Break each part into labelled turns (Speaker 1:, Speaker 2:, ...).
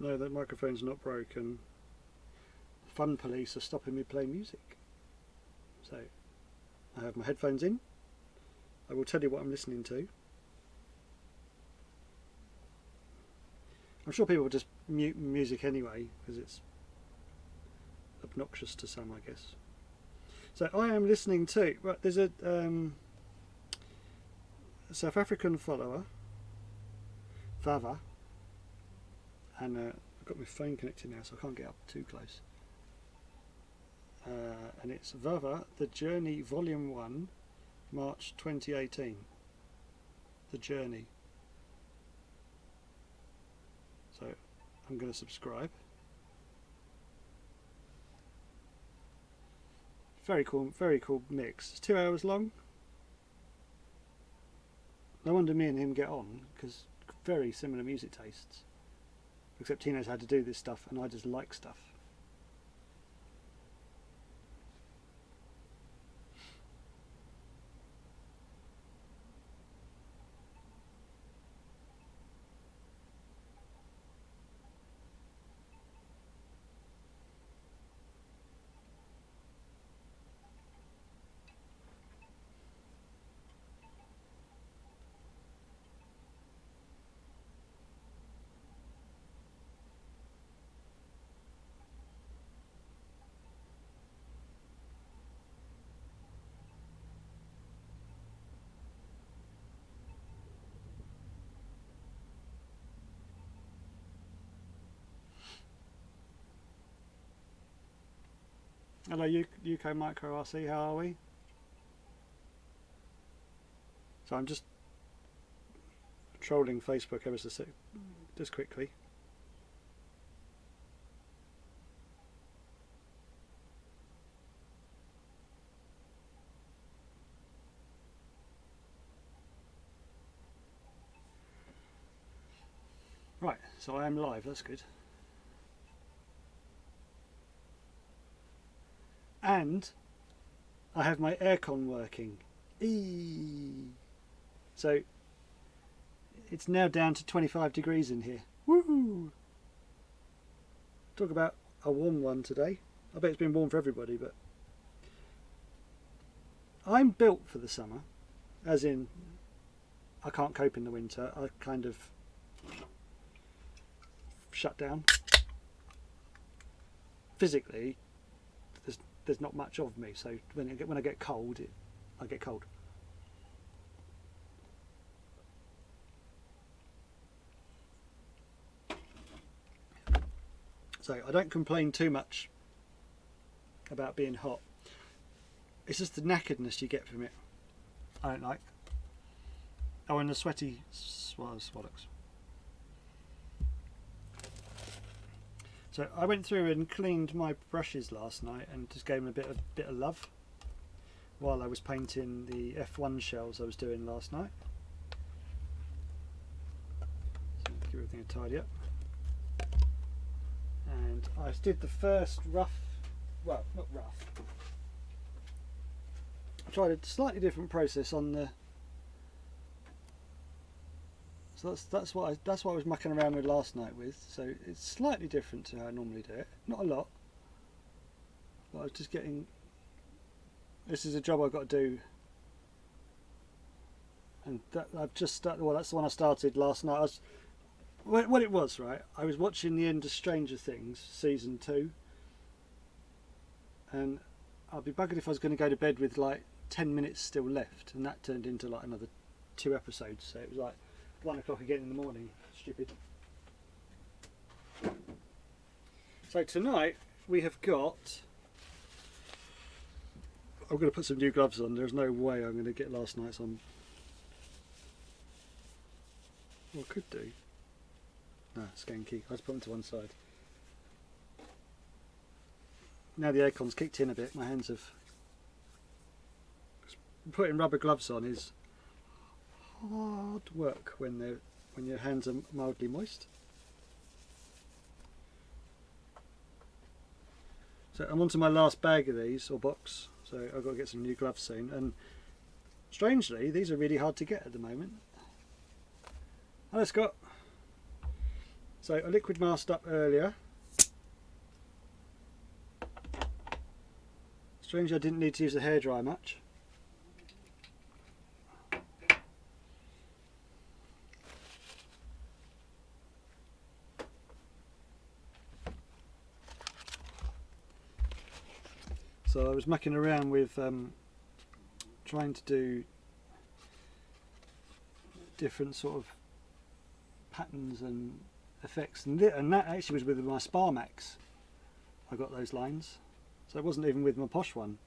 Speaker 1: No, that microphone's not broken. Fun police are stopping me playing music. So, I have my headphones in. I will tell you what I'm listening to. I'm sure people will just mute music anyway, because it's obnoxious to some, I guess. So I am listening to, right, there's a South African follower, Vava, and I've got my phone connected now so I can't get up too close. And it's Vava, The Journey Volume 1, March 2018. The Journey. So I'm going to subscribe. Very cool mix. It's 2 hours long. No wonder me and him get on, because very similar music tastes. Except he knows how to do this stuff and I just like stuff. Hello UK Micro RC, how are we? So I'm just trolling Facebook ever so just quickly. Right, so I am live, that's good. And I have my aircon working. So it's now down to 25 degrees in here. Woohoo! Talk about a warm one today. I bet it's been warm for everybody, but I'm built for the summer, as in I can't cope in the winter. I kind of shut down. Physically, there's not much of me, so when I get cold, I get cold. So I don't complain too much about being hot. It's just the knackeredness you get from it I don't like. Oh, and the sweaty swallocks. So I went through and cleaned my brushes last night and just gave them a bit of love while I was painting the F1 shells I was doing last night. So give everything a tidy up. And I did the first rough, well, not rough. I tried a slightly different process on the. So that's what I was mucking around with last night with. So it's slightly different to how I normally do it. Not a lot, but I was just getting. This is a job I've got to do, and that I've just started. Well, that's the one I started last night. What it was, right? I was watching the end of Stranger Things season 2, and I'd be buggered if I was going to go to bed with like 10 minutes still left, and that turned into like another 2 episodes. So it was like 1 o'clock again in the morning. Stupid. So tonight we have got. I'm going to put some new gloves on. There's no way I'm going to get last night's on. Well, I could do. No, skanky. I'll just put them to one side. Now the aircon's kicked in a bit, my hands have. Putting rubber gloves on is hard work when your hands are mildly moist. So I'm on to my last bag of these, or box, so I've got to get some new gloves soon. And strangely, these are really hard to get at the moment. Hello, Scott. So I liquid masked up earlier. Strangely, I didn't need to use the hairdryer much. So I was mucking around with trying to do different sort of patterns and effects, and that actually was with my Sparmax. I got those lines, so it wasn't even with my Posh one.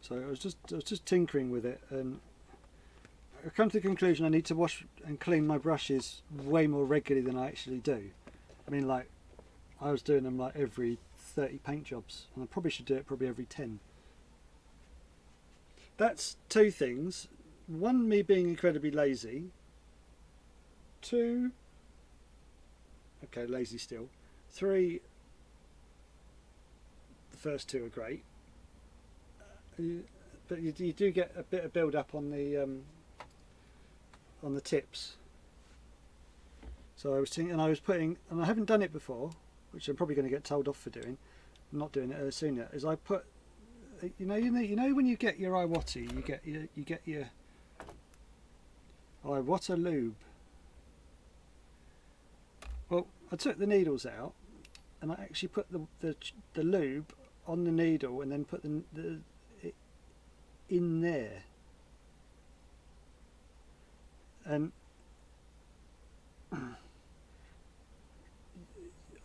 Speaker 1: So I was just tinkering with it, and I come to the conclusion I need to wash and clean my brushes way more regularly than I actually do. I mean, like, I was doing them like every 30 paint jobs, and I probably should do it probably every 10. That's two things. One, me being incredibly lazy. Two, okay, lazy still. Three, the first two are great, but you do get a bit of build up on the tips. So I was thinking, and I was putting, and I haven't done it before, which I'm probably going to get told off for doing. I'm not doing it soon yet. Is I put, you know when you get your Iwata, you get your Iwata lube. Well, I took the needles out, and I actually put the lube on the needle, and then put it in there, and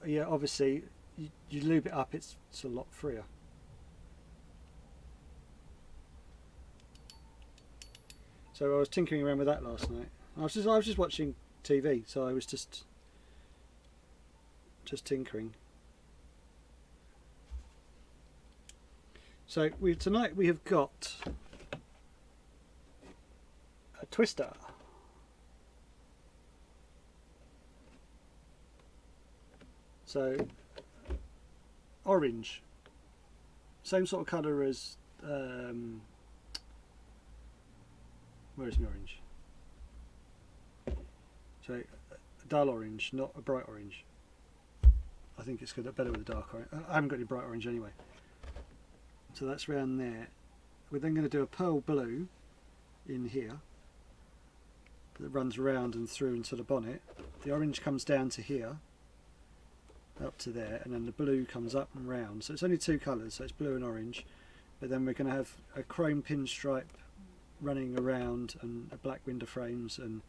Speaker 1: yeah, obviously you lube it up, it's a lot freer. So I was tinkering around with that last night. I was just watching TV, so I was just tinkering. So tonight we have got a twister. So orange, same sort of colour as where's my orange? So a dull orange, not a bright orange. I think it's good, better with a dark orange. I haven't got any bright orange anyway. So that's round there. We're then going to do a pearl blue in here that runs round and through into the bonnet. The orange comes down to here, up to there, and then the blue comes up and round. So it's only two colours, so it's blue and orange. But then we're going to have a chrome pinstripe running around, and a black window frames, and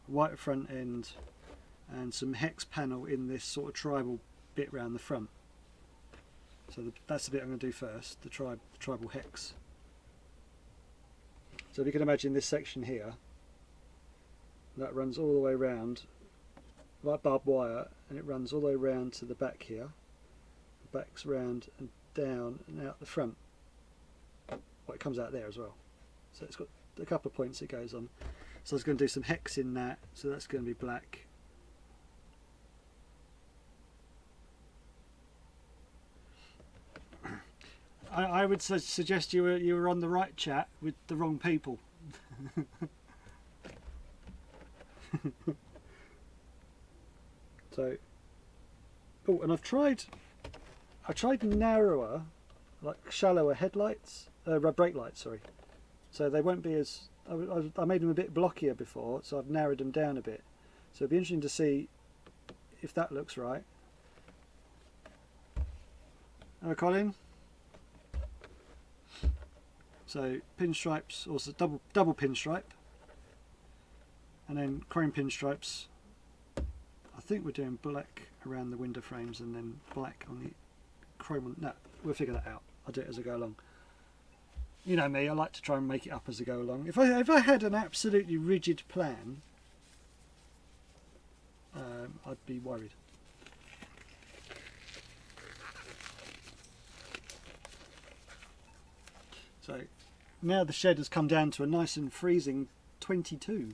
Speaker 1: a white front end, and some hex panel in this sort of tribal bit round the front. So that's the bit I'm going to do first, the tribal hex. So if you can imagine this section here, that runs all the way around like barbed wire, and it runs all the way around to the back here. The back's round and down and out the front. Well, it comes out there as well. So it's got a couple of points it goes on. So I was going to do some hex in that, so that's going to be black. I would suggest you were on the right chat with the wrong people. So, oh, and I've tried narrower, like shallower headlights, brake lights, sorry. So they won't be as, I made them a bit blockier before, so I've narrowed them down a bit. So it'd be interesting to see if that looks right. Hello, Colin. So pinstripes, also double pinstripe, and then chrome pinstripes. I think we're doing black around the window frames and then black on the chrome. No, we'll figure that out. I'll do it as I go along. You know me, I like to try and make it up as I go along. If I had an absolutely rigid plan, I'd be worried. So now the shed has come down to a nice and freezing 22.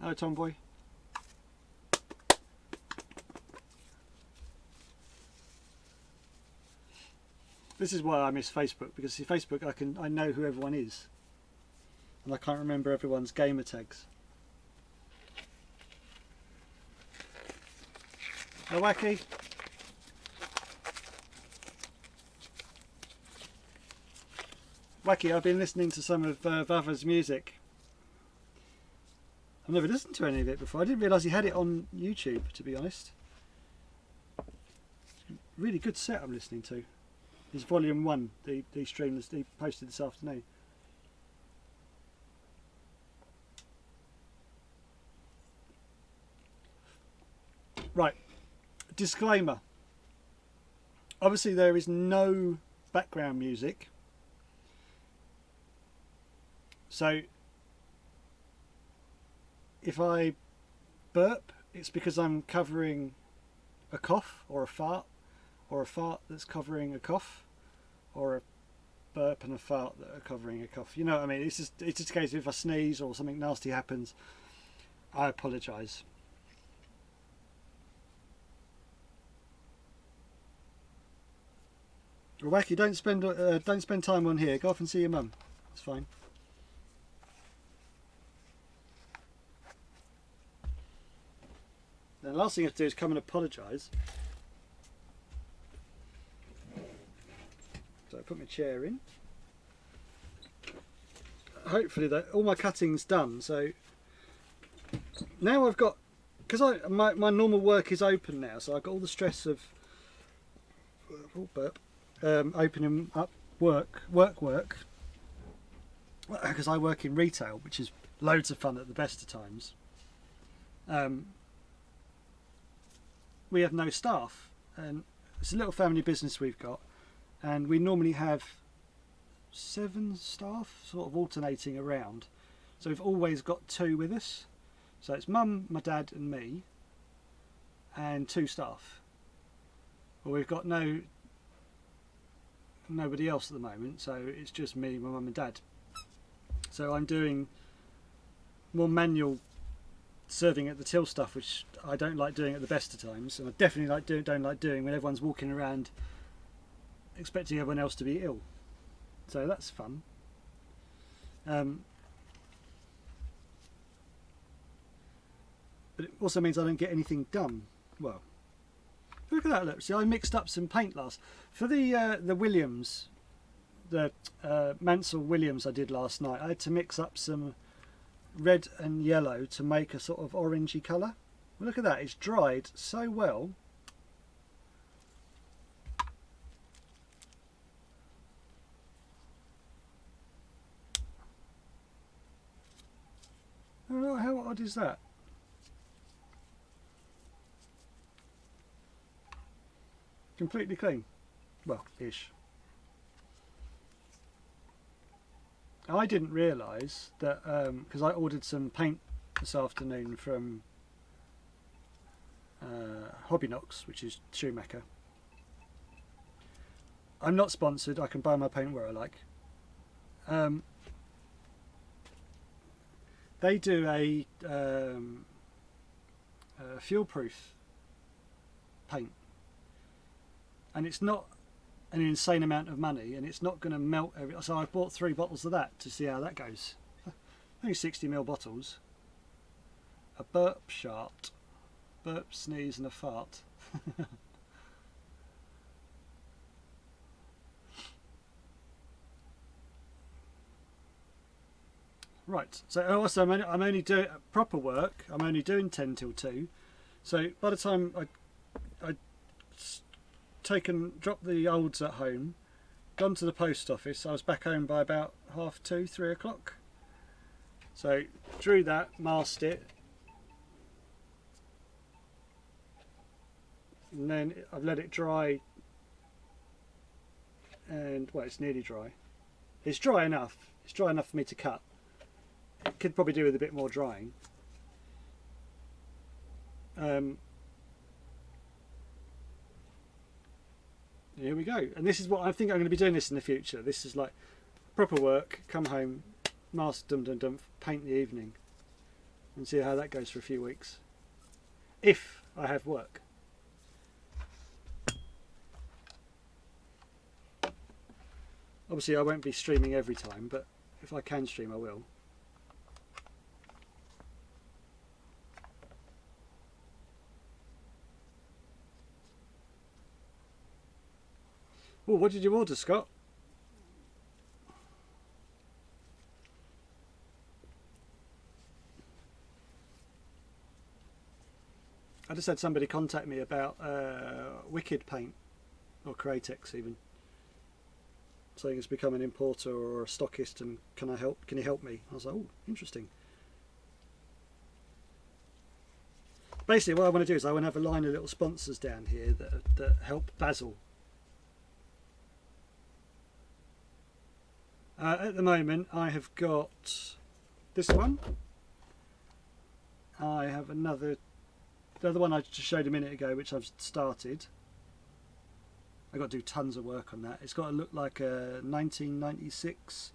Speaker 1: Hello, Tomboy. This is why I miss Facebook, because see, Facebook I know who everyone is, and I can't remember everyone's gamer tags. A wacky. Wacky, I've been listening to some of Vava's music. I've never listened to any of it before. I didn't realise he had it on YouTube, to be honest. Really good set I'm listening to. It's volume 1, the stream he posted this afternoon. Right, disclaimer. Obviously there is no background music. So if I burp, it's because I'm covering a cough or a fart that's covering a cough, or a burp and a fart that are covering a cough. You know what I mean? It's just a case of if I sneeze or something nasty happens, I apologise. Wacky, don't spend time on here. Go off and see your mum. It's fine. Then the last thing you have to do is come and apologise. So I put my chair in. Hopefully that all my cutting's done. So now I've got, because my normal work is open now, so I've got all the stress of opening up work, because I work in retail, which is loads of fun at the best of times. We have no staff, and it's a little family business we've got, and we normally have 7 staff sort of alternating around, so we've always got 2 with us. So it's mum, my dad and me, and 2 staff. Well, we've got nobody else at the moment, so it's just me, my mum and dad. So I'm doing more manual serving at the till stuff, which I don't like doing at the best of times, and I definitely don't like doing when everyone's walking around expecting everyone else to be ill. So that's fun. But it also means I don't get anything done. Well, look at that, look. See, I mixed up some paint last for the Williams, the Mansell Williams I did last night. I had to mix up some red and yellow to make a sort of orangey colour. Well, look at that, it's dried so well. Oh, how odd is that? Completely clean. Well, ish. I didn't realise that, because I ordered some paint this afternoon from Hobbynox, which is Schumacher. I'm not sponsored, I can buy my paint where I like. They do a fuel-proof paint, and it's not an insane amount of money, and it's not going to melt so I bought 3 bottles of that to see how that goes. Only 60ml bottles. A burp shart, burp, sneeze and a fart. Right, so also I'm only doing proper work, I'm only doing 10 till 2, so by the time I dropped the olds at home, gone to the post office, I was back home by about 2:30, 3 o'clock. So drew that, masked it, and then I've let it dry, and well, it's nearly dry. It's dry enough for me to cut. It could probably do with a bit more drying. Here we go, and this is what I think I'm going to be doing this in the future. This is like proper work, come home, mask, dump, paint in the evening, and see how that goes for a few weeks, if I have work. Obviously I won't be streaming every time, but if I can stream I will. Oh, what did you order, Scott? I just had somebody contact me about Wicked Paint, or Createx even, saying it's become an importer or a stockist, and can I help? Can you help me? I was like, oh, interesting. Basically, what I want to do is I want to have a line of little sponsors down here that help Basil. At the moment, I have got this one. I have the other one I just showed a minute ago, which I've started. I've got to do tons of work on that. It's got to look like a 1996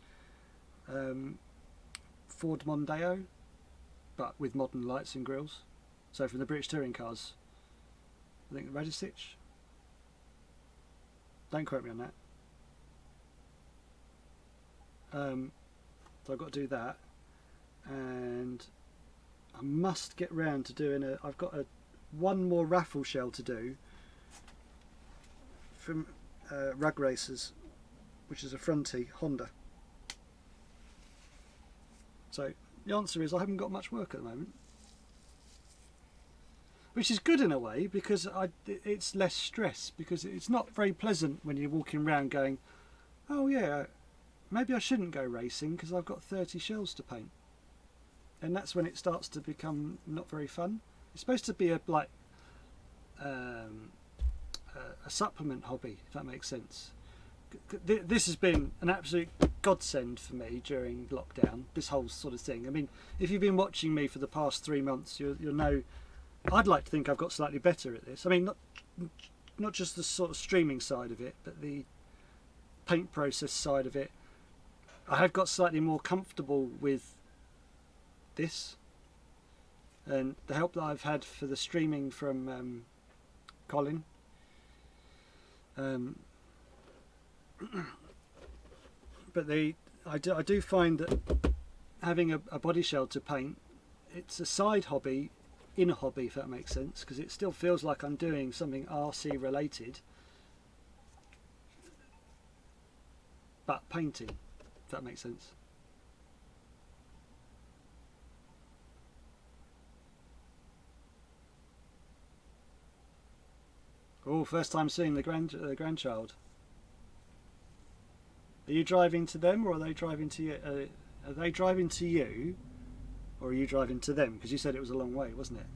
Speaker 1: Ford Mondeo, but with modern lights and grills. So from the British touring cars, I think Radisich. Don't quote me on that. So I've got to do that, and I must get round to doing I've got one more raffle shell to do from Rug Racers, which is a Fronty Honda. So the answer is I haven't got much work at the moment, which is good in a way, because it's less stress, because it's not very pleasant when you're walking around going, oh yeah, maybe I shouldn't go racing because I've got 30 shells to paint. And that's when it starts to become not very fun. It's supposed to be a supplement hobby, if that makes sense. This has been an absolute godsend for me during lockdown, this whole sort of thing. I mean, if you've been watching me for the past 3 months, you'll know I'd like to think I've got slightly better at this. I mean, not just the sort of streaming side of it, but the paint process side of it. I have got slightly more comfortable with this, and the help that I've had for the streaming from Colin. But I do find that having a body shell to paint, it's a side hobby in a hobby, if that makes sense, because it still feels like I'm doing something RC related, but painting, if that makes sense. Oh, first time seeing the grandchild. Are you driving to them, or are they driving to you? Are they driving to you, or are you driving to them? Because you said it was a long way, wasn't it?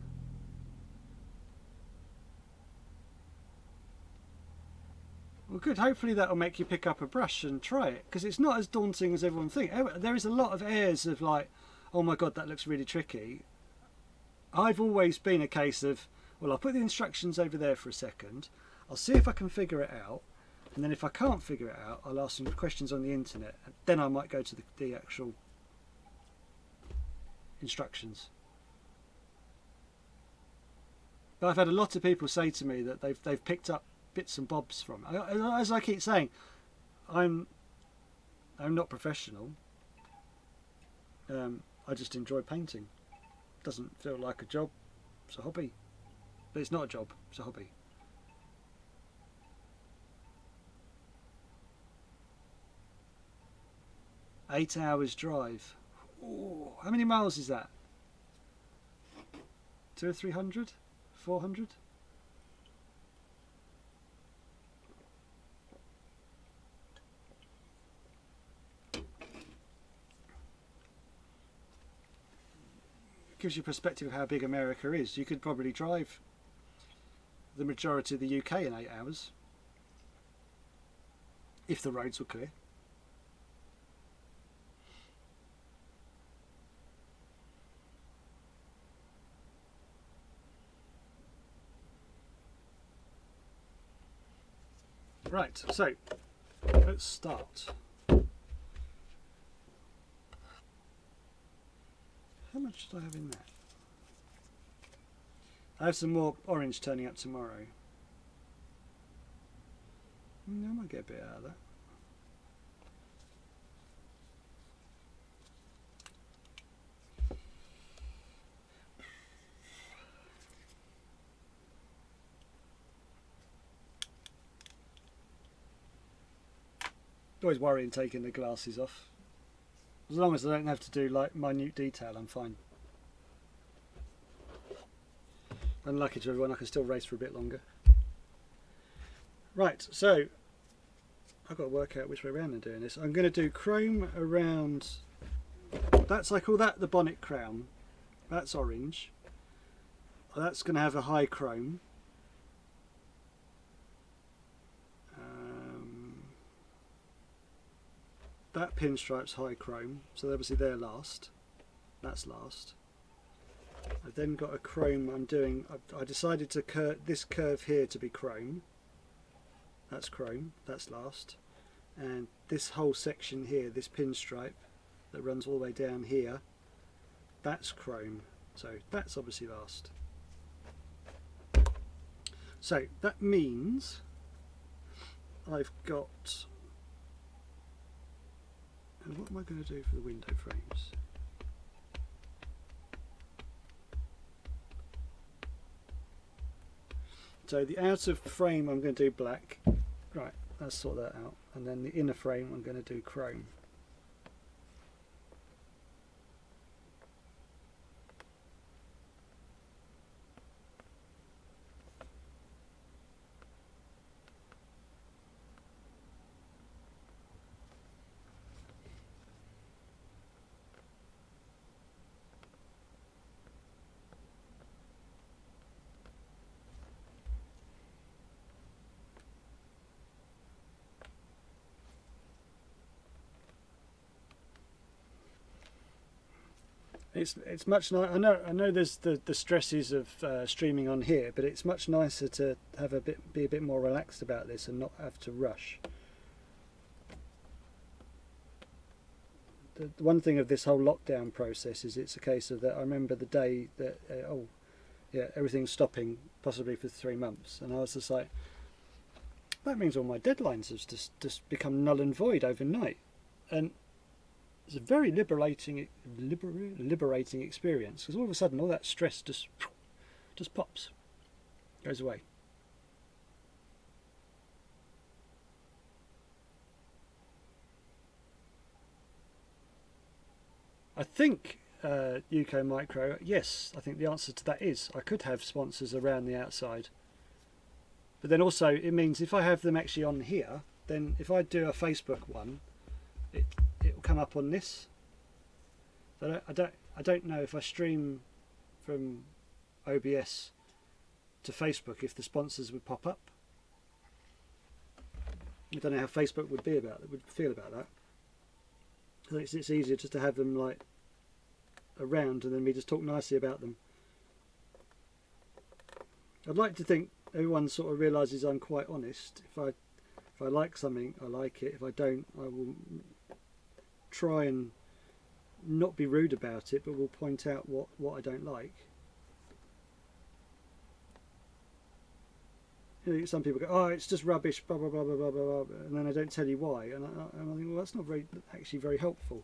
Speaker 1: Well, good. Hopefully that will make you pick up a brush and try it, because it's not as daunting as everyone thinks. There is a lot of airs of like, oh my god, that looks really tricky. I've always been a case of, well, I'll put the instructions over there for a second, I'll see if I can figure it out, and then if I can't figure it out, I'll ask some questions on the internet, and then I might go to the actual instructions. But I've had a lot of people say to me that they've picked up bits and bobs from it. As I keep saying, I'm not professional. I just enjoy painting. It doesn't feel like a job, it's a hobby. But it's not a job, it's a hobby. Eight hours drive. Ooh, how many miles is that? 200 or 300? 400? Gives you perspective of how big America is. You could probably drive the majority of the UK in 8 hours if the roads were clear. Right, so let's start. How much did I have in that? I have some more orange turning up tomorrow. I might get a bit out of that. Always worrying taking the glasses off. As long as I don't have to do like minute detail, I'm fine. Unlucky to everyone, I can still race for a bit longer. Right, so I've got to work out which way around I'm doing this. I'm going to do chrome around. I call that the bonnet crown. That's orange. That's going to have a high chrome. That pinstripe's high chrome, so obviously they're last. That's last. I've then got a chrome I'm doing. I decided to this curve here to be chrome. That's chrome, that's last. And this whole section here, this pinstripe that runs all the way down here, that's chrome. So that's obviously last. So that means I've got, and what am I going to do for the window frames? So the outer frame I'm going to do black. Right, let's sort that out. And then the inner frame I'm going to do chrome. It's much nicer. I know there's the stresses of streaming on here, but it's much nicer to have be a bit more relaxed about this and not have to rush. The one thing of this whole lockdown process is it's a case of that. I remember the day that everything's stopping possibly for 3 months, and I was just like, that means all my deadlines have just become null and void overnight, and it's a very liberating experience, because all of a sudden all that stress just pops, goes away. I think UK Micro, yes, I think the answer to that is I could have sponsors around the outside, but then also it means if I have them actually on here, then if I do a Facebook one, it will come up on this. So I don't know if I stream from OBS to Facebook if the sponsors would pop up. I don't know how Facebook would feel about that. I think it's easier just to have them like around and then we just talk nicely about them. I'd like to think everyone sort of realises I'm quite honest. If I like something, I like it. If I don't, I will try and not be rude about it, but will point out what I don't like. You know, some people go, oh, it's just rubbish, blah blah blah blah blah blah, and then I don't tell you why, and I think, well, that's not actually very helpful.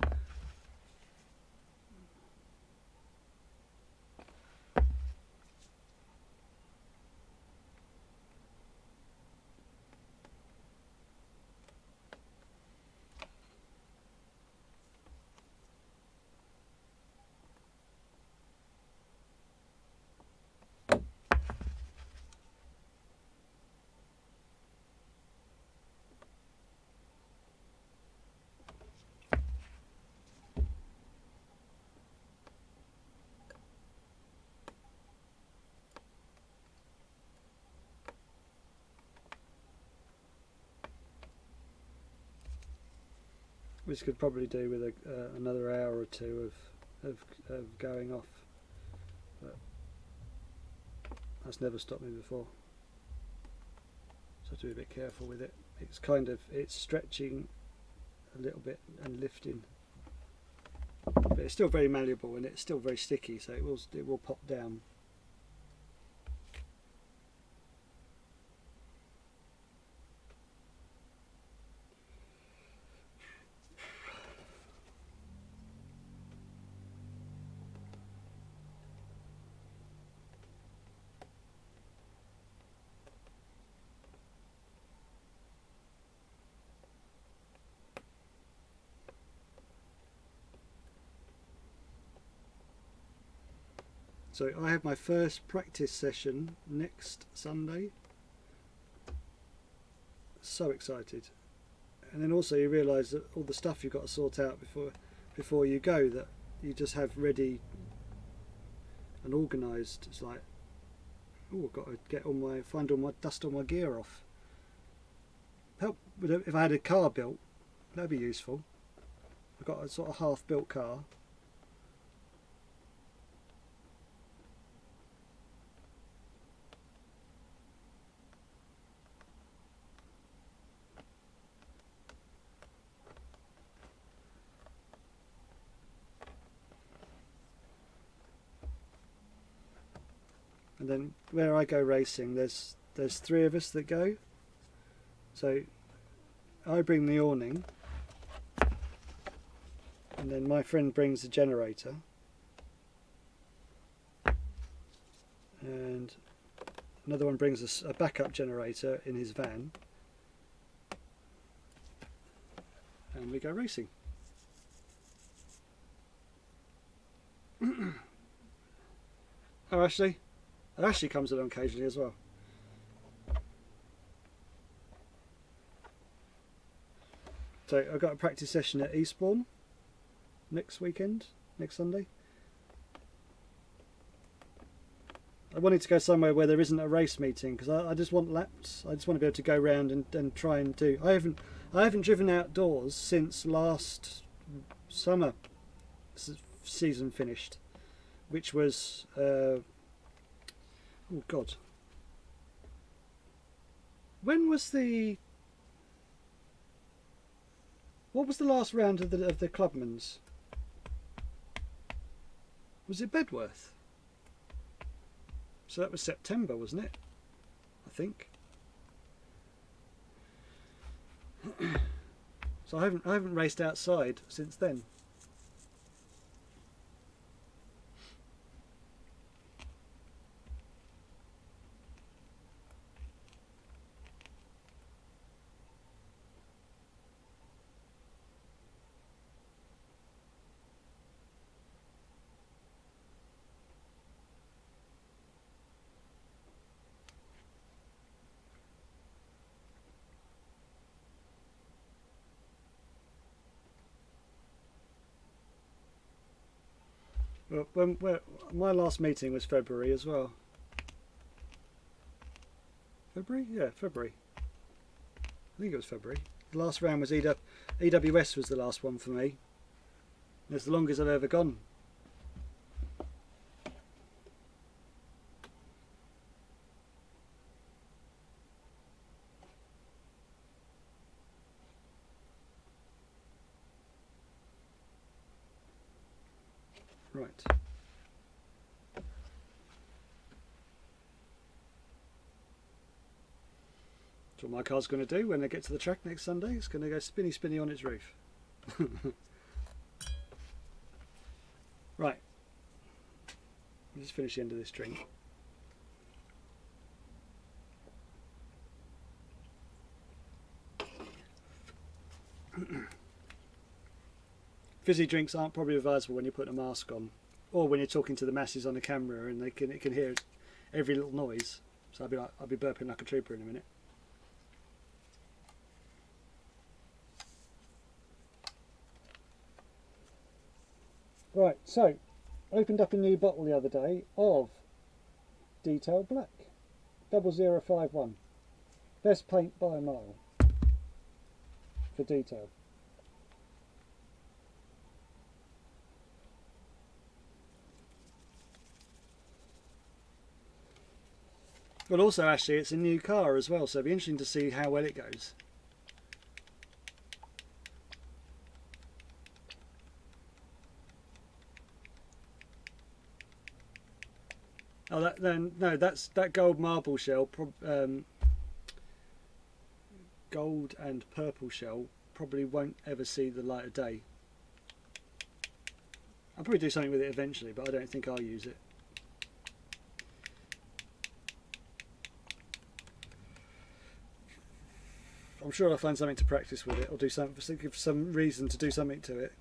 Speaker 1: Which could probably do with another hour or two of going off, but that's never stopped me before. So I have to be a bit careful with it. It's stretching a little bit and lifting, but it's still very malleable and it's still very sticky, so it will pop down. So I have my first practice session next Sunday. So excited. And then also you realise that all the stuff you've got to sort out before you go, that you just have ready and organised. It's like, oh, I've got to find all my dust, all my gear off. Help if I had a car built, that'd be useful. I've got a sort of half-built car. And then where I go racing, there's 3 of us that go. So I bring the awning, and then my friend brings the generator, and another one brings a backup generator in his van, and we go racing. Oh, Ashley comes along occasionally as well. So I've got a practice session at Eastbourne next Sunday. I wanted to go somewhere where there isn't a race meeting, because I just want laps. I just want to be able to go around and try and do. I haven't driven outdoors since last summer season finished, which was oh God. What was the last round of the Clubman's? Was it Bedworth? So that was September, wasn't it? I think. So I haven't raced outside since then. Well, my last meeting was February as well. February? Yeah, February. I think it was February. The last round was EWS was the last one for me. It's the longest I've ever gone. Right. That's what my car's going to do when I get to the track next Sunday. It's going to go spinny spinny on its roof. Right. I'll just finish the end of this drink. Fizzy drinks aren't probably advisable when you're putting a mask on, or when you're talking to the masses on the camera and it can hear every little noise. So I'll be burping like a trooper in a minute. Right, so opened up a new bottle the other day of Detail Black 0051. Best paint by a mile for detail. Well, also actually it's a new car as well, so it'll be interesting to see how well it goes. Oh, that's that gold marble shell, gold and purple shell probably won't ever see the light of day. I'll probably do something with it eventually, but I don't think I'll use it. I'm sure I'll find something to practice with it, or do something, give some reason to do something to it.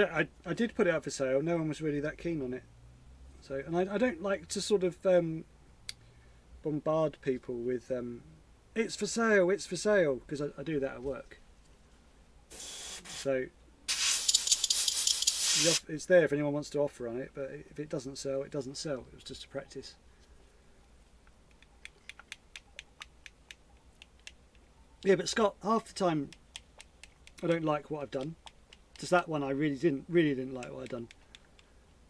Speaker 1: I did put it up for sale. No one was really that keen on it. So, and I don't like to sort of bombard people with it's for sale, because I do that at work. So it's there if anyone wants to offer on it, but if it doesn't sell, it doesn't sell. It was just a practice. Yeah, but Scott, half the time I don't like what I've done. Just that one, I really didn't like what I'd done.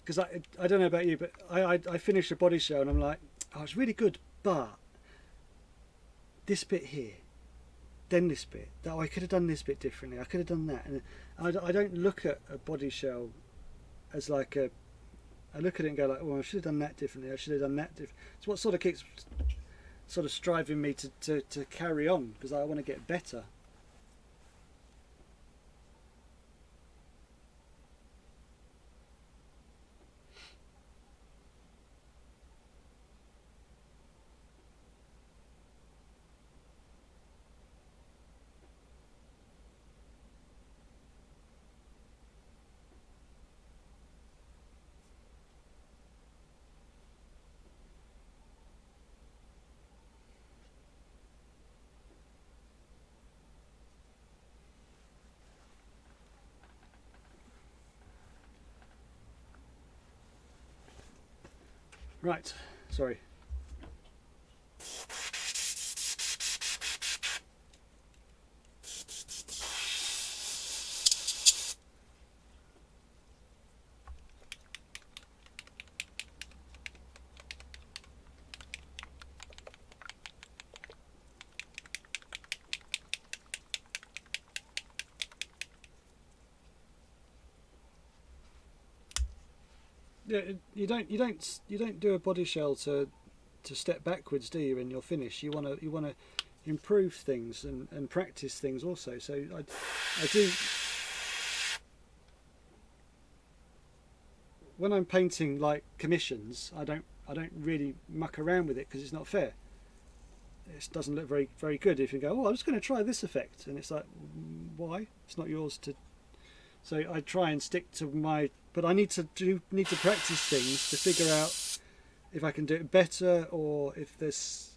Speaker 1: Because I don't know about you, but I finished a body shell and I'm like, oh, it's really good, but this bit here, then this bit, that I could have done this bit differently. I could have done that, and I don't look at a body shell as like I look at it and go like, well, I should have done that differently. I should have done that different. It's what sort of keeps sort of striving me to carry on, because I want to get better. Right, sorry. Yeah, you don't do a body shell to step backwards, do you? In your finish, you want to improve things and practice things also. So I do. When I'm painting like commissions, I don't really muck around with it, because it's not fair. It doesn't look very good if you go, oh, I'm just going to try this effect, and it's like, why? It's not yours to. So I try and stick to my, but I need to practice things to figure out if I can do it better, or if there's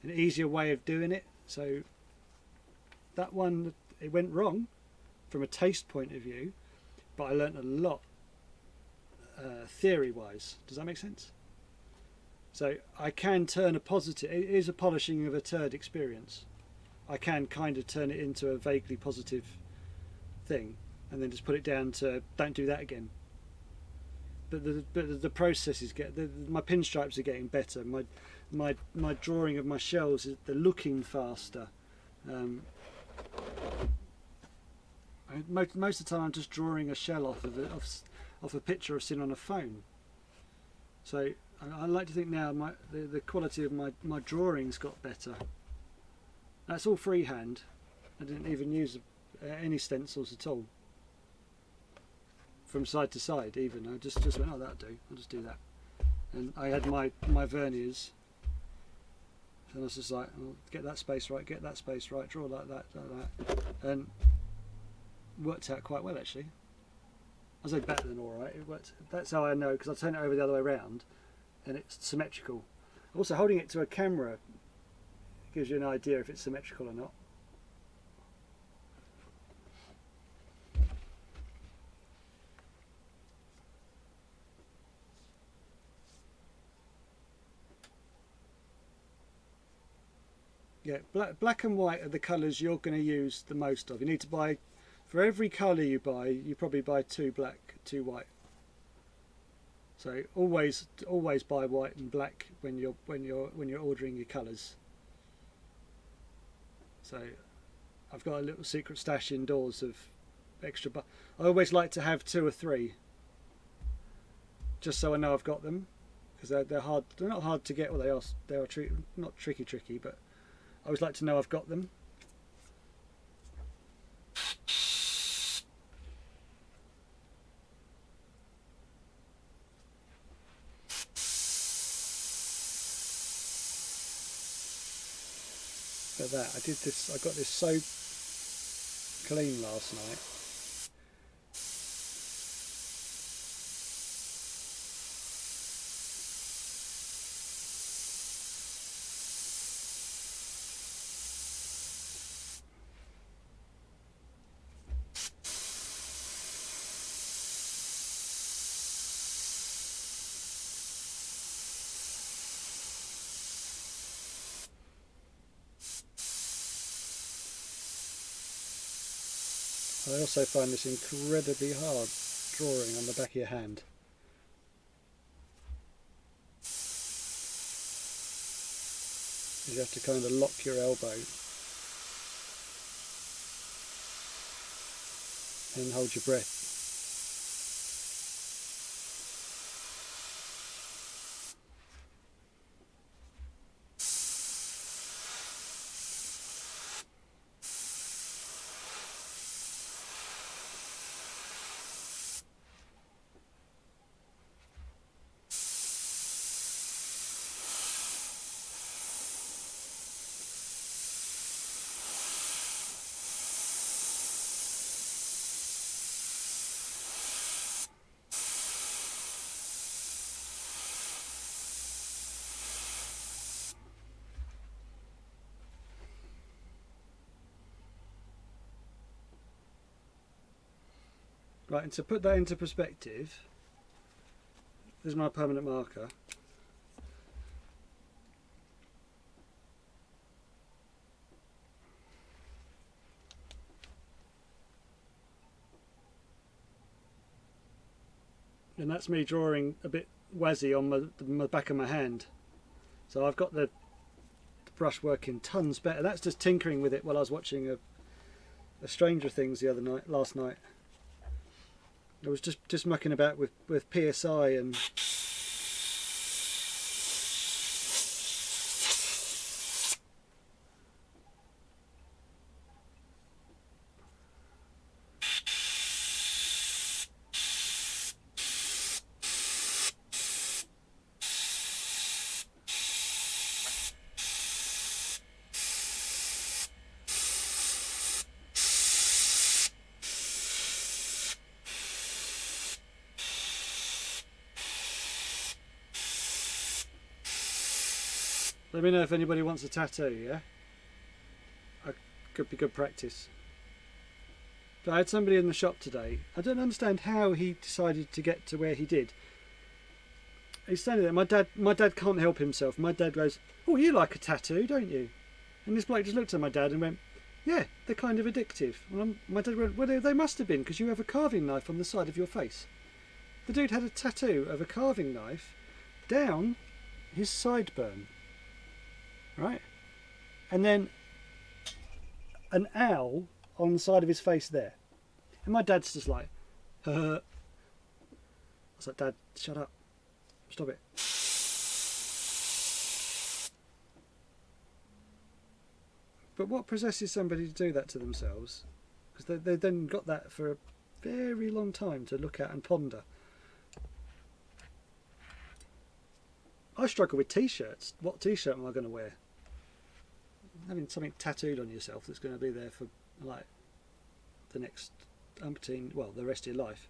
Speaker 1: an easier way of doing it. So that one, it went wrong from a taste point of view, but I learnt a lot theory-wise. Does that make sense? So I can turn a positive, it is a polishing of a turd experience. I can kind of turn it into a vaguely positive thing, and then just put it down to don't do that again. But the process is my pinstripes are getting better. My drawing of my shells, they're looking faster. Most of the time I'm just drawing a shell off a picture I've seen on a phone. So I like to think now the quality of my drawings got better. That's all freehand. I didn't even use any stencils at all, from side to side. Even I just went, oh, that'll do, I'll just do that. And I had my verniers, and I was just like, oh, get that space right, draw like that, and worked out quite well actually. I say better than alright. It worked. That's how I know, because I turn it over the other way around and it's symmetrical. Also, holding it to a camera gives you an idea if it's symmetrical or not. Yeah, black and white are the colours you're going to use the most of. You need to buy, for every colour you buy, you probably buy 2 black, 2 white. So always buy white and black when you're ordering your colours. So I've got a little secret stash indoors of extra. I always like to have 2 or 3, just so I know I've got them, because they're hard. They're not hard to get. Well, they are not tricky, but I always like to know I've got them. Look at that, I got this so clean last night. I also find this incredibly hard drawing on the back of your hand. You have to kind of lock your elbow and hold your breath. Right, and to put that into perspective, this is my permanent marker. And that's me drawing a bit wazzy on my back of my hand. So I've got the brush working tons better. That's just tinkering with it while I was watching a Stranger Things last night. I was just mucking about with PSI and let me know if anybody wants a tattoo, yeah? Could be good practice. But I had somebody in the shop today. I don't understand how he decided to get to where he did. He's standing there. My dad can't help himself. My dad goes, "Oh, you like a tattoo, don't you?" And this bloke just looked at my dad and went, "Yeah, they're kind of addictive." And my dad went, "Well, they must have been, because you have a carving knife on the side of your face." The dude had a tattoo of a carving knife down his sideburn. Right? And then an owl on the side of his face there. And my dad's just like, I was like, "Dad, shut up. Stop it." But what possesses somebody to do that to themselves? Because they then got that for a very long time to look at and ponder. I struggle with t-shirts. What t-shirt am I going to wear? Having something tattooed on yourself that's going to be there for like the next the rest of your life.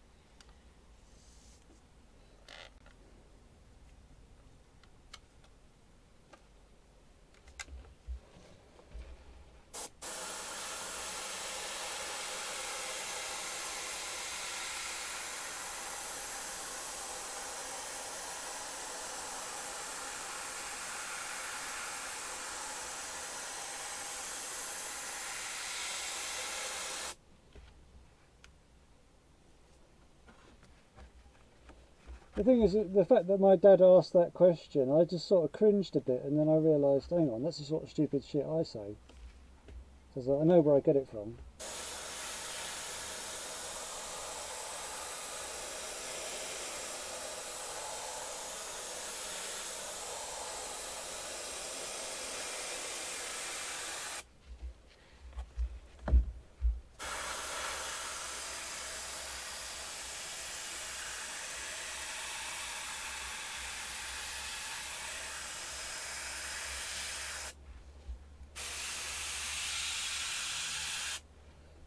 Speaker 1: The thing is, the fact that my dad asked that question, I just sort of cringed a bit, and then I realised, hang on, that's the sort of stupid shit I say. So I was like, I know where I get it from.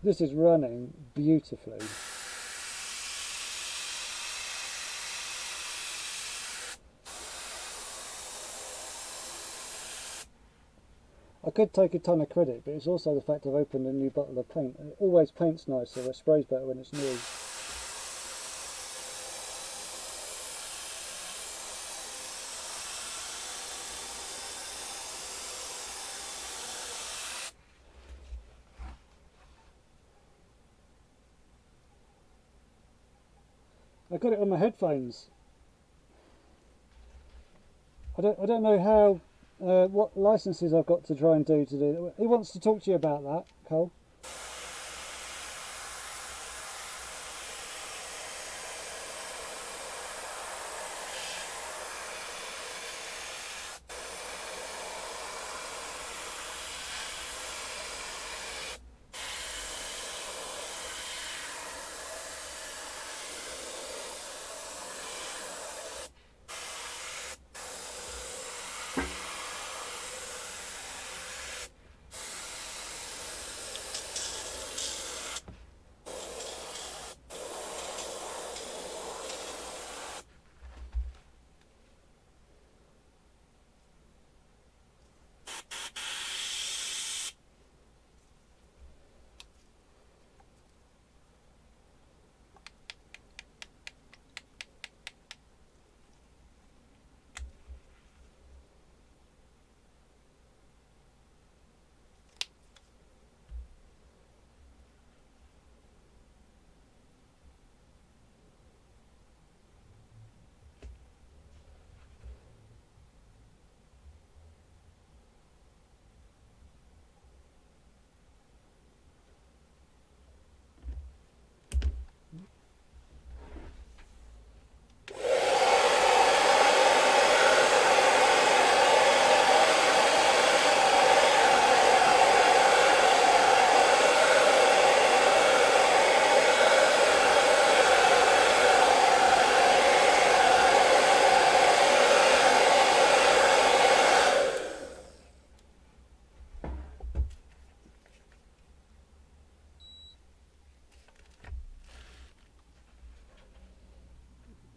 Speaker 1: This is running beautifully. I could take a ton of credit, but it's also the fact I've opened a new bottle of paint. It always paints nicer, it sprays better when it's new. I got it on my headphones. I don't know how what licenses I've got to try and do that. He wants to talk to you about that, Cole.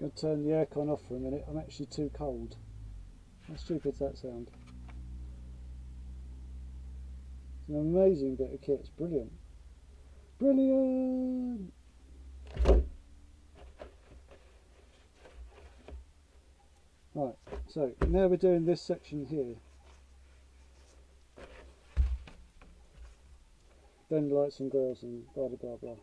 Speaker 1: I'm going to turn the aircon off for a minute. I'm actually too cold. How stupid does that sound? It's an amazing bit of kit. It's brilliant. Brilliant! Right, so now we're doing this section here. Then lights and grills and blah blah blah blah.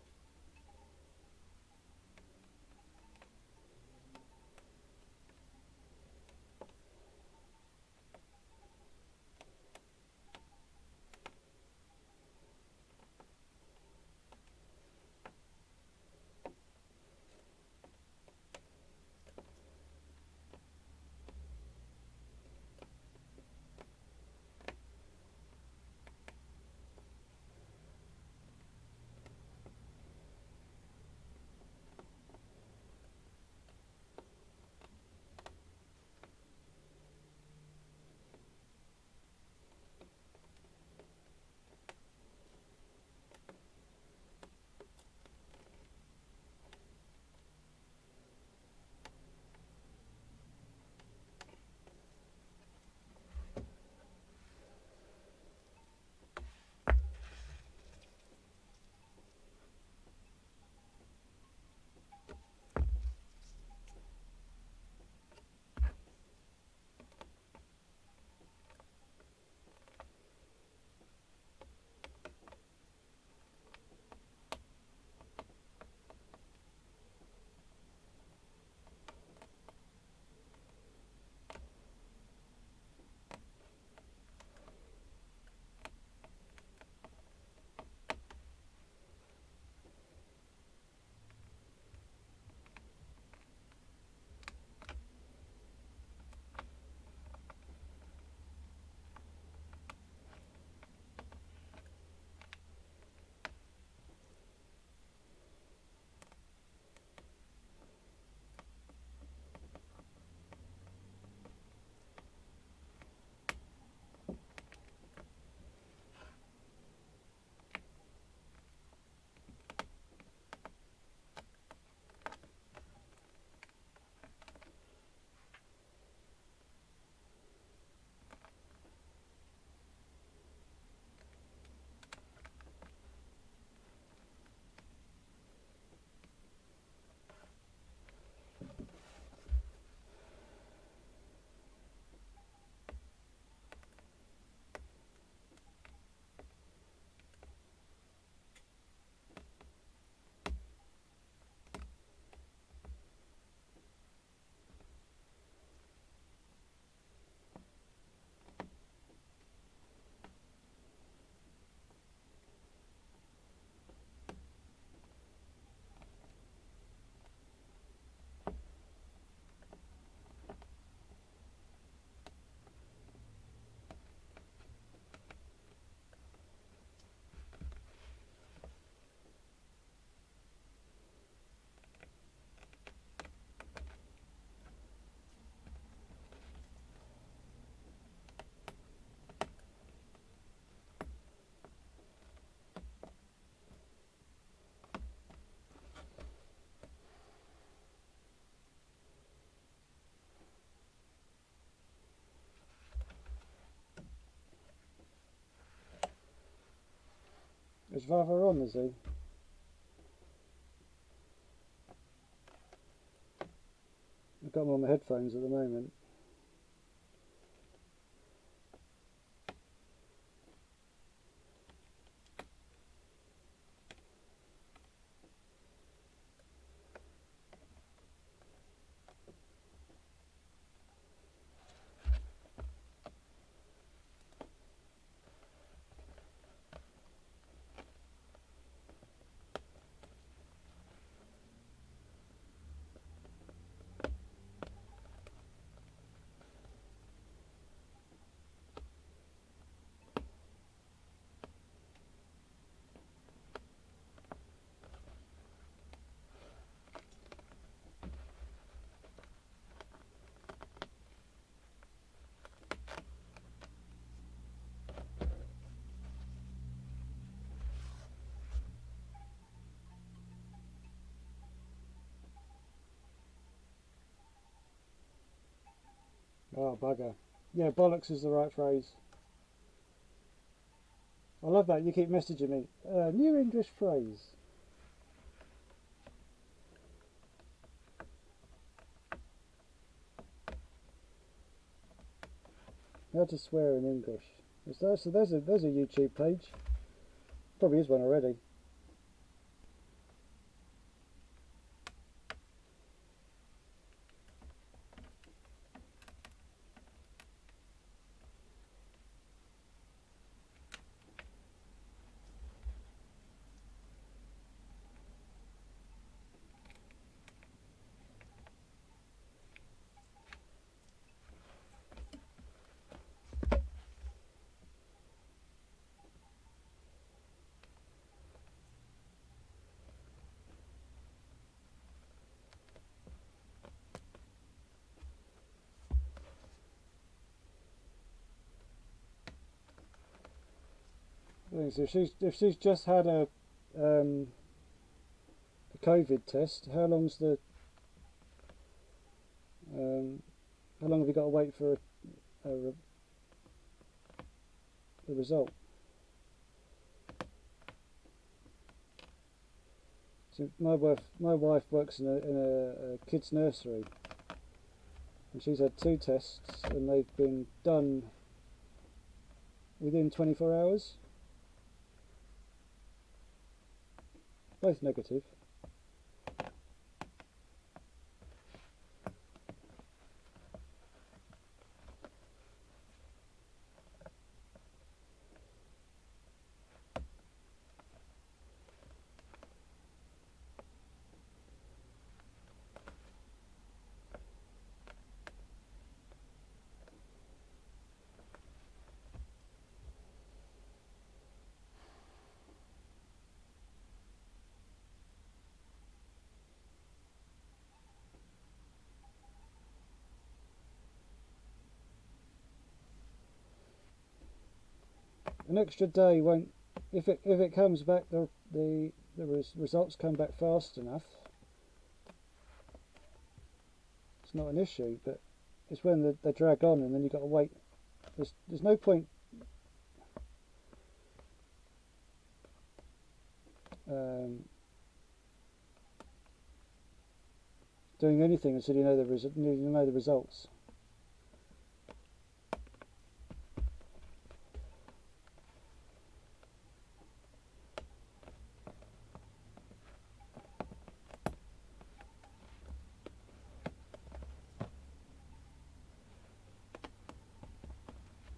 Speaker 1: Is Vava on, is he? I've got him on my headphones at the moment. Oh, bugger. Yeah, bollocks is the right phrase. I love that. You keep messaging me. New English phrase. How to swear in English. So there's a YouTube page. Probably is one already. If she's just had a COVID test, how long have you got to wait for the result? So my wife works in a kids nursery, and she's had 2 tests, and they've been done within 24 hours. Both negative. An extra day won't, if it comes back, the results come back fast enough, it's not an issue. But it's when they drag on, and then you've got to wait. There's no point doing anything until you know the results.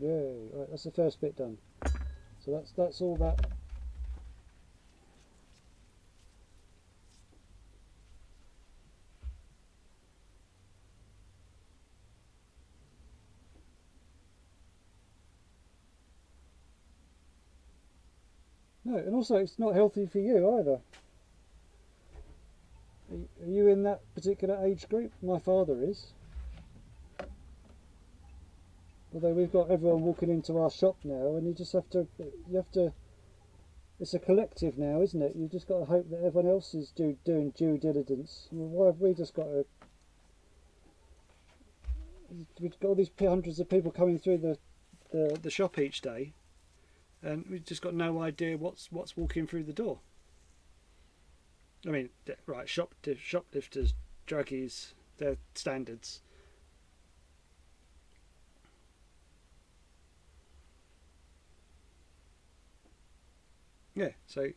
Speaker 1: Yay! Right, that's the first bit done. So that's all that. No, and also it's not healthy for you either. Are you in that particular age group? My father is. Although we've got everyone walking into our shop now, and you have to. It's a collective now, isn't it? You've just got to hope that everyone else is doing due diligence. Well, why have we just got to? We've got all these hundreds of people coming through the shop each day, and we've just got no idea what's walking through the door. I mean, right, shoplifters, druggies, they're standards. Yeah, so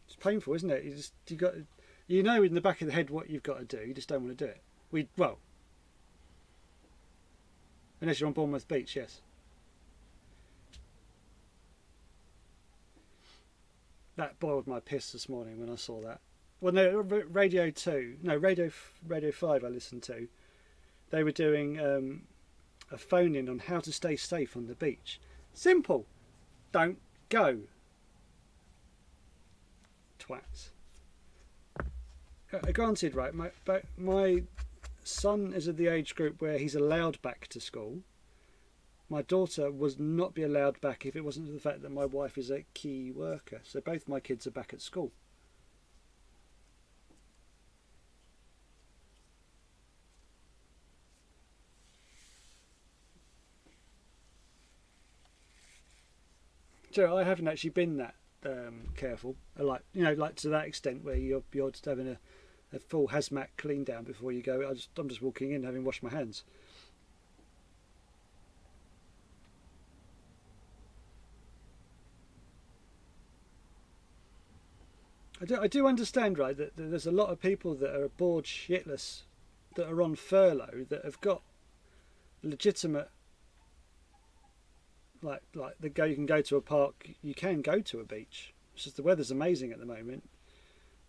Speaker 1: it's painful, isn't it? You know in the back of the head what you've got to do. You just don't want to do it. Unless you're on Bournemouth Beach, yes. That boiled my piss this morning when I saw that. Well, no, Radio 2, no, Radio 5 I listened to. They were doing a phone-in on how to stay safe on the beach. Simple. Don't go. Twats. Granted, right, my son is at the age group where he's allowed back to school. My daughter would not be allowed back if it wasn't for the fact that my wife is a key worker. So both my kids are back at school. So I haven't actually been that careful, like to that extent where you're just having a full hazmat clean down before you go. I'm just walking in having washed my hands. I do understand, right, that there's a lot of people that are bored shitless, that are on furlough, that have got legitimate, like you can go to a park, you can go to a beach. It's just the weather's amazing at the moment.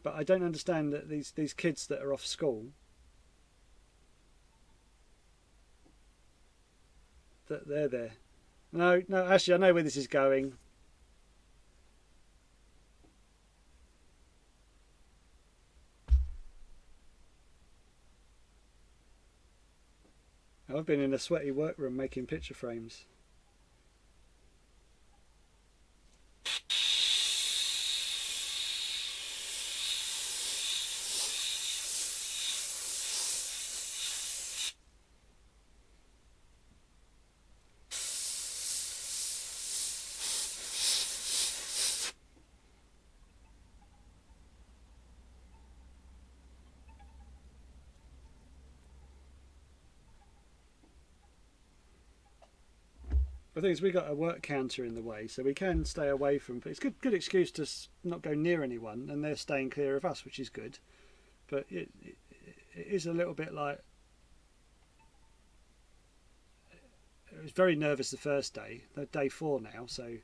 Speaker 1: But I don't understand that these kids that are off school, that they're there. No, actually I know where this is going. I've been in a sweaty workroom making picture frames. The thing is, we got a work counter in the way, so we can stay away from. But it's good excuse to not go near anyone, and they're staying clear of us, which is good. But it is a little bit like I was very nervous the first day. Day 4 now, so.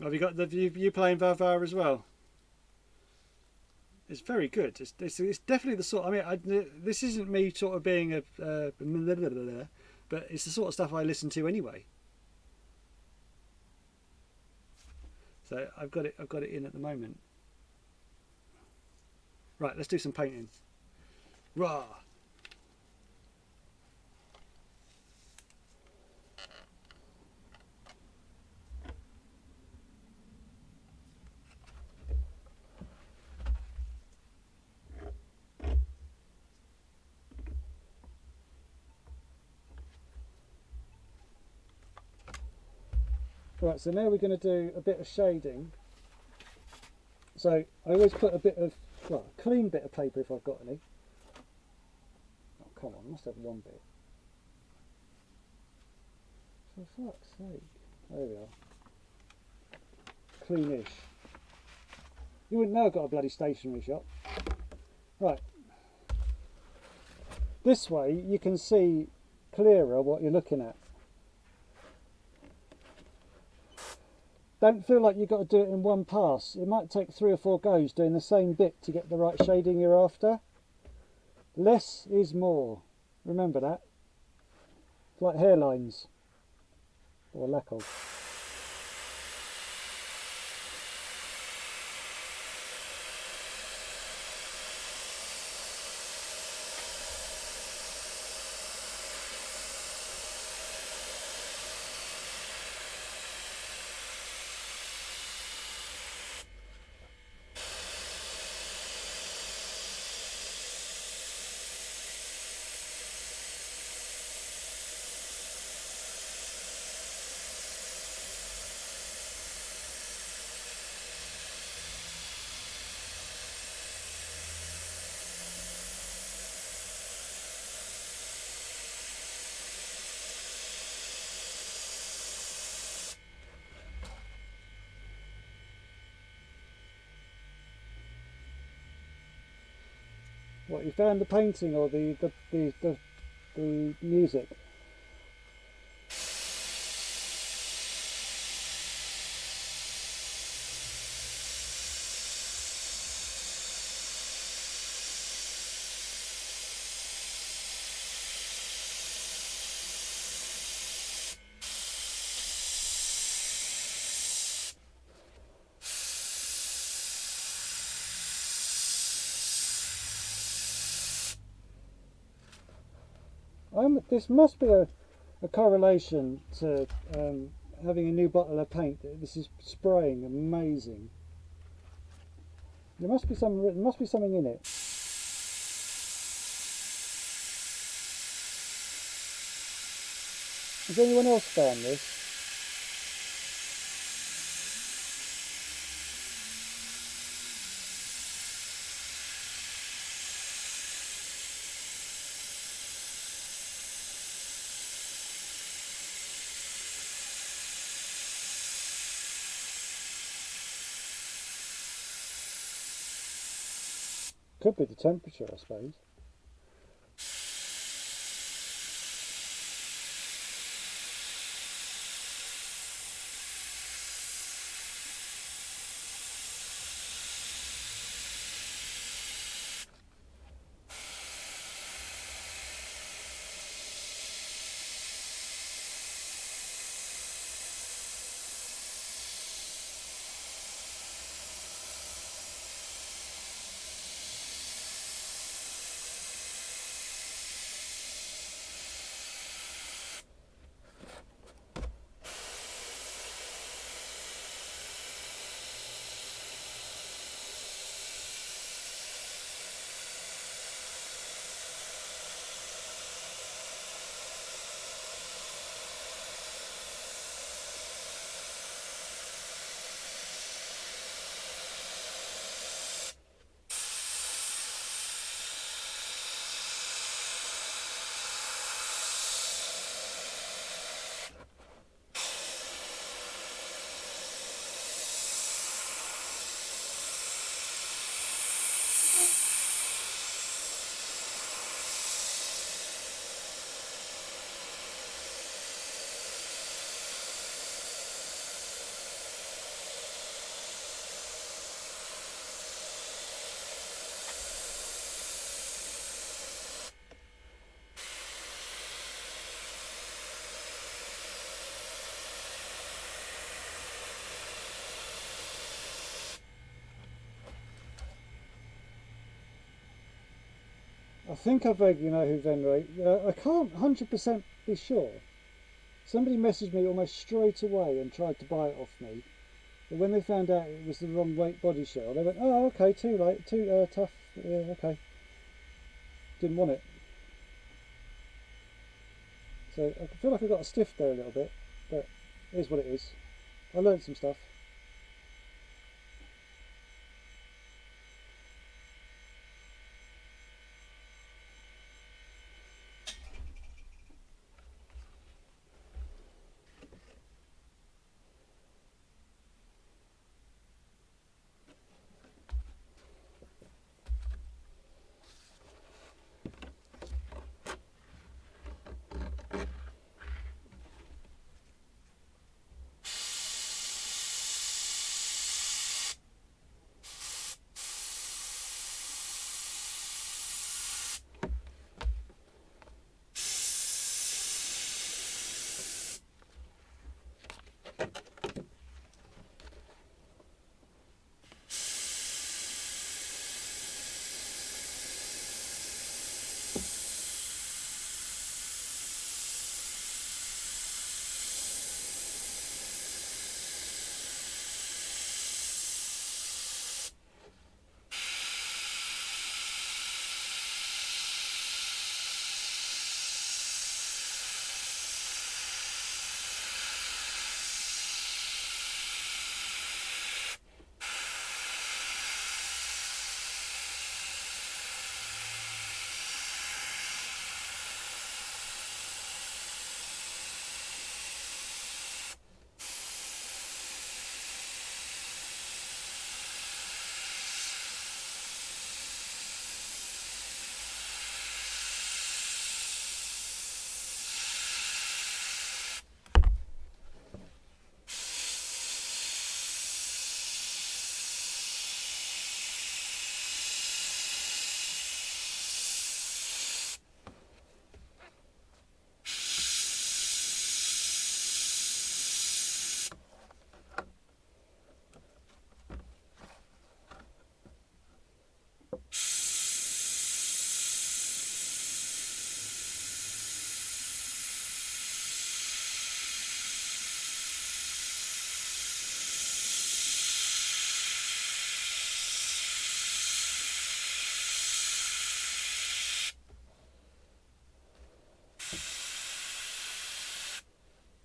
Speaker 1: Have you got you playing Valvar as well? It's very good. It's definitely the sort. I mean, this isn't me sort of being a, but it's the sort of stuff I listen to anyway. So I've got it in at the moment. Right, let's do some painting. Rah! Right, so now we're going to do a bit of shading. So I always put a bit of, a clean bit of paper if I've got any. Oh, come on, I must have one bit. For fuck's sake. There we are. Cleanish. You wouldn't know I've got a bloody stationery shop. Right. This way you can see clearer what you're looking at. Don't feel like you've got to do it in one pass. It might take 3 or 4 goes doing the same bit to get the right shading you're after. Less is more. Remember that. It's like hairlines. Or lack of. What, you found the painting or the music? This must be a correlation to having a new bottle of paint. This is spraying amazing. There must be something in it. Has anyone else found this? Could be the temperature, I suppose. I think I vaguely know who Venerates. I can't 100% be sure. Somebody messaged me almost straight away and tried to buy it off me. But when they found out it was the wrong weight body shell, they went, "Oh, okay, too late, too tough. Yeah, okay." Didn't want it. So I feel like I got a stiff there a little bit, but it is what it is. I learned some stuff.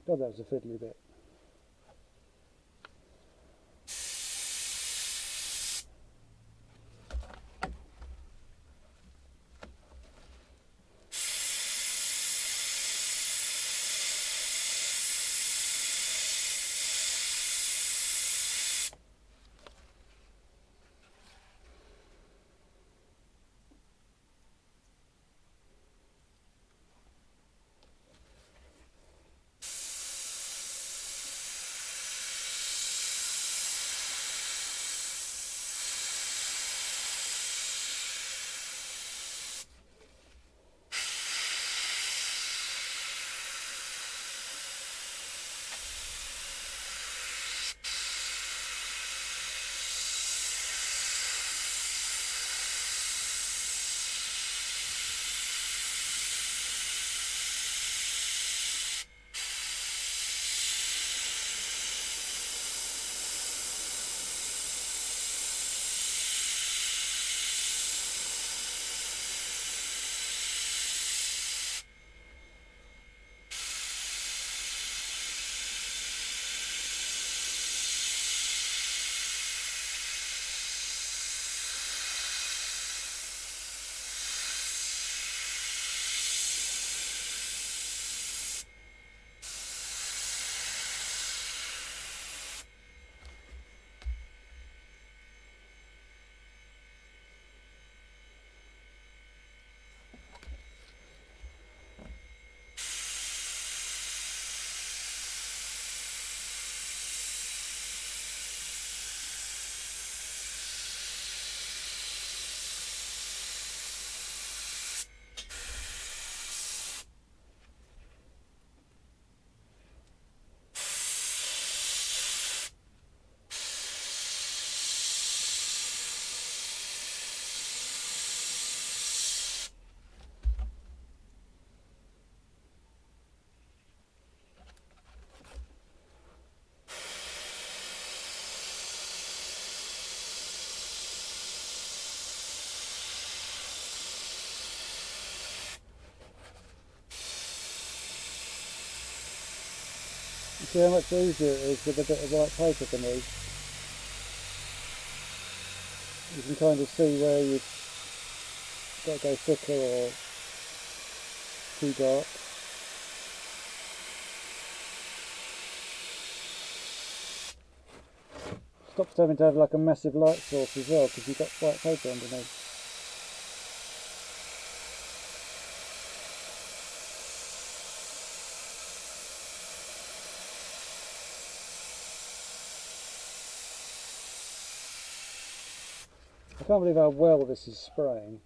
Speaker 1: God, that was a fiddly bit. See how much easier it is with a bit of white paper than these. You can kind of see where you've got to go thicker or too dark. Stops having to have like a massive light source as well because you've got white paper underneath. I can't believe how well this is spraying.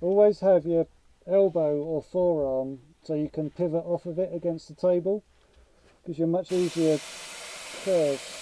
Speaker 1: Always have your elbow or forearm so you can pivot off of it against the table, because you're much easier curve.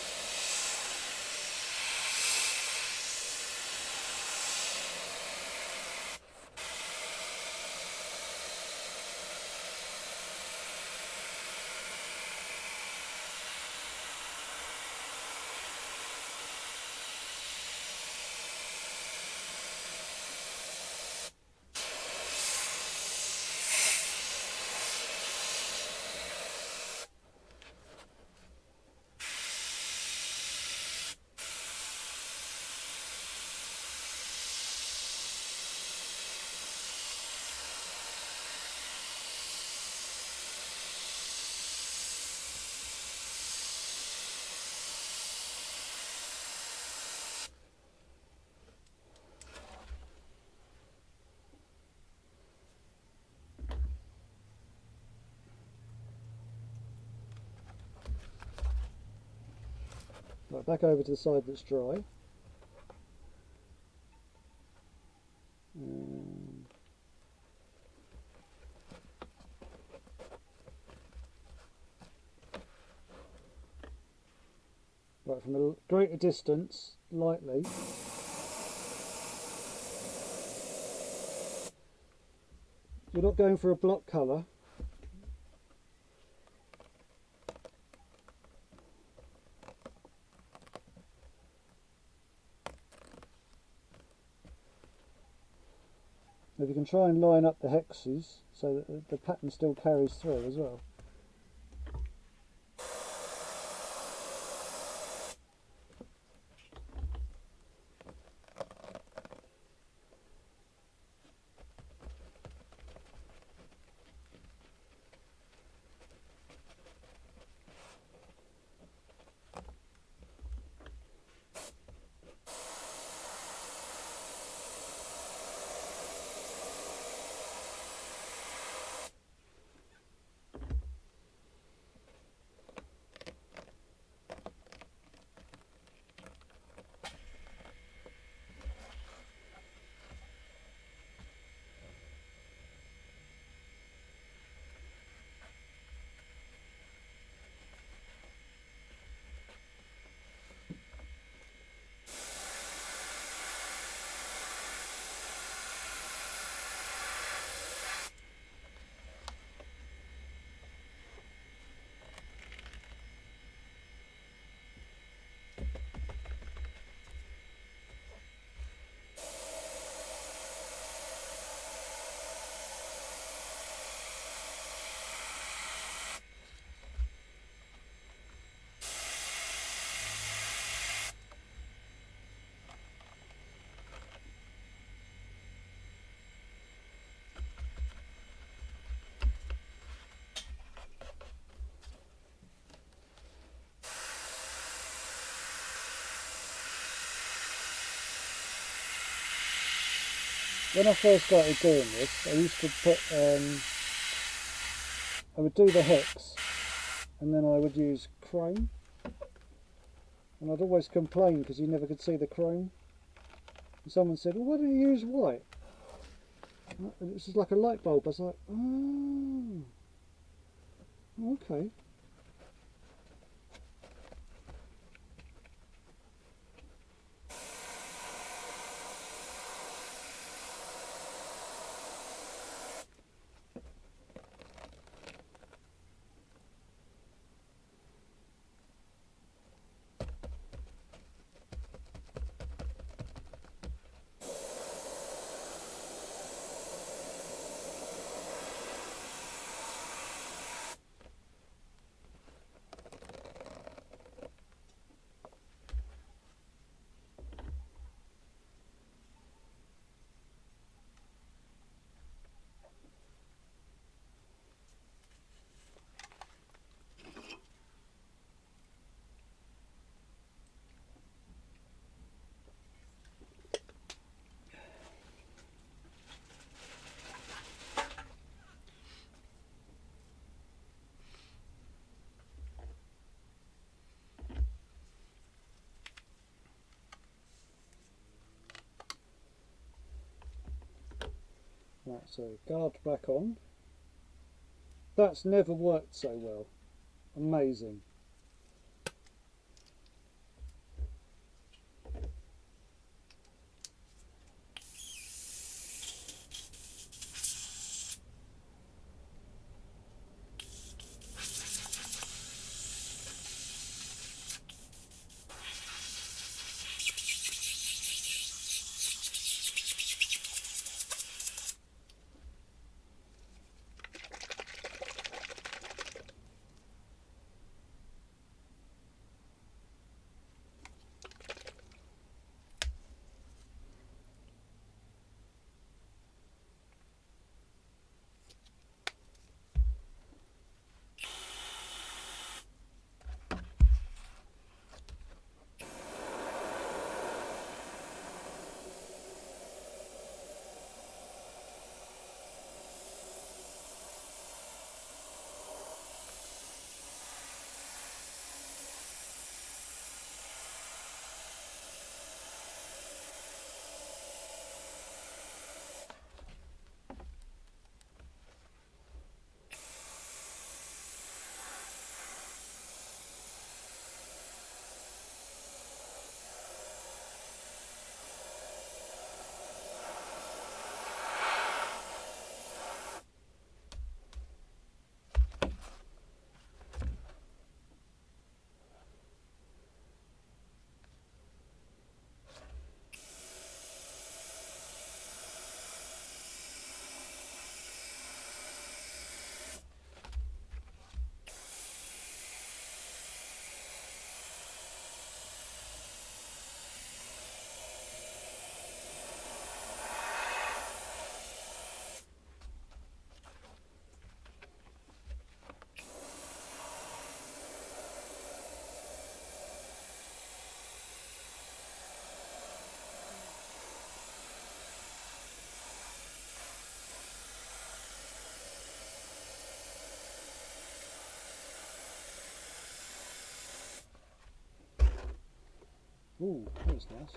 Speaker 1: Right, back over to the side that's dry. but from a greater distance, lightly. You're not going for a block colour. If you can try and line up the hexes so that the pattern still carries through as well. When I first started doing this, I used to put, I would do the hex and then I would use chrome, and I'd always complain because you never could see the chrome. And someone said, well, why don't you use white? And it was just like a light bulb. I was like, oh, okay. Right, so guard back on. That's never worked so well. Amazing. Ooh, that's nice.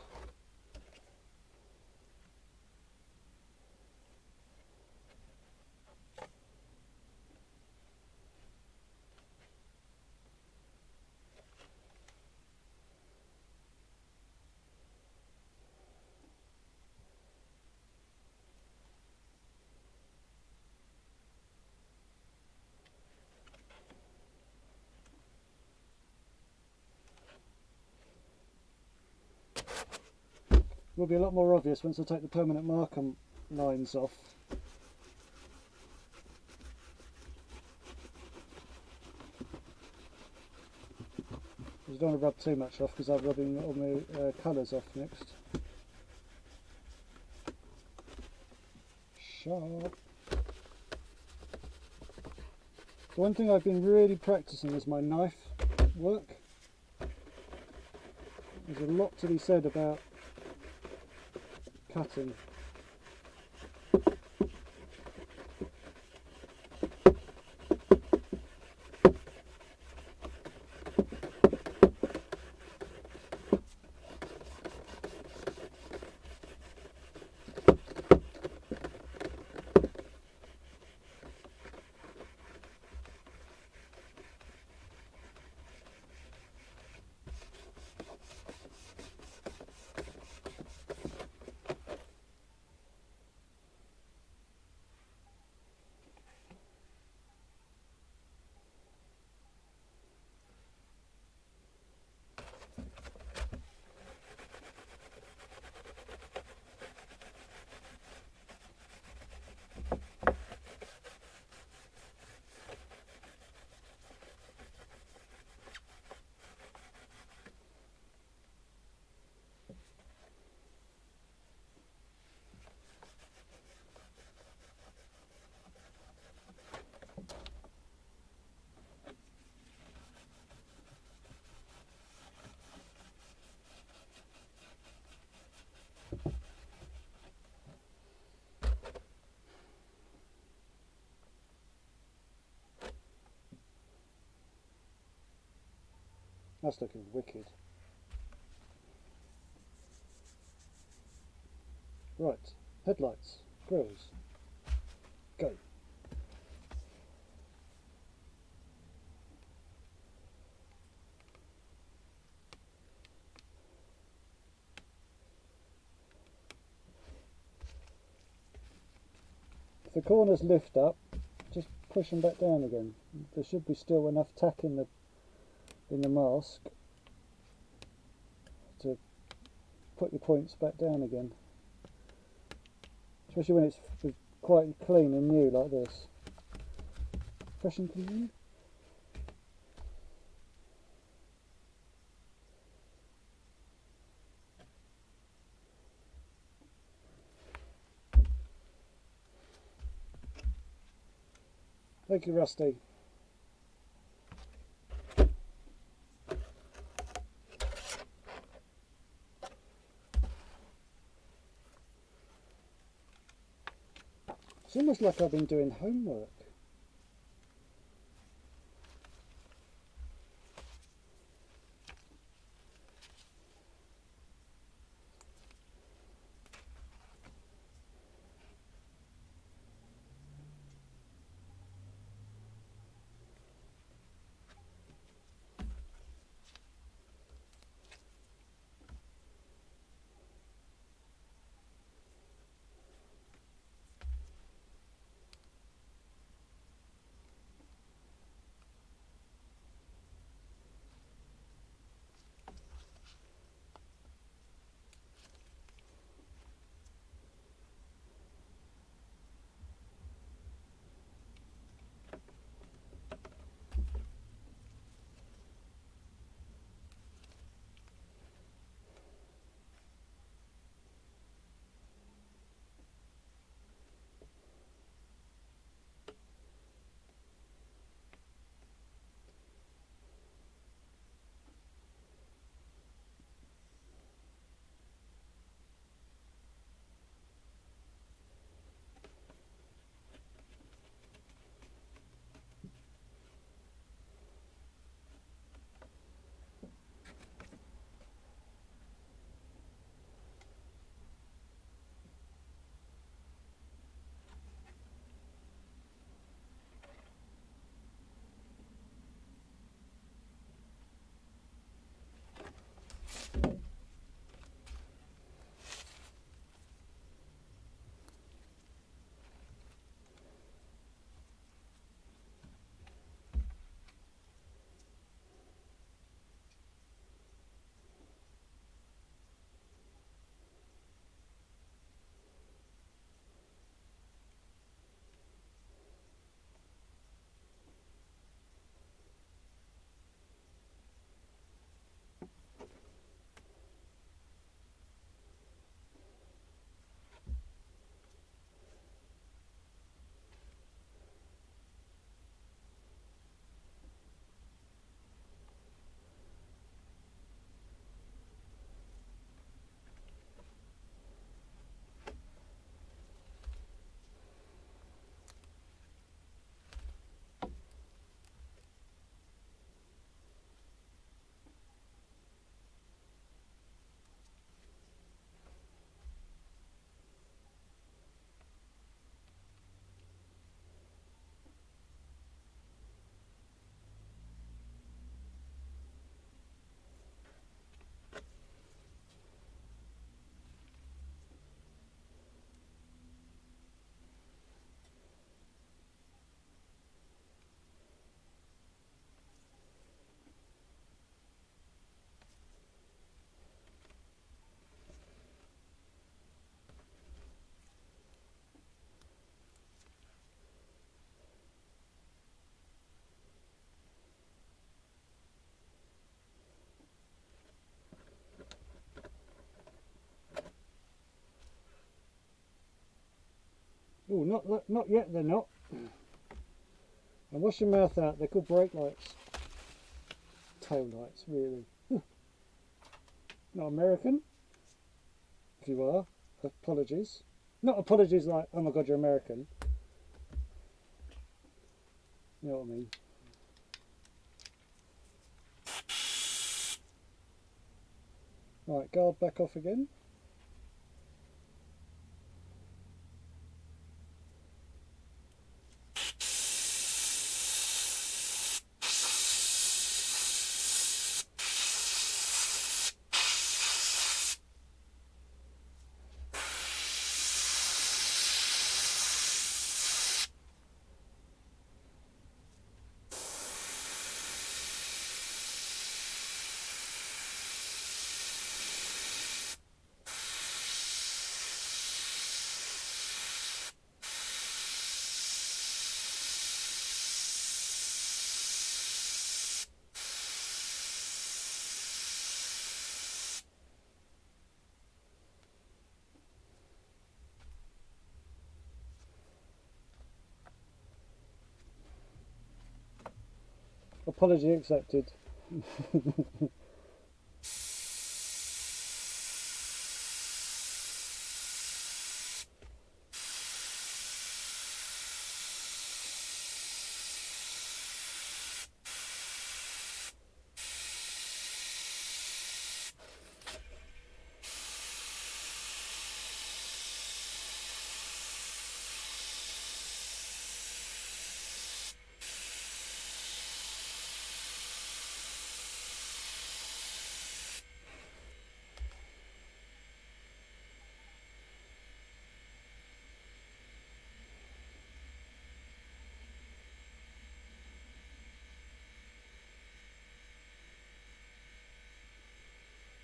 Speaker 1: Will be a lot more obvious once I take the permanent marker lines off. I don't want to rub too much off because I'm rubbing all my colours off next. Sharp. The one thing I've been really practicing is my knife work. There's a lot to be said about cutting. That's looking wicked. Right, headlights, grills, go. If the corners lift up, just push them back down again. There should be still enough tack in the mask to put your points back down again. Especially when it's quite clean and new like this. Fresh and clean. Thank you, Rusty. It's almost like I've been doing homework. Oh, not yet. They're not. And wash your mouth out. They're called brake lights. Tail lights, really. Not American. If you are, apologies. Not apologies like, oh my god, you're American. You know what I mean. Right, guard back off again. Apology accepted.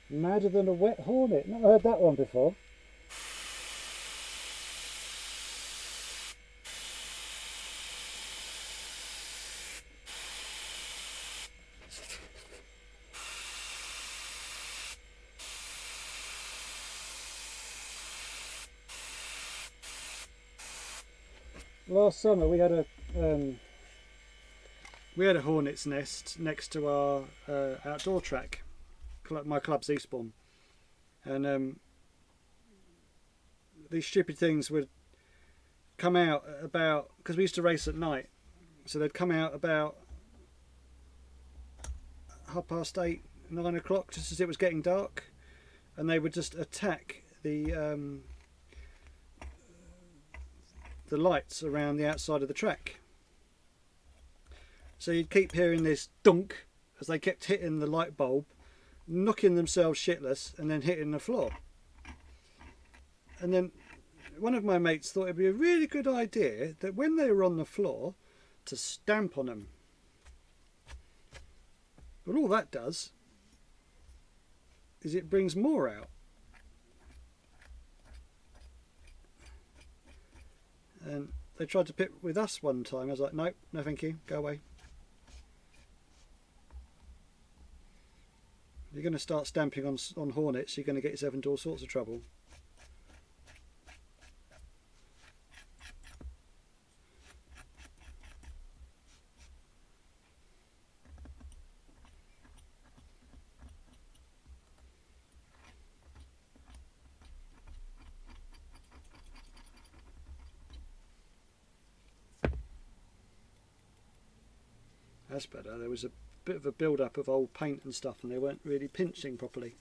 Speaker 1: Madder than a wet hornet. Not heard that one before. Last summer we had a hornet's nest next to our outdoor track, my club's Eastbourne, and these stupid things would come out about, because we used to race at night, so they'd come out about 8:30, 9 o'clock, just as it was getting dark, and they would just attack the lights around the outside of the track. So you'd keep hearing this dunk as they kept hitting the light bulb, knocking themselves shitless, and then hitting the floor. And then one of my mates thought it'd be a really good idea that when they were on the floor, to stamp on them. But all that does is it brings more out. And they tried to pit with us one time. I was like, nope, no thank you, go away. If you're going to start stamping on hornets, you're going to get yourself into all sorts of trouble. That's better. There was a bit of a build-up of old paint and stuff, and they weren't really pinching properly.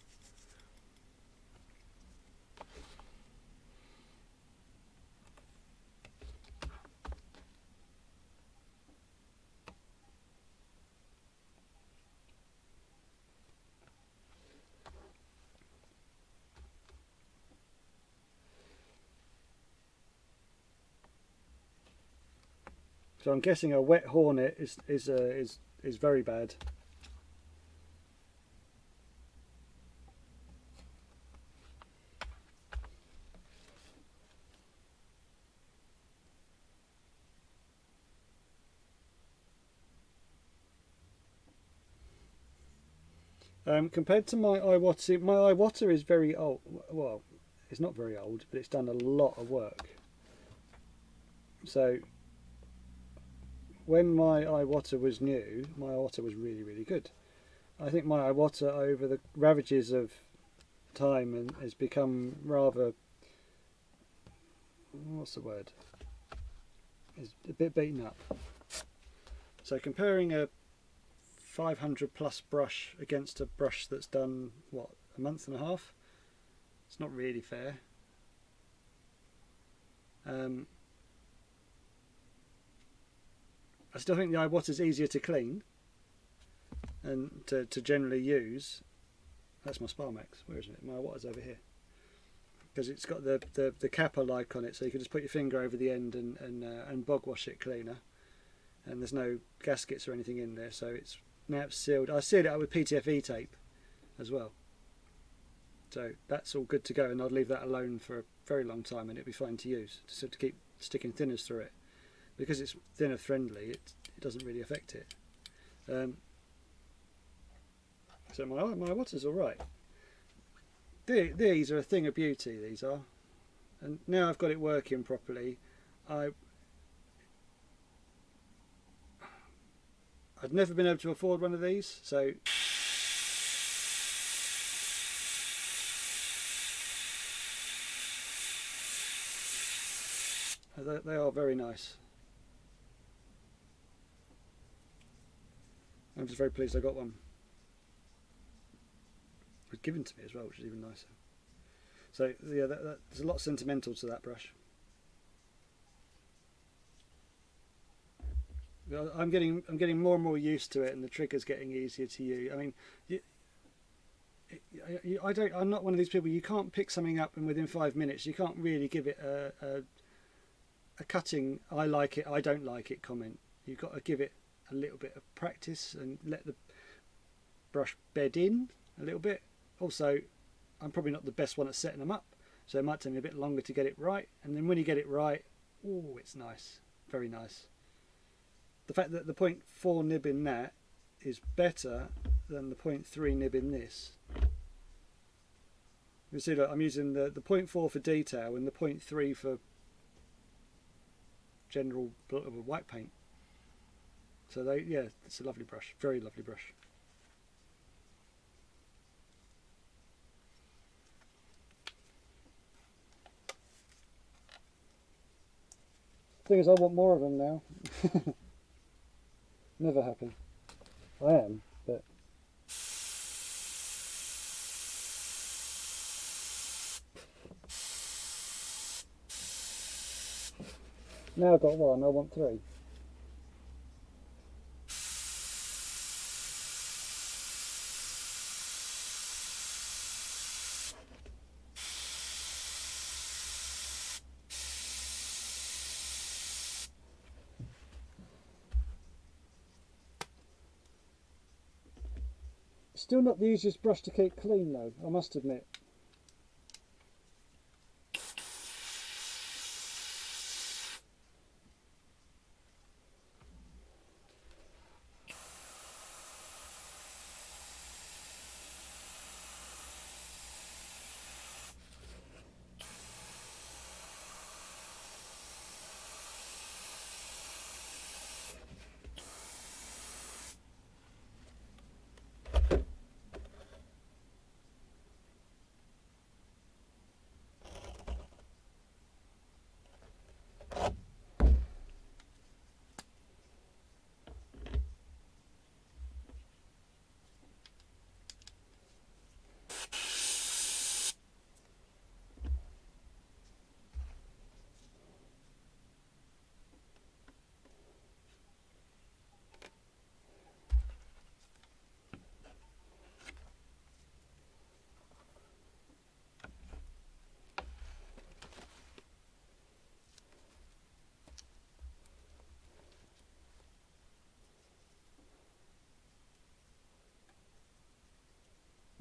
Speaker 1: So I'm guessing a wet hornet is very bad. Compared to my Iwata is very old. Well, it's not very old, but it's done a lot of work. So when my Iwata was new, my Iwata was really, really good. I think my Iwata over the ravages of time and has become rather, what's the word? Is a bit beaten up. So comparing a 500 plus brush against a brush that's done what, a month and a half, it's not really fair. I still think the Iwata is easier to clean and to generally use. That's my Sparmax. Where is it? My Iwata's over here. Because it's got the kappa like on it, so you can just put your finger over the end and bog wash it cleaner. And there's no gaskets or anything in there, so it's now it's sealed. I sealed it up with PTFE tape as well. So that's all good to go, and I'd leave that alone for a very long time and it'd be fine to use. Just have to keep sticking thinners through it. Because it's thinner friendly, it doesn't really affect it. So my Iwata's alright. These are a thing of beauty, these are. And now I've got it working properly, I'd never been able to afford one of these, so they are very nice. I'm just very pleased I got one. It was given to me as well, which is even nicer. So yeah, there's a lot sentimental to that brush. I'm getting more and more used to it, and the trigger's getting easier to use. I mean, I'm not one of these people. You can't pick something up and within 5 minutes you can't really give it a cutting I like it, I don't like it comment. You've got to give it a little bit of practice and let the brush bed in a little bit. Also, I'm probably not the best one at setting them up, so it might take me a bit longer to get it right, and then when you get it right, oh, it's nice, very nice. The fact that the 0.4 nib in that is better than the 0.3 nib in this. You see, look, I'm using the 0.4 for detail and the 0.3 for general white paint. So yeah, it's a lovely brush, very lovely brush. Thing is, I want more of them now. Never happy. I am, but now I've got one, I want 3. Still not the easiest brush to keep clean though, I must admit.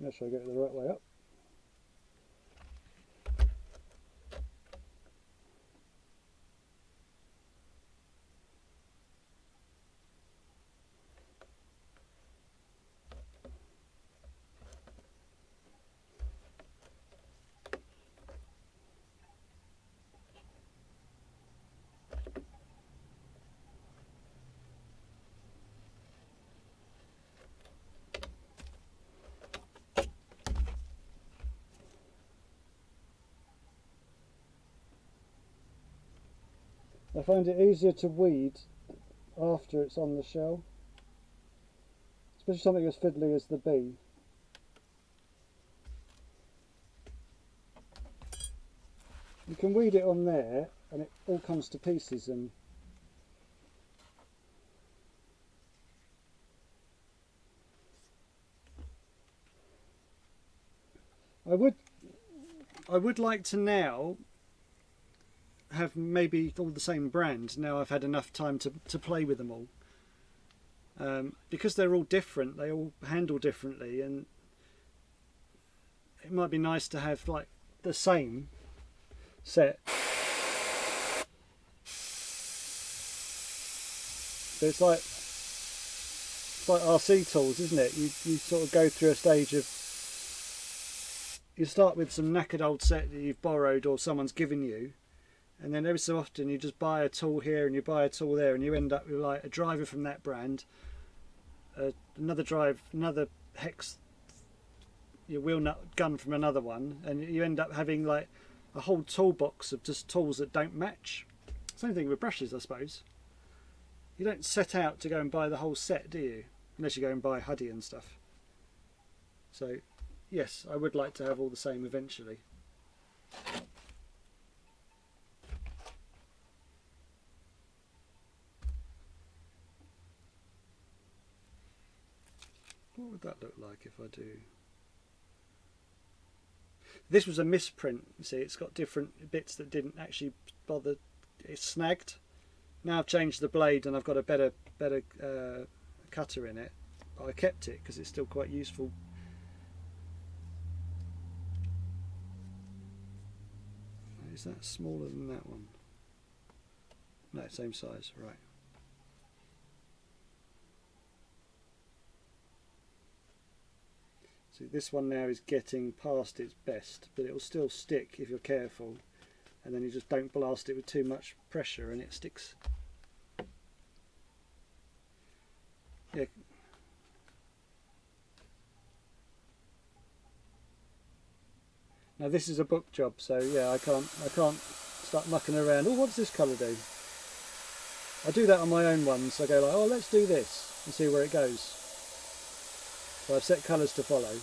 Speaker 1: Make sure I get it the right way up. I find it easier to weed after it's on the shell, especially something as fiddly as the bee. You can weed it on there and it all comes to pieces, and I would like to now have maybe all the same brand. Now I've had enough time to play with them all, because they're all different, they all handle differently, and it might be nice to have like the same set. But it's like RC tools, isn't it? You sort of go through a stage of, you start with some knackered old set that you've borrowed or someone's given you, and then every so often you just buy a tool here and you buy a tool there, and you end up with like a driver from that brand, another hex, your wheel nut gun from another one, and you end up having like a whole toolbox of just tools that don't match. Same thing with brushes, I suppose. You don't set out to go and buy the whole set, do you? Unless you go and buy Huddy and stuff. So yes, I would like to have all the same eventually. What would that look like if I do? This was a misprint, you see, it's got different bits that didn't actually bother, it's snagged. Now I've changed the blade and I've got a better cutter in it, but I kept it because it's still quite useful. Is that smaller than that one? No, same size, right. See, this one now is getting past its best, but it will still stick if you're careful, and then you just don't blast it with too much pressure and it sticks. Yeah. Now this is a book job, so yeah, I can't start mucking around. Oh, what does this colour do? I do that on my own ones. I go like, oh, let's do this and see where it goes. So I've set colours to follow.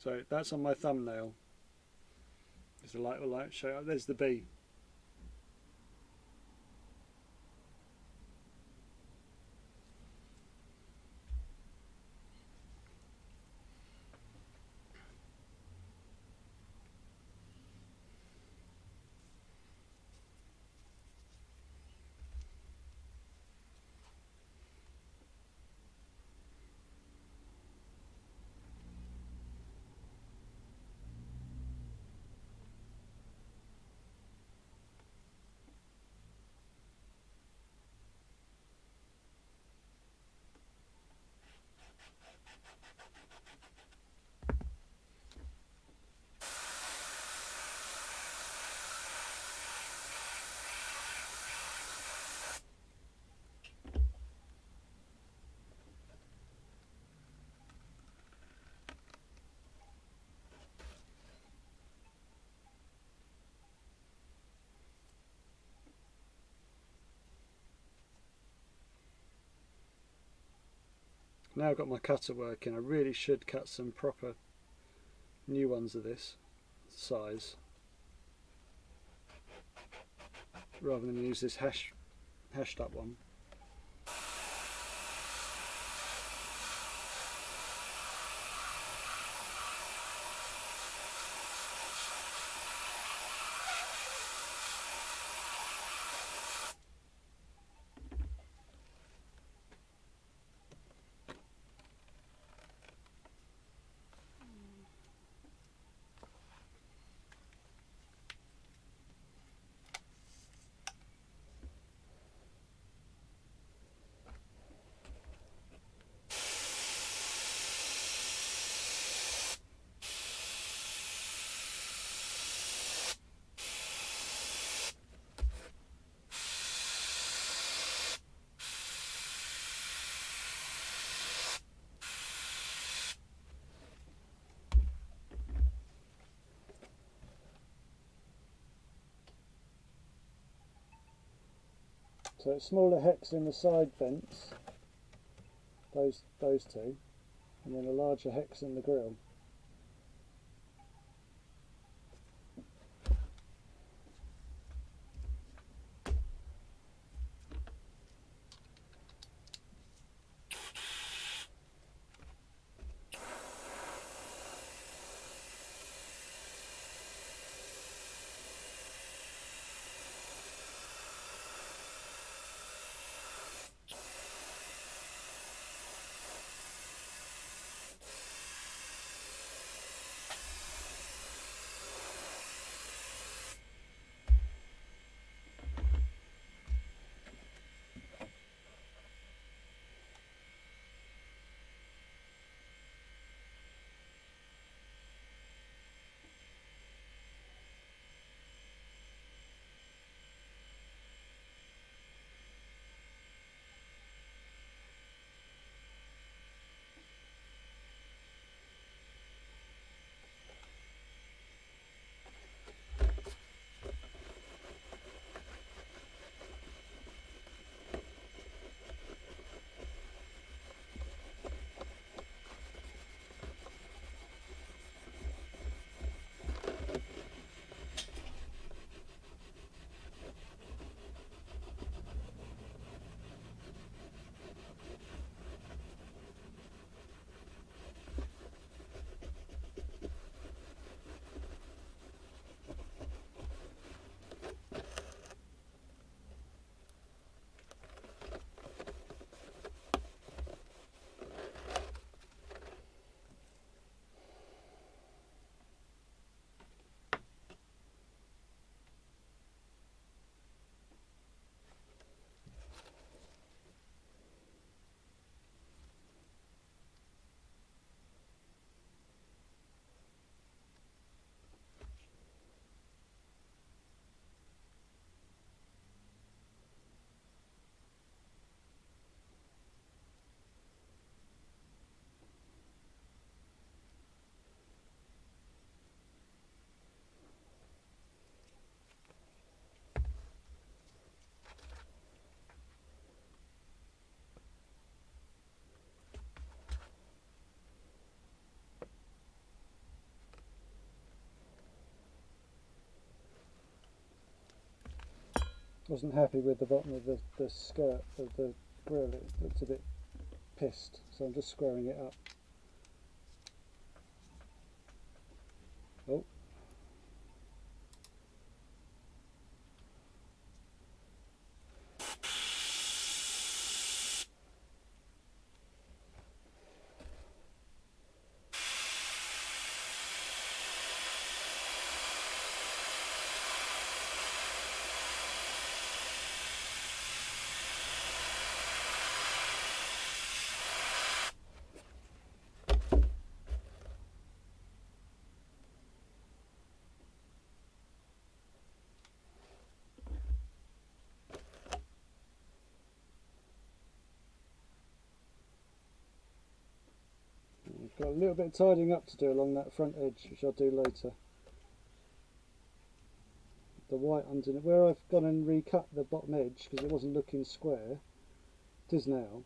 Speaker 1: So that's on my thumbnail. There's a light will show up. There's the bee. now I've got my cutter working, I really should cut some proper new ones of this size rather than use this hashed up one. So it's smaller hex in the side vents, those two, and then a larger hex in the grill. Wasn't happy with the bottom of the skirt of the grill, it looked a bit pissed, so I'm just squaring it up. Oh. Got a little bit of tidying up to do along that front edge, which I'll do later. The white underneath, where I've gone and recut the bottom edge because it wasn't looking square, it is now.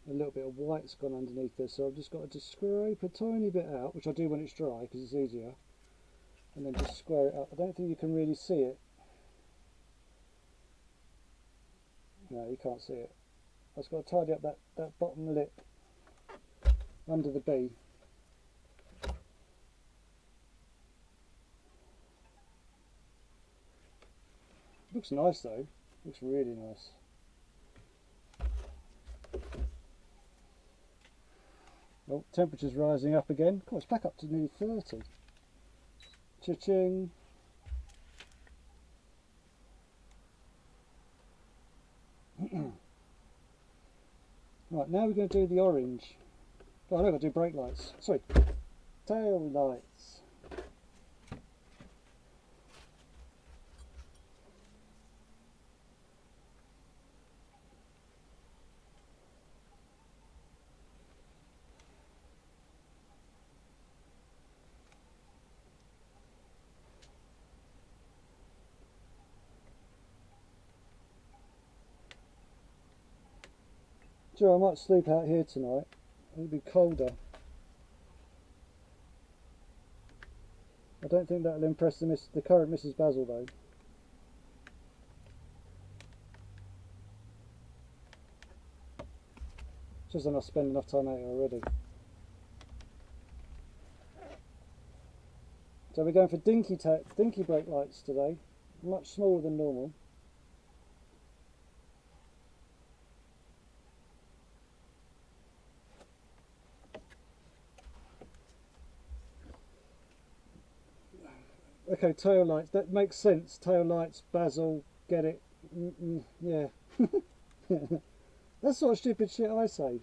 Speaker 1: a little bit of white's gone underneath there, so I've just got to just scrape a tiny bit out, which I do when it's dry because it's easier, and then just square it up. I don't think you can really see it. No, you can't see it. I've just got to tidy up that bottom lip under the bee. Looks nice though, looks really nice. Well, temperature's rising up again. God, it's back up to nearly 30. Cha-ching. Right, now we're going to do the orange. Oh, no, I've got to do brake lights. Sorry, tail lights. Joe, I might sleep out here tonight. It'll be colder. I don't think that'll impress the current Mrs. Basil though. Just enough spend enough time out here already. So we're going for dinky brake lights today, much smaller than normal. Okay, tail lights, that makes sense. Tail lights, Basil, get it? Yeah. That's sort of stupid shit I say.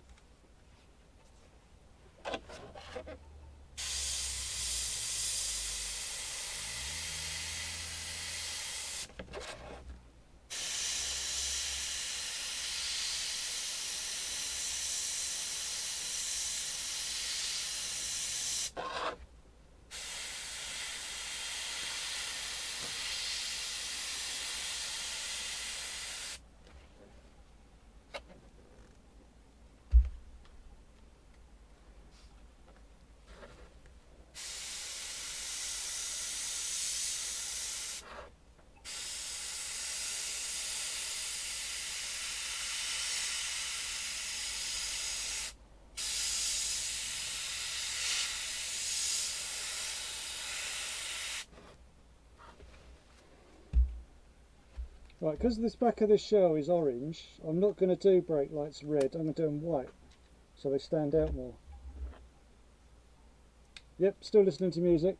Speaker 1: Right, because this back of this shell is orange, I'm not going to do brake lights red, I'm going to do them white, so they stand out more. Yep, still listening to music.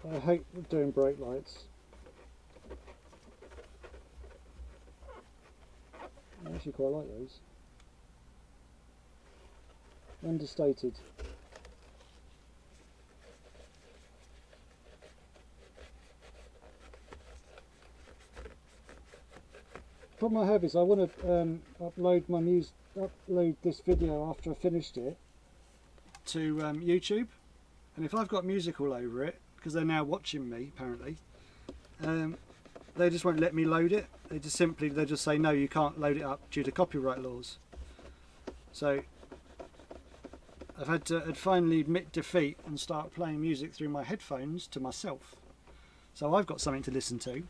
Speaker 1: I hate doing brake lights. I actually quite like those. Understated. The problem I have is I want to upload this video after I finished it to YouTube, and if I've got music all over it, because they're now watching me apparently, they just won't let me load it. They just say no, you can't load it up due to copyright laws. So I'd finally admit defeat and start playing music through my headphones to myself. So I've got something to listen to.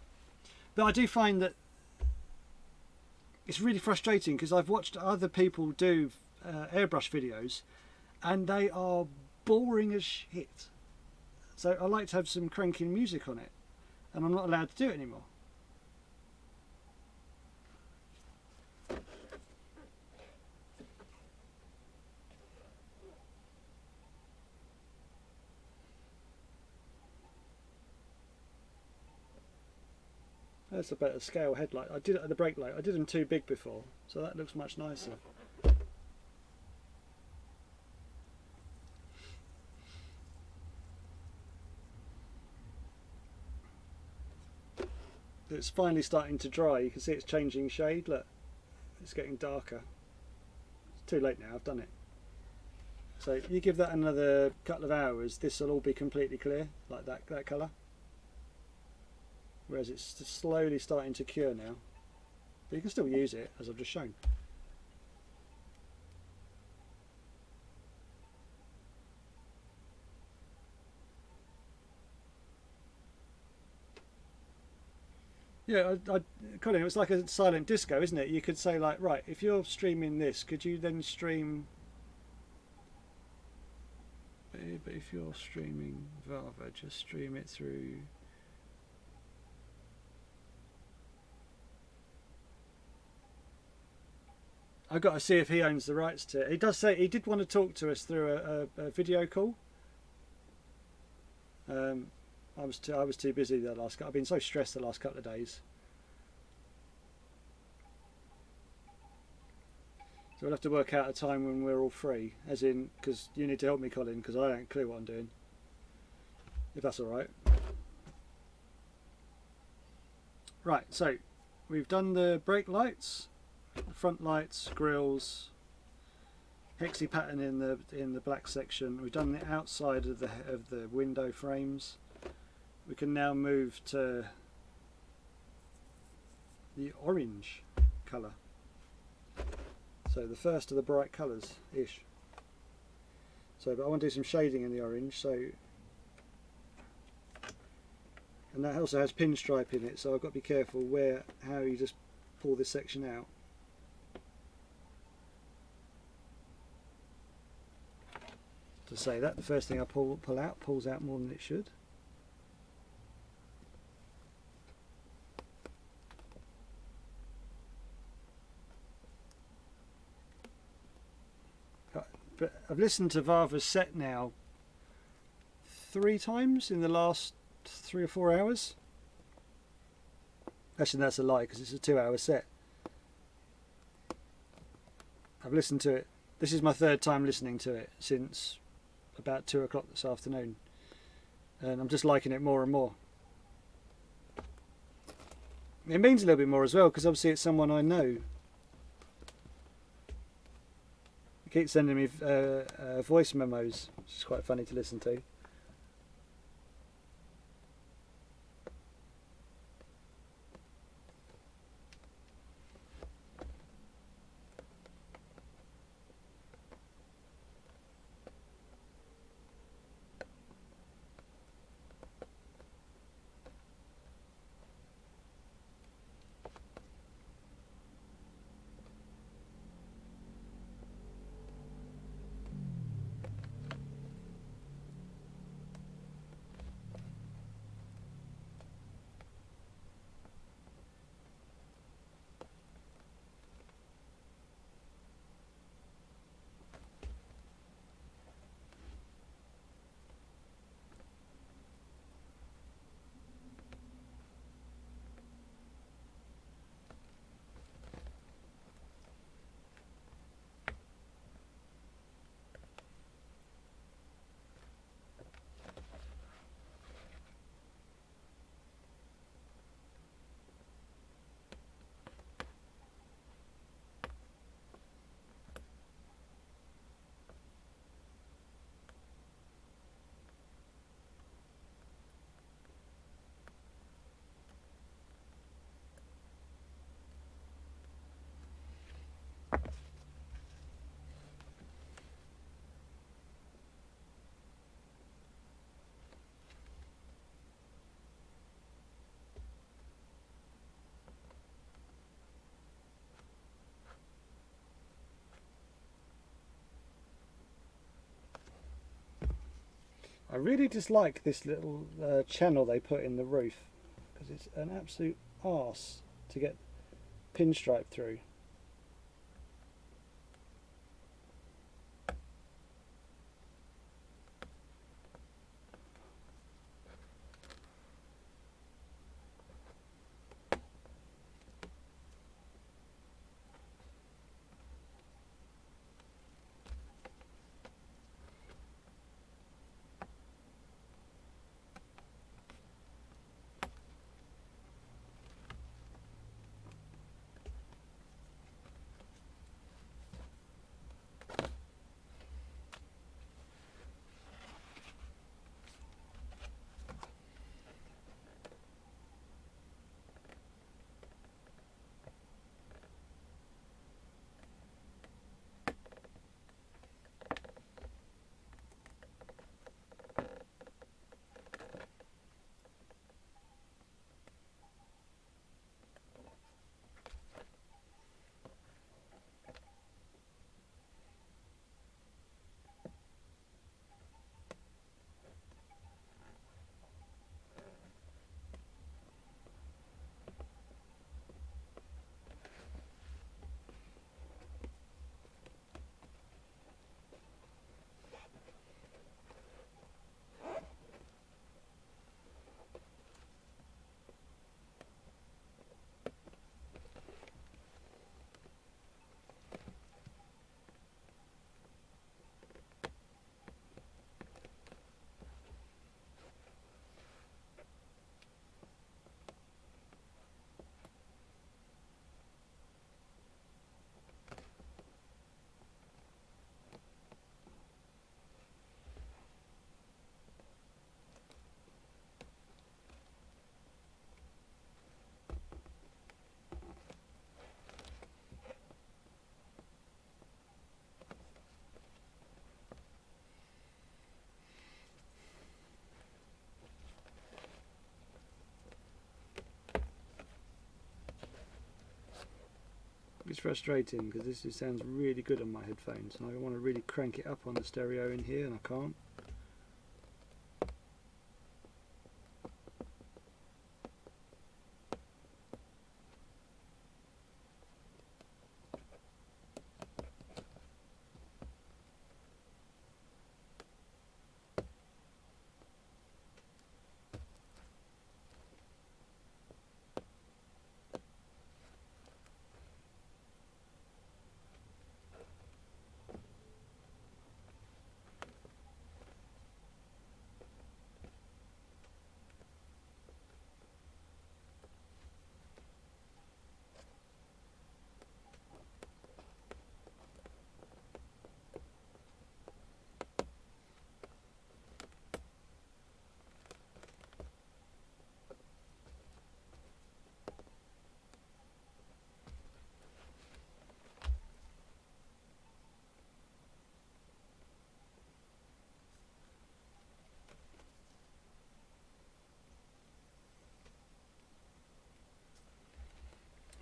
Speaker 1: But I do find that it's really frustrating because I've watched other people do airbrush videos and they are boring as shit. So I like to have some cranking music on it, and I'm not allowed to do it anymore. That's a better scale headlight. I did it at the brake light. I did them too big before, so that looks much nicer. It's finally starting to dry. You can see it's changing shade. Look, it's getting darker. It's too late now. I've done it. So you give that another couple of hours, this will all be completely clear, like that colour. Whereas it's just slowly starting to cure now. But you can still use it, as I've just shown. Yeah, Colin, it was like a silent disco, isn't it? You could say like, right, if you're streaming this, could you then stream... But if you're streaming Vava, just stream it through... I've got to see if he owns the rights to it. He does say he did want to talk to us through a video call. I was too busy the last. I've been so stressed the last couple of days. So we'll have to work out a time when we're all free. As in, because you need to help me, Colin, because I don't clue what I'm doing. If that's all right. Right. So we've done the brake lights, front lights, grills, hexy pattern in the black section. We've done the outside of the window frames. We can now move to the orange colour. So the first of the bright colours ish. So, but I want to do some shading in the orange. So, and that also has pinstripe in it. So I've got to be careful how you just pull this section out. To say that, the first thing I pull out pulls out more than it should. But I've listened to Vava's set now 3 times in the last 3 or 4 hours. Actually, that's a lie because it's a 2-hour set. I've listened to it. This is my 3rd time listening to it since about 2 o'clock this afternoon, and I'm just liking it more and more. It means a little bit more as well because obviously it's someone I know. Keep sending me voice memos, which is quite funny to listen to. I really dislike this little channel they put in the roof because it's an absolute arse to get pinstripe through. It's frustrating because this sounds really good on my headphones and I want to really crank it up on the stereo in here and I can't.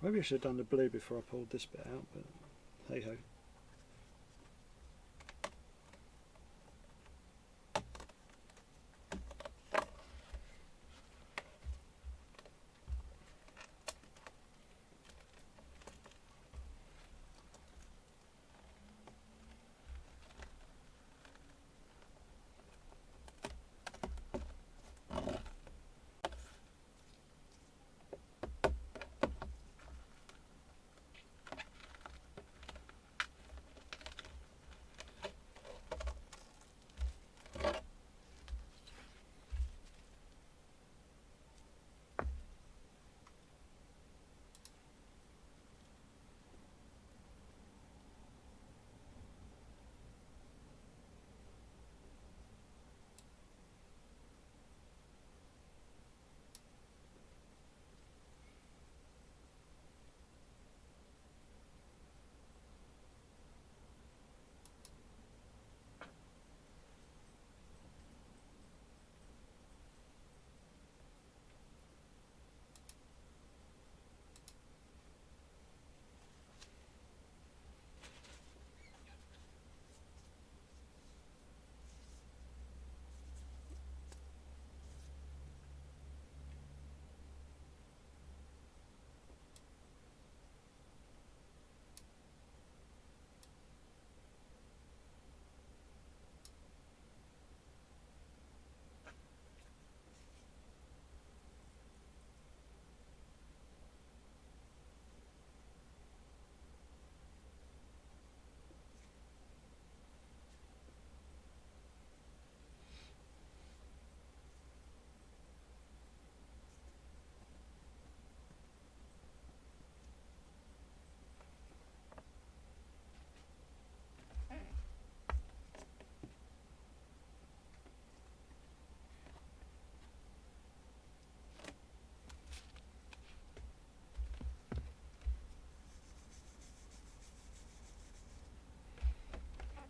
Speaker 1: Maybe I should have done the blue before I pulled this bit out, but hey ho.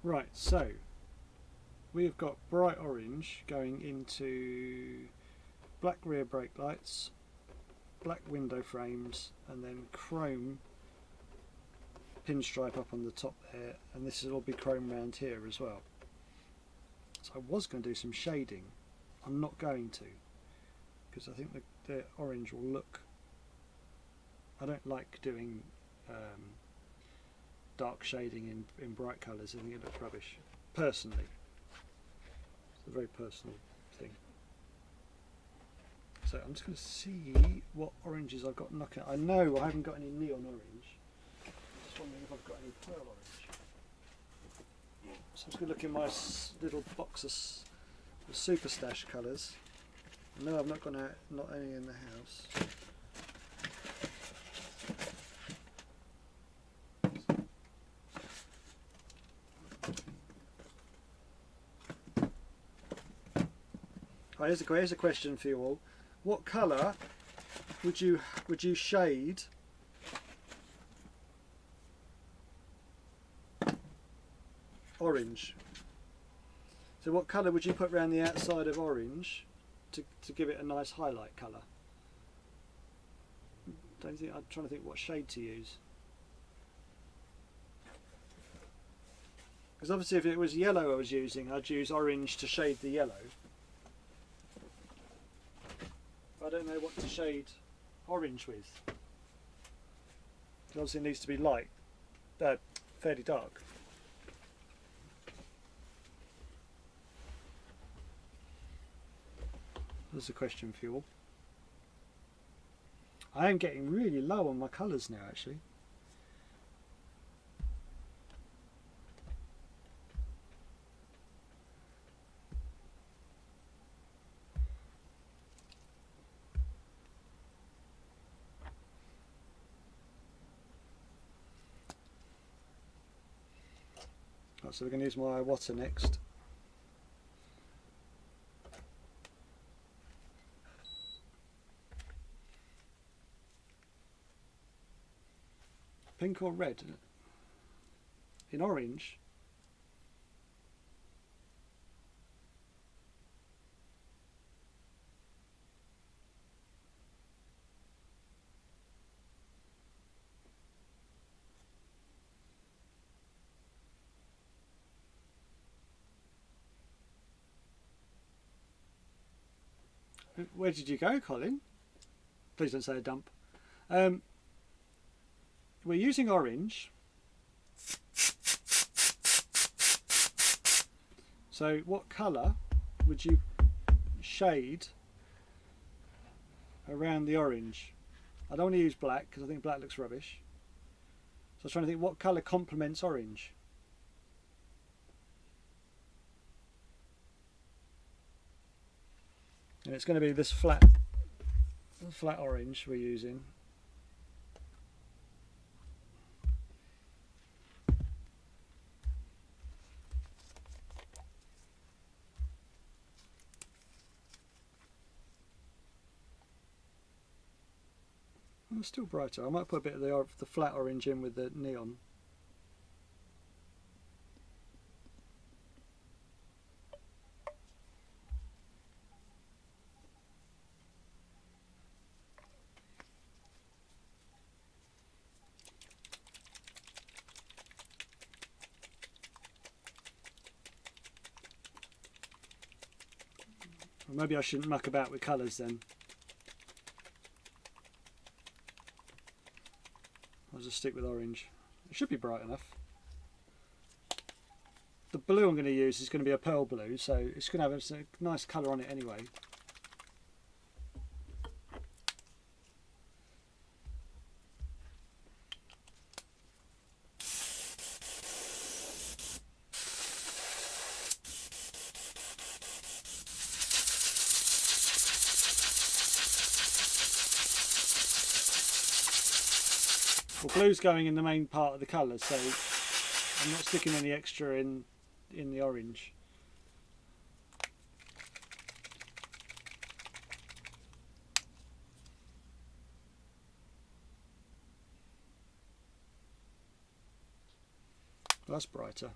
Speaker 1: Right, so we've got bright orange going into black rear brake lights, black window frames, and then chrome pinstripe up on the top there, and this will all be chrome around here as well. So I was going to do some shading. I'm not going to, because I think the orange will look, I don't like doing dark shading in bright colours. I think it looks rubbish, personally. It's a very personal thing. So I'm just going to see what oranges I've got knocking. I know I haven't got any neon orange. Just wondering if I've got any pearl orange. So I'm just going to look in my little box of super stash colours. No, I've not got not any in the house. Right, here's a question for you all. What colour would you shade orange? So what colour would you put around the outside of orange to give it a nice highlight colour? Don't think, I'm trying to think what shade to use. Because obviously if it was yellow I was using, I'd use orange to shade the yellow. But I don't know what to shade orange with. Obviously it needs to be light, fairly dark. There's a question for you all. I am getting really low on my colours now actually. Right, so we're going to use my water next. Pink or red? In orange? Where did you go, Colin? Please don't say a dump. We're using orange. So what colour would you shade around the orange? I don't want to use black because I think black looks rubbish. So I was trying to think what colour complements orange. And it's going to be this flat orange we're using. Oh, it's still brighter. I might put a bit of the flat orange in with the neon. Or maybe I shouldn't muck about with colours then. I'll just stick with orange. It should be bright enough. The blue I'm going to use is going to be a pearl blue, so it's going to have a nice colour on it anyway. Well, blue's going in the main part of the colour, so I'm not sticking any extra in the orange. Well, that's brighter.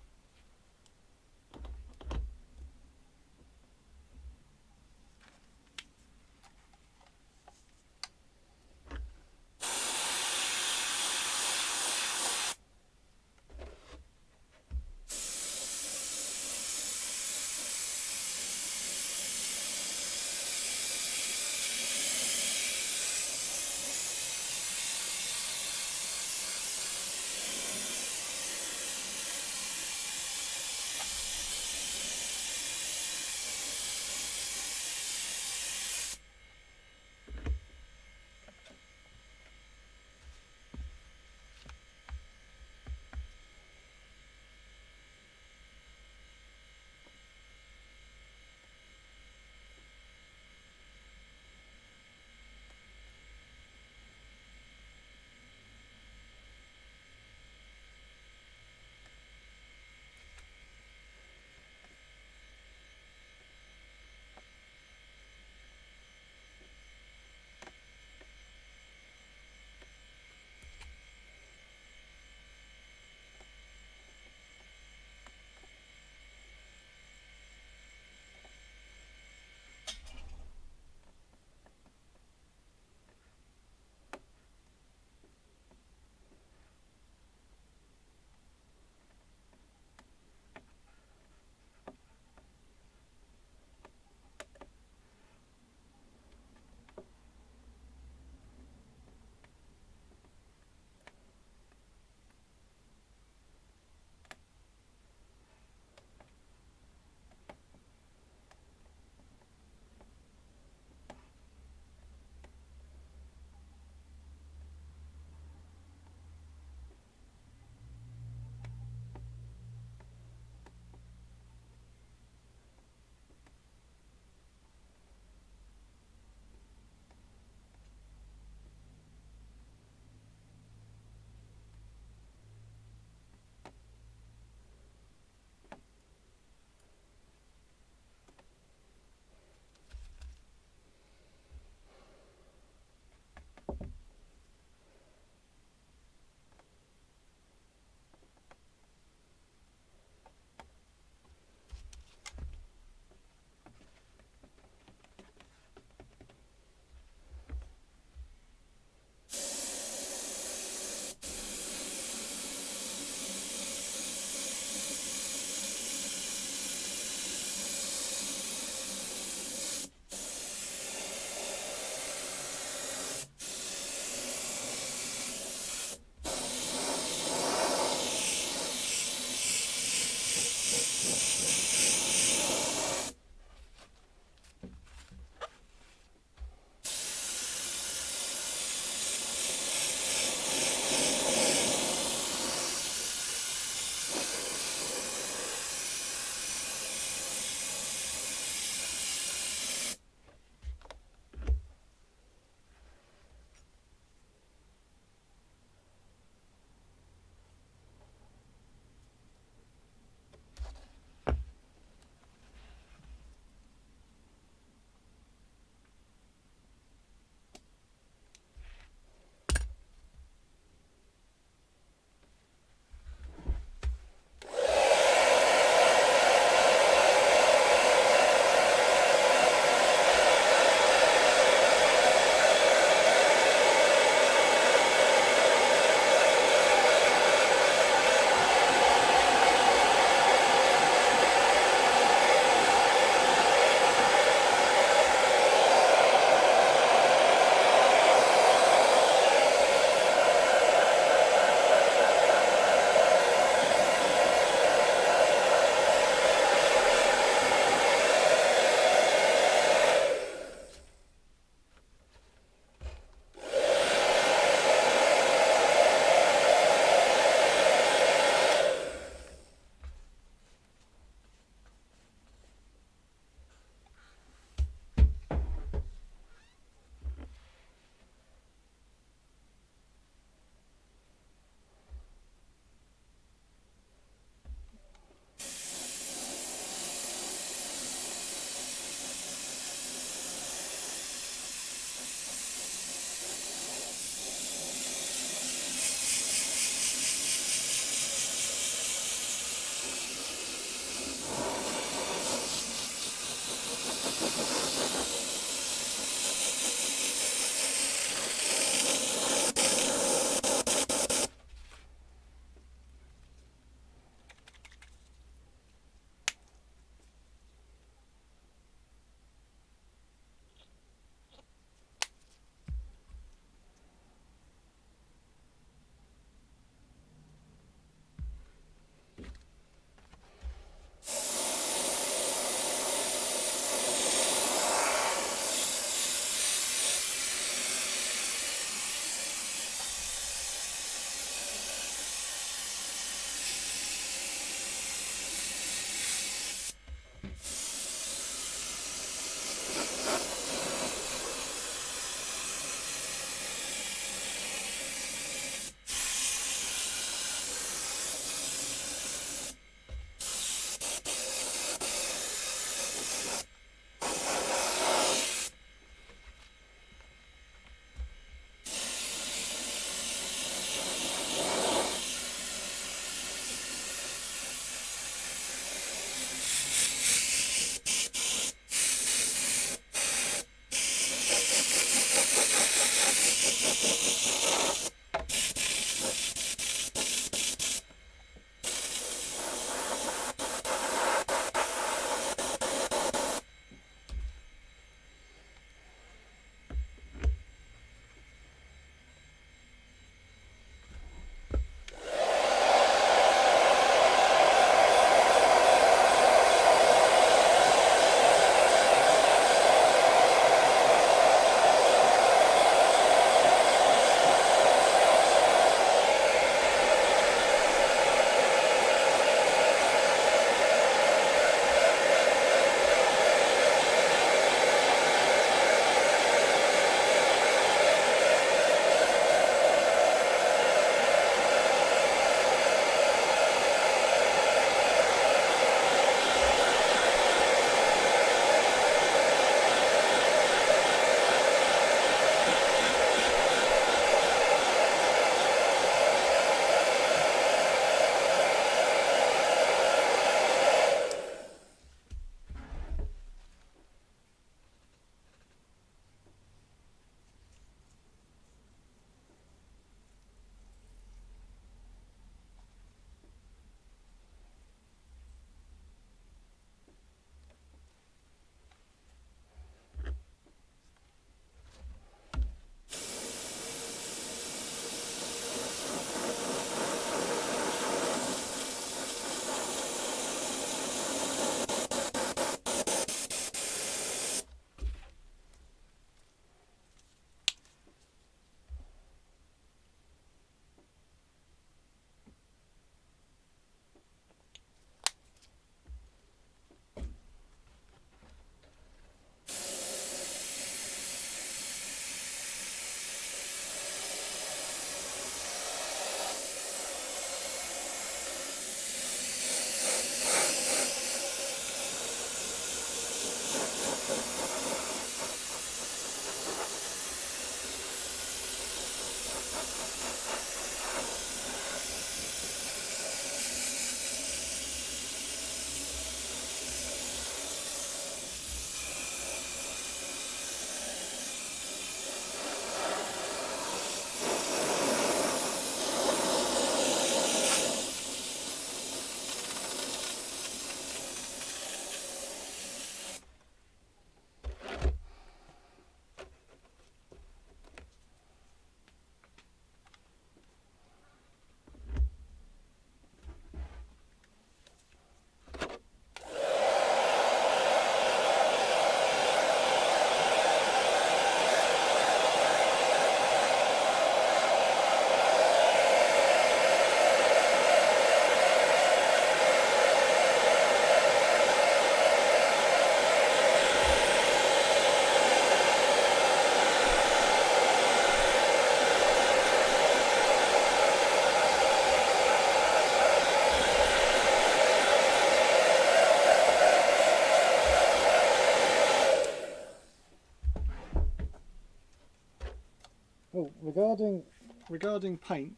Speaker 1: regarding paint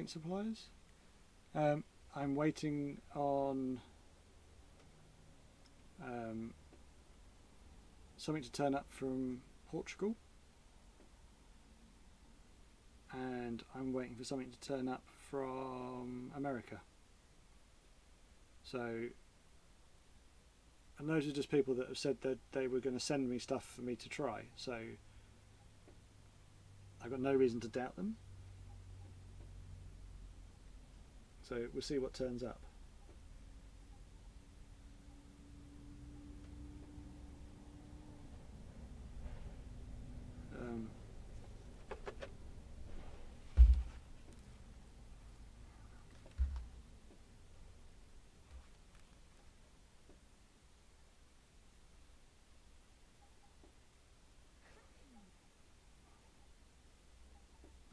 Speaker 1: suppliers, I'm waiting on something to turn up from Portugal, and I'm waiting for something to turn up from America. So, and those are just people that have said that they were going to send me stuff for me to try, so I've got no reason to doubt them. So we'll see what turns up.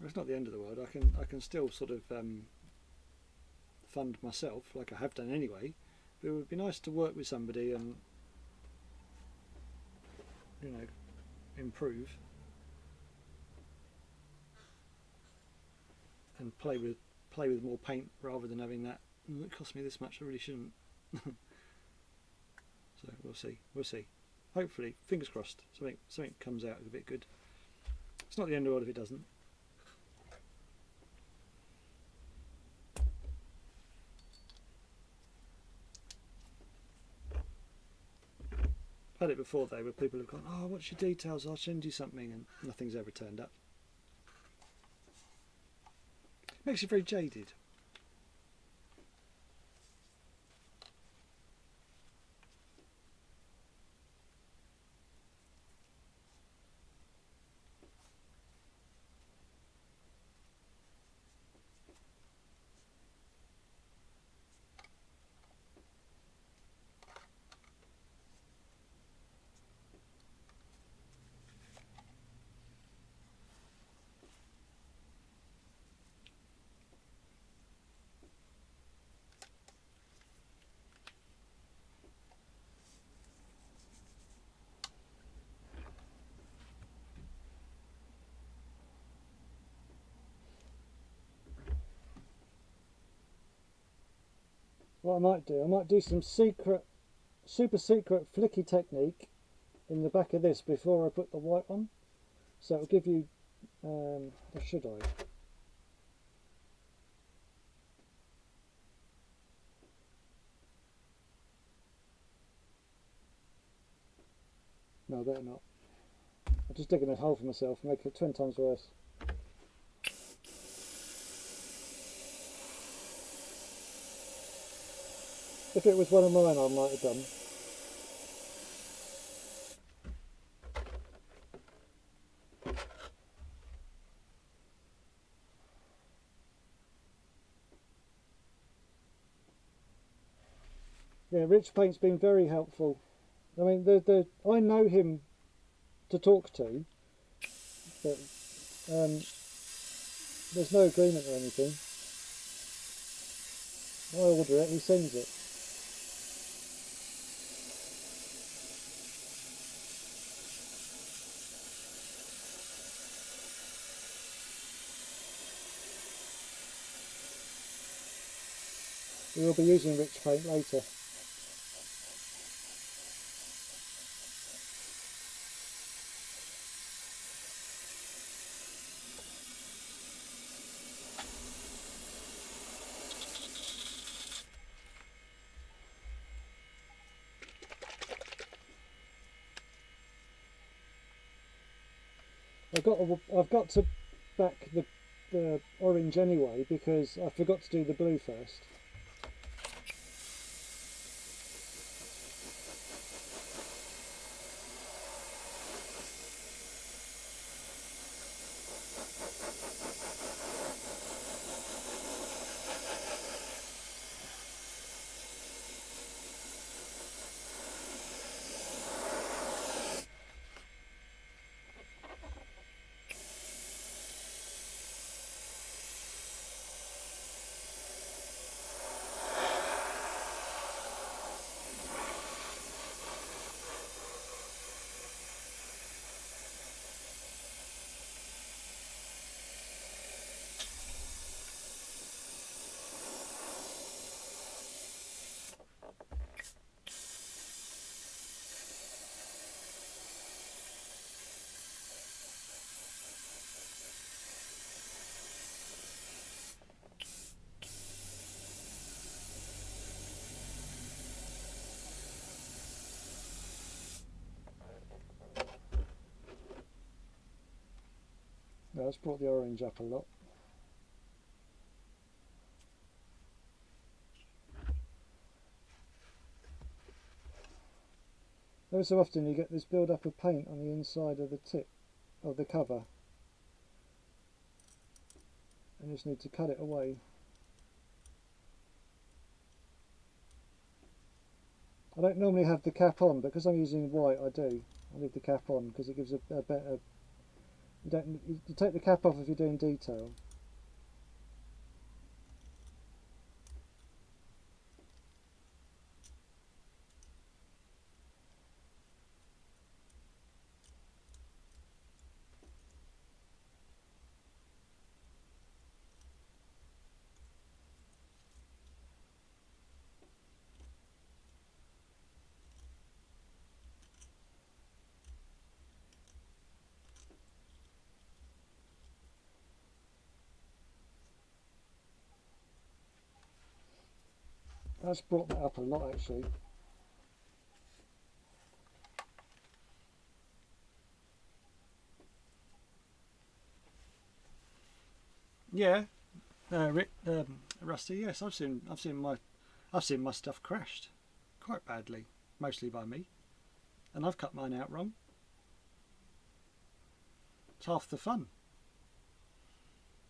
Speaker 1: It's not the end of the world. I can still sort of fund myself, like I have done anyway. But it would be nice to work with somebody and, you know, improve and play with more paint rather than having that. It cost me this much. I really shouldn't. So we'll see. Hopefully, fingers crossed, something comes out a bit good. It's not the end of the world if it doesn't. I've had it before though, where people have gone, "Oh, what's your details? I'll send you something," and nothing's ever turned up. Makes you very jaded. What I might do some super secret flicky technique in the back of this before I put the white on. So it'll give you, or should I? No, I better not. I'm just digging a hole for myself and make it 20 times worse. If it was one of mine, I might have done. Yeah, Rich Paint's been very helpful. I mean, I know him to talk to, but there's no agreement or anything. I order it, he sends it. We will be using Rich Paint later. I've got to back the orange anyway because I forgot to do the blue first. That's brought the orange up a lot. Every so often you get this build up of paint on the inside of the tip of the cover, and you just need to cut it away. I don't normally have the cap on, but because I'm using white I do. I leave the cap on because it gives a better... You take the cap off if you're doing detail. That's brought that up a lot actually. Yeah, Rusty. Yes, I've seen my stuff crashed quite badly, mostly by me, and I've cut mine out wrong. It's half the fun.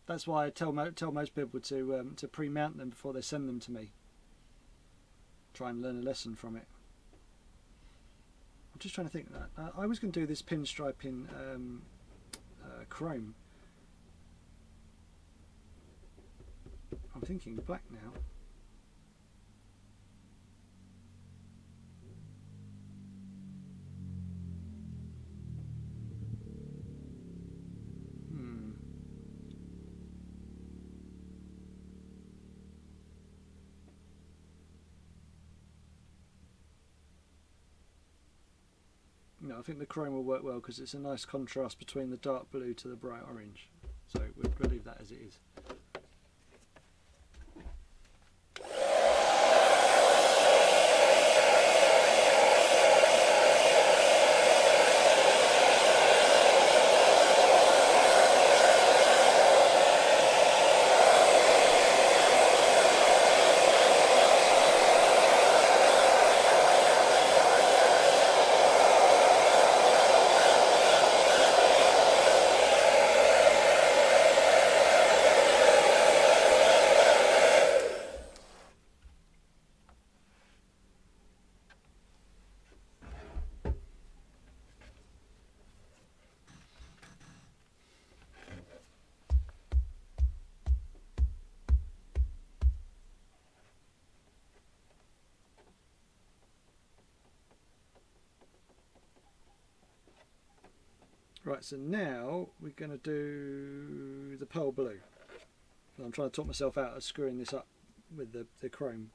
Speaker 1: That's why I tell most people to pre-mount them before they send them to me. Try and learn a lesson from it. I'm just trying to think of that. I was going to do this pinstripe in chrome. I'm thinking black now. No, I think the chrome will work well because it's a nice contrast between the dark blue to the bright orange. So we'll leave that as it is. Right, so now we're going to do the pearl blue. I'm trying to talk myself out of screwing this up with the chrome.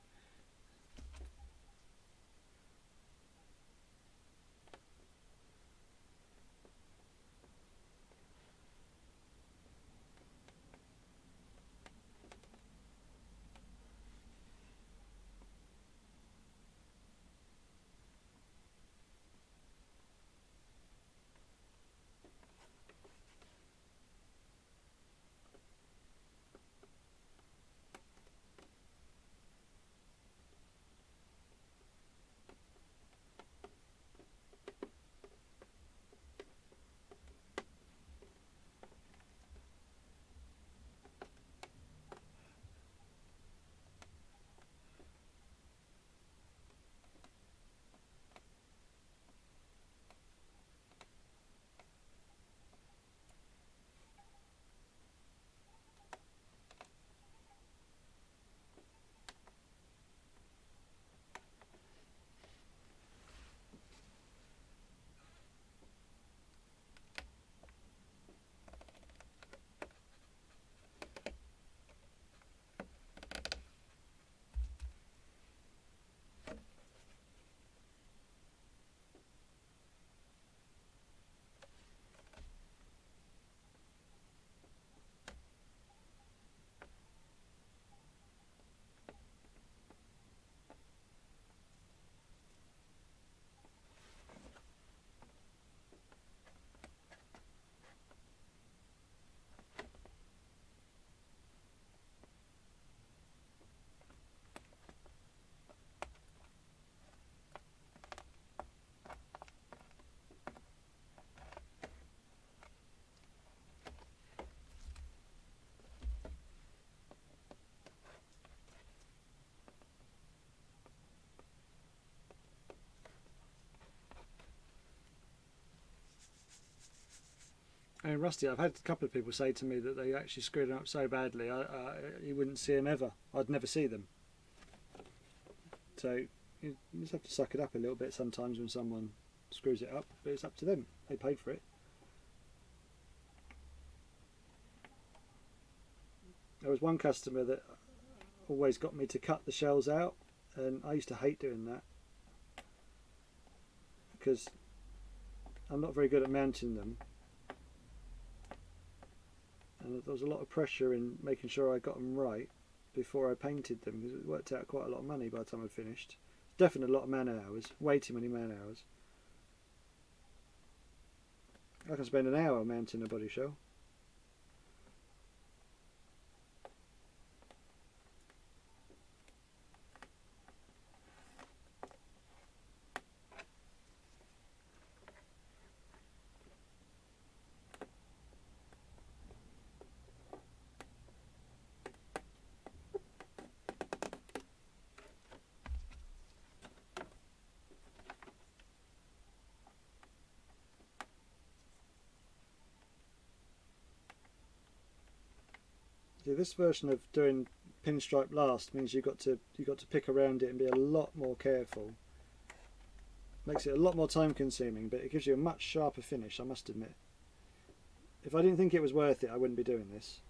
Speaker 1: And Rusty, I've had a couple of people say to me that they actually screwed them up so badly, you wouldn't see them ever. I'd never see them. So you just have to suck it up a little bit sometimes when someone screws it up, but it's up to them. They paid for it. There was one customer that always got me to cut the shells out, and I used to hate doing that because I'm not very good at mounting them, and there was a lot of pressure in making sure I got them right before I painted them, because it worked out quite a lot of money by the time I finished. Definitely a lot of man hours, way too many man hours. I can spend an hour mounting a body shell. This version of doing pinstripe last means you've got to pick around it and be a lot more careful. Makes it a lot more time consuming, but it gives you a much sharper finish, I must admit. If I didn't think it was worth it, I wouldn't be doing this.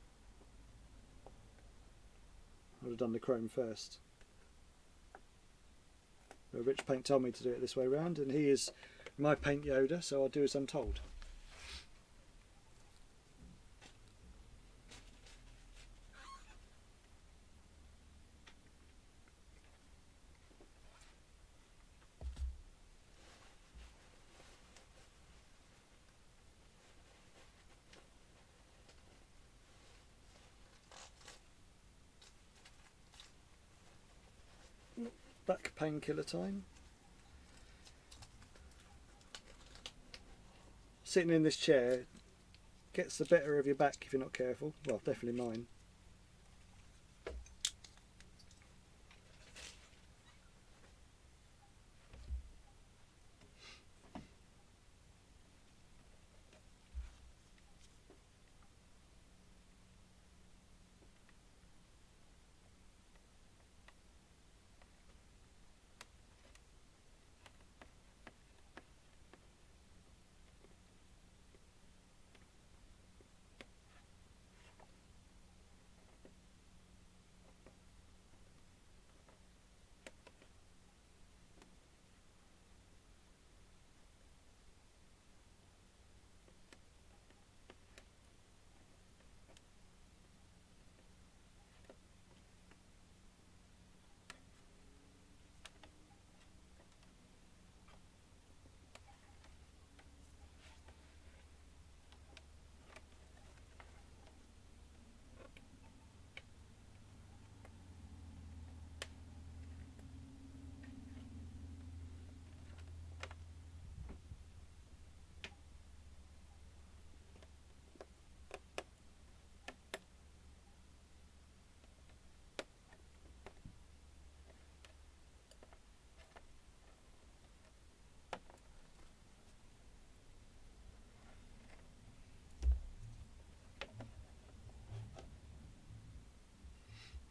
Speaker 1: I would have done the chrome first. But Rich Paint told me to do it this way round, and he is my paint Yoda, so I'll do as I'm told. Back painkiller time. Sitting in this chair gets the better of your back if you're not careful. Well, definitely mine.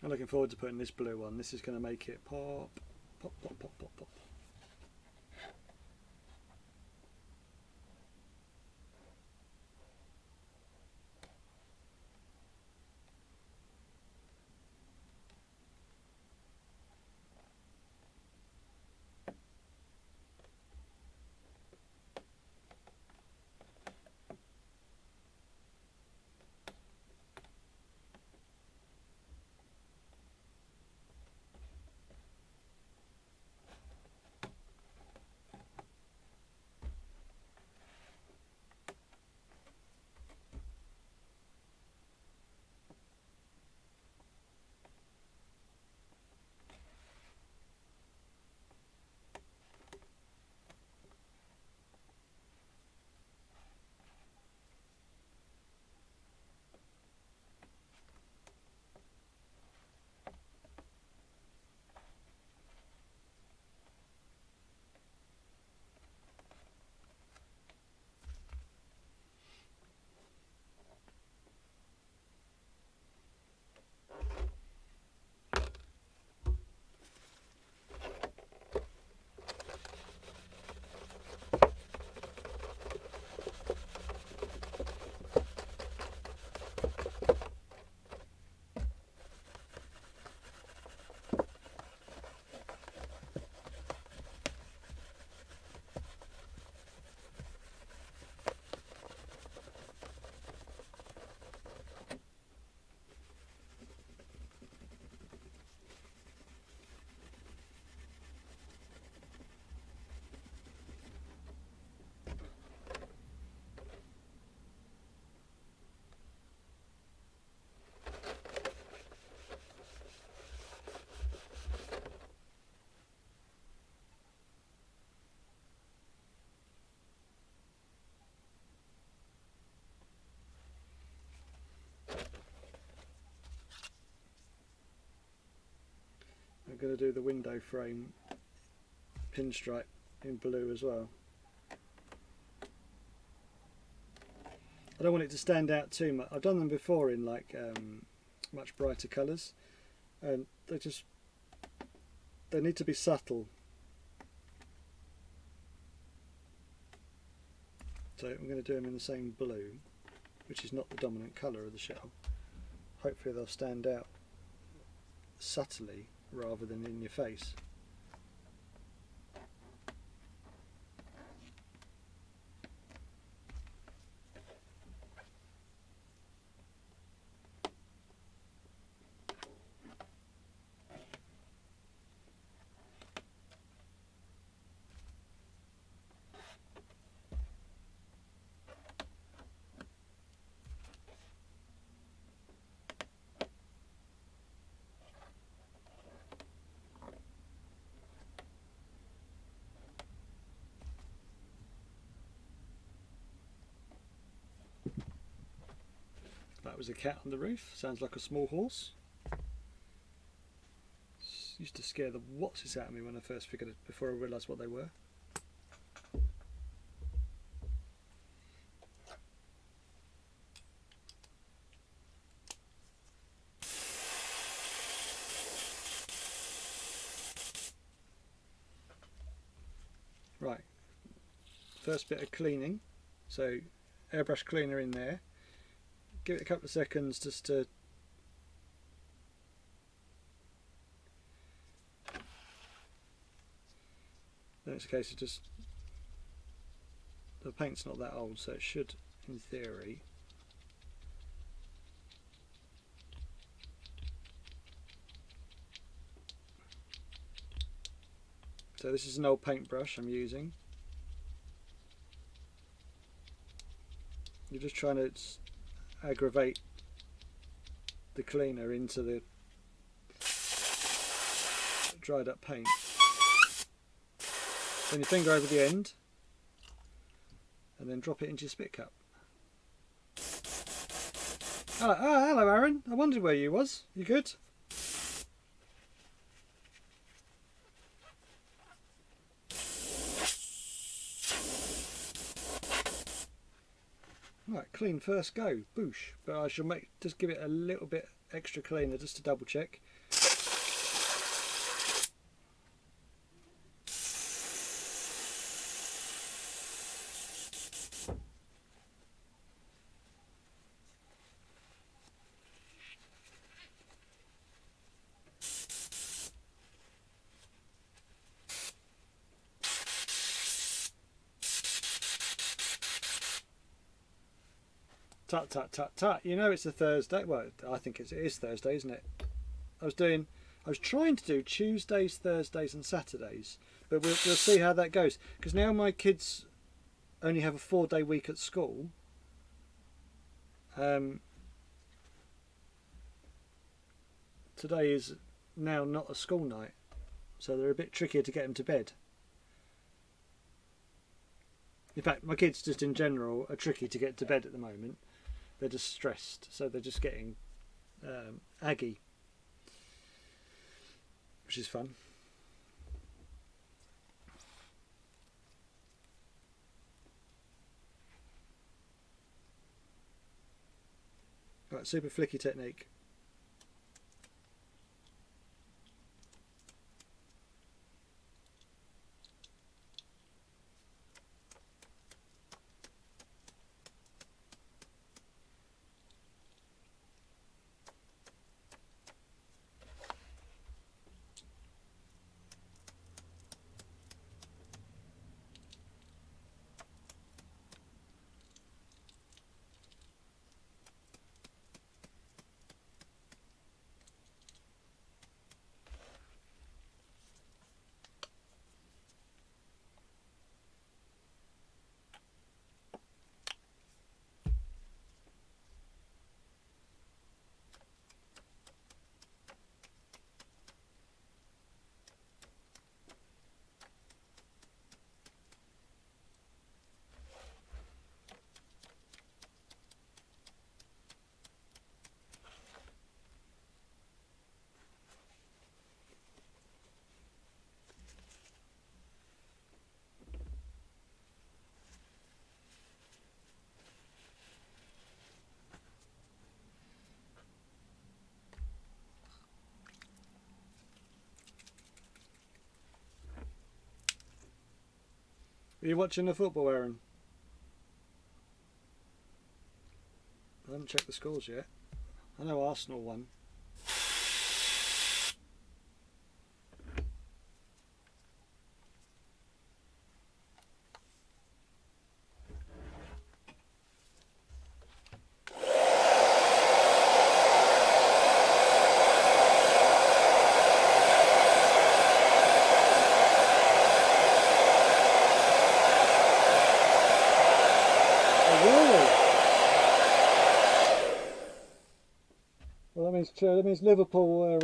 Speaker 1: I'm looking forward to putting this blue on. This is going to make it pop, pop, pop, pop, pop, pop. I'm going to do the window frame pinstripe in blue as well. I don't want it to stand out too much. I've done them before in like much brighter colours, and they need to be subtle. So I'm going to do them in the same blue, which is not the dominant colour of the shell. Hopefully they'll stand out subtly rather than in your face. That was a cat on the roof. Sounds like a small horse. Used to scare the what's out of me when I first figured it, before I realised what they were. Right, first bit of cleaning. So airbrush cleaner in there. Give it a couple of seconds just to then it's a case of just, the paint's not that old, so it should, in theory, so this is an old paintbrush I'm using. You're just trying to aggravate the cleaner into the dried up paint. Then your finger over the end and then drop it into your spit cup. Hello Aaron, I wondered where you was. You good? Right, clean first go, boosh. But I shall just give it a little bit extra cleaner just to double check. Tut tut tut tut, you know it's a Thursday. Well, I think it is Thursday, isn't it? I was trying to do Tuesdays, Thursdays and Saturdays, but we'll see how that goes, because now my kids only have a 4-day week at school. Today is now not a school night, so they're a bit trickier to get them to bed. In fact, my kids just in general are tricky to get to bed at the moment. They're just stressed, so they're just getting aggy, which is fun. Right, super flicky technique. Are you watching the football, Aaron? I haven't checked the scores yet. I know Arsenal won. That means Liverpool are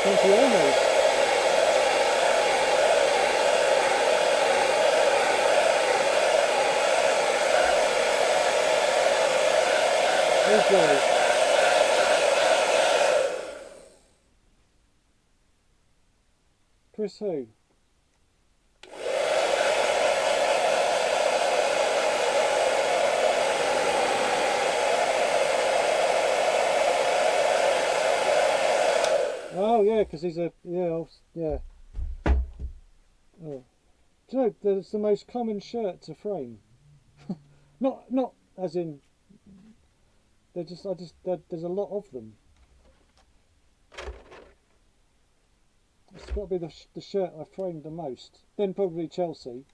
Speaker 1: campeones. Who's goals? Chris who? Oh yeah, because he's a yeah. Oh, do you know that's the most common shirt to frame? not as in. There's a lot of them. It's got to be the shirt I framed the most. Then probably Chelsea.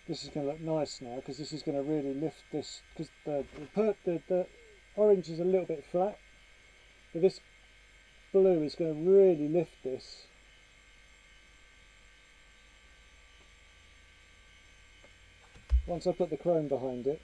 Speaker 1: This is going to look nice now because this is going to really lift this, because the orange is a little bit flat, but this blue is going to really lift this. Once I put the chrome behind it.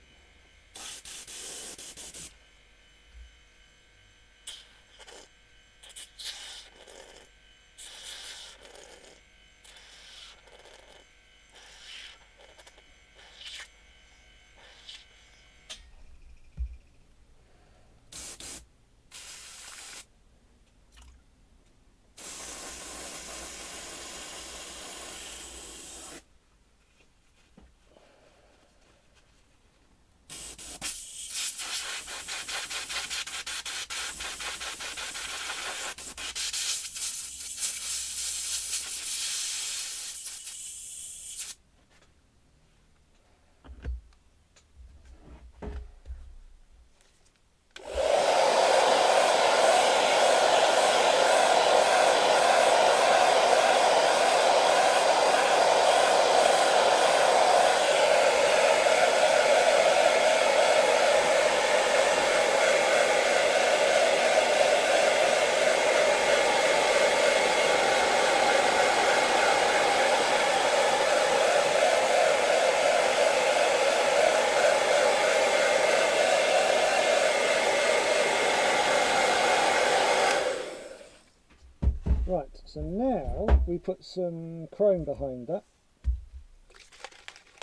Speaker 1: Right, so now we put some chrome behind that.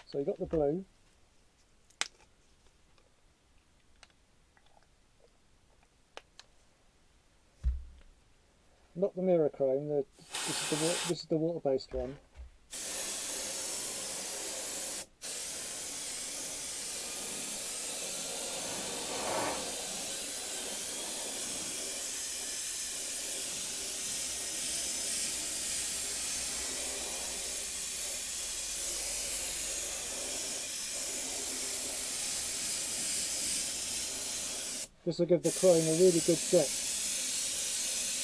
Speaker 1: So you've got the blue. Not the mirror chrome, this is the water-based one. This will give the chrome a really good depth.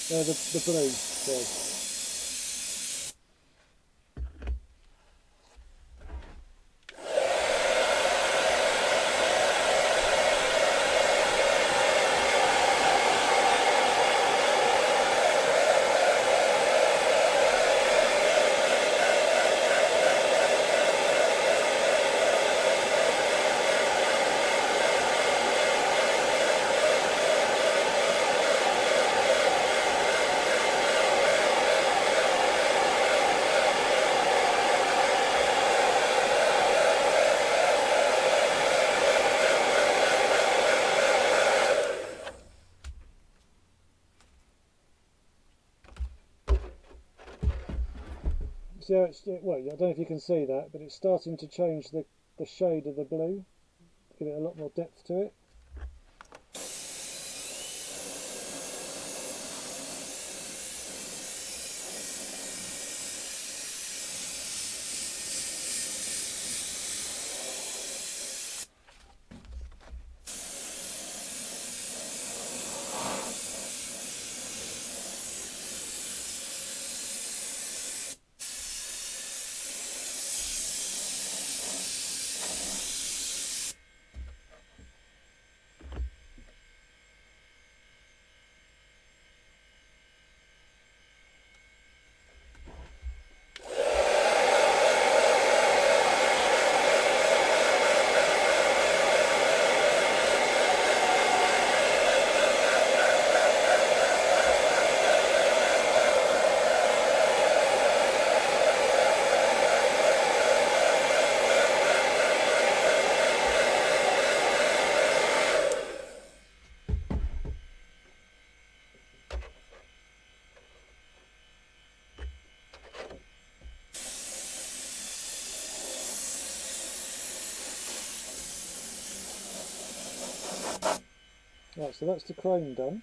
Speaker 1: The blue. Sorry. So well, I don't know if you can see that, but it's starting to change the shade of the blue, give it a lot more depth to it. Right, so that's the chrome done.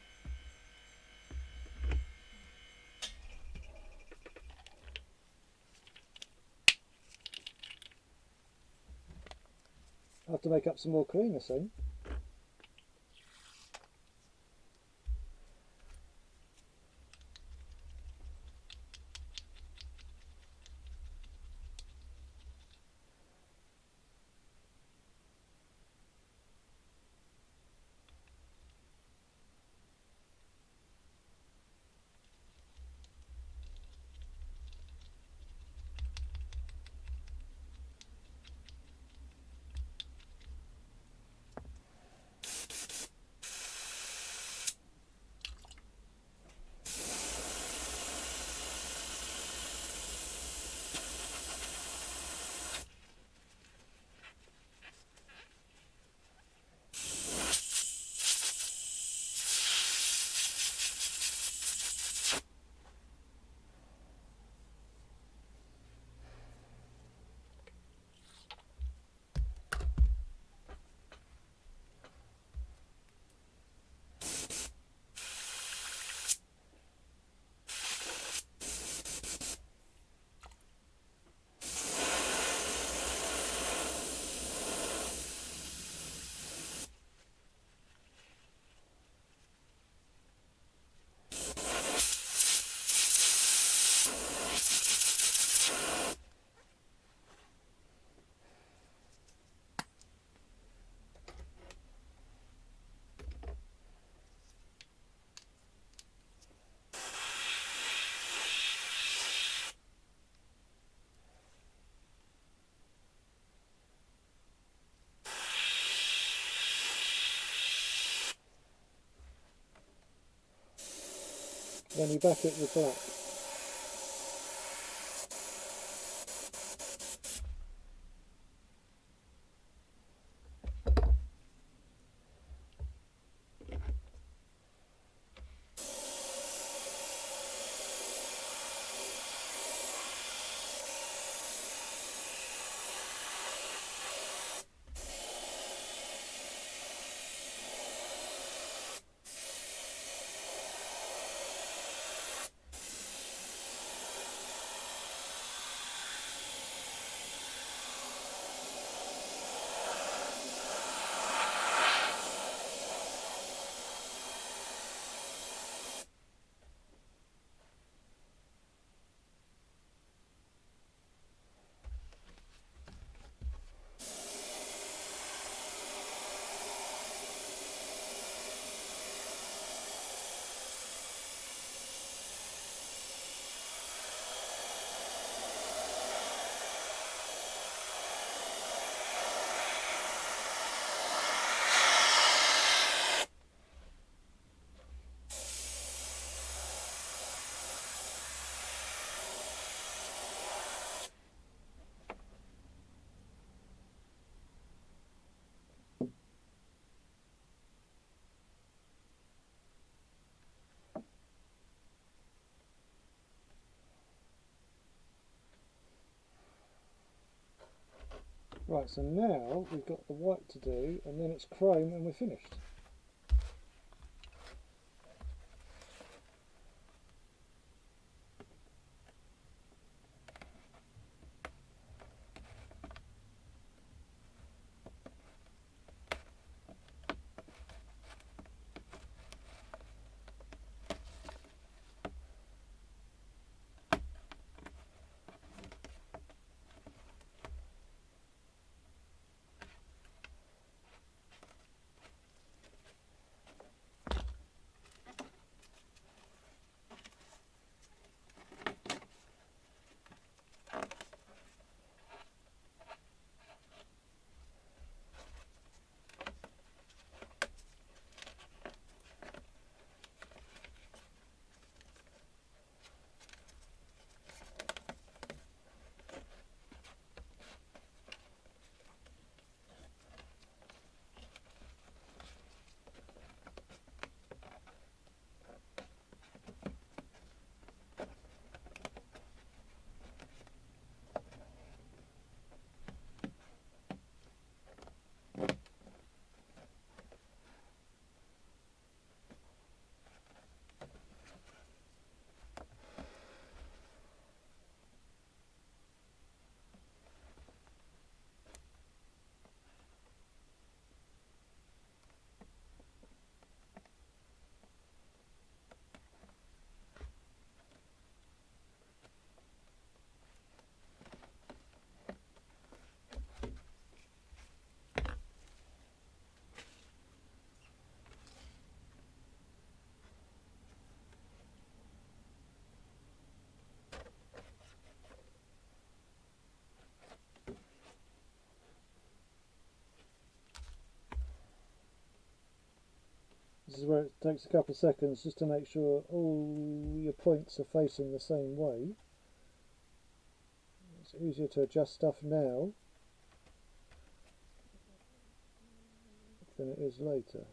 Speaker 1: I have to make up some more creamer soon. Then you back it with black. Right, so now we've got the white to do, and then it's chrome and we're finished. This is where it takes a couple of seconds just to make sure all your points are facing the same way. It's easier to adjust stuff now than it is later.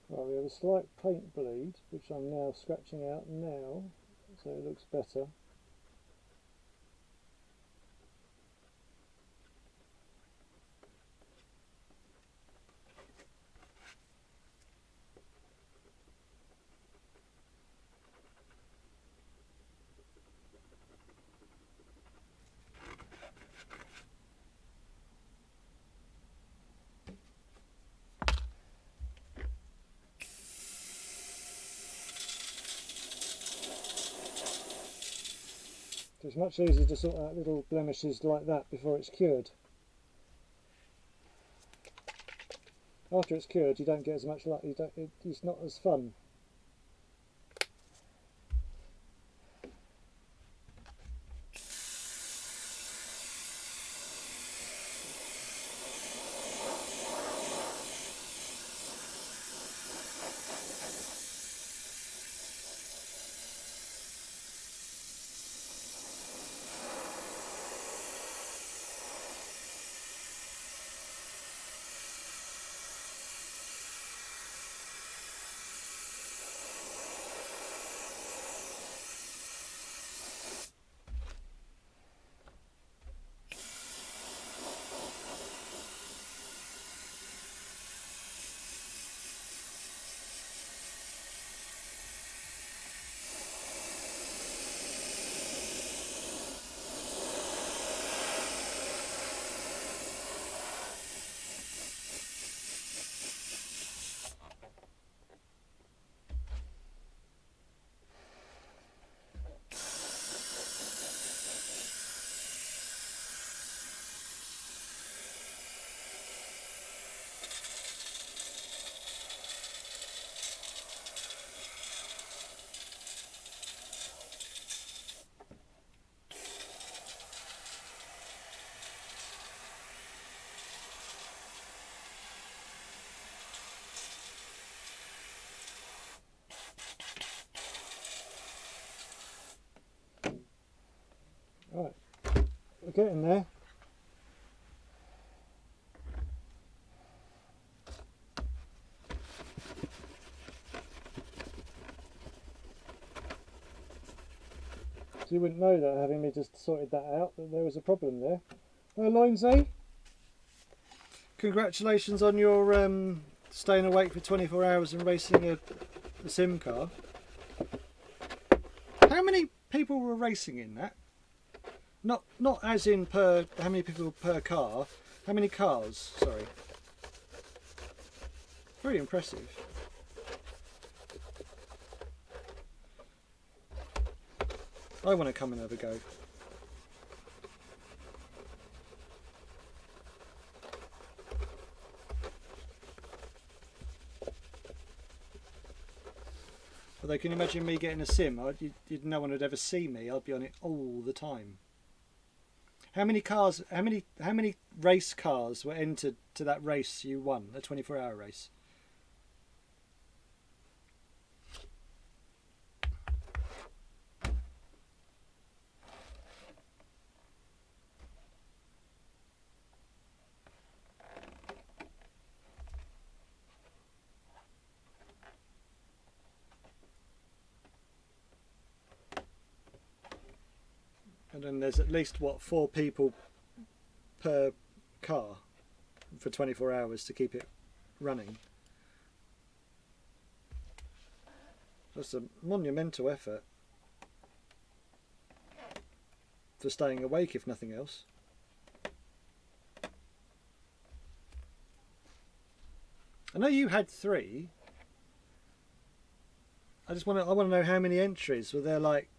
Speaker 1: Right, we have a slight paint bleed, which I'm now scratching out now, so it looks better. So it's much easier to sort out little blemishes like that before it's cured. After it's cured, you don't get as much luck. It's not as fun. Right, we're getting there. So you wouldn't know that having me just sorted that out, that there was a problem there. Oh, Lindsay, congratulations on your staying awake for 24 hours and racing a sim car. How many people were racing in that? Not as in per, how many people per car, how many cars, sorry. Very impressive. I want to come and have a go. Although, can you imagine me getting a sim? No one would ever see me. I'd be on it all the time. How many cars? How many race cars were entered to that race you won? A 24-hour race. And then there's at least, what, 4 people per car for 24 hours to keep it running. That's a monumental effort for staying awake, if nothing else. I know you had 3. I want to know how many entries. Were there like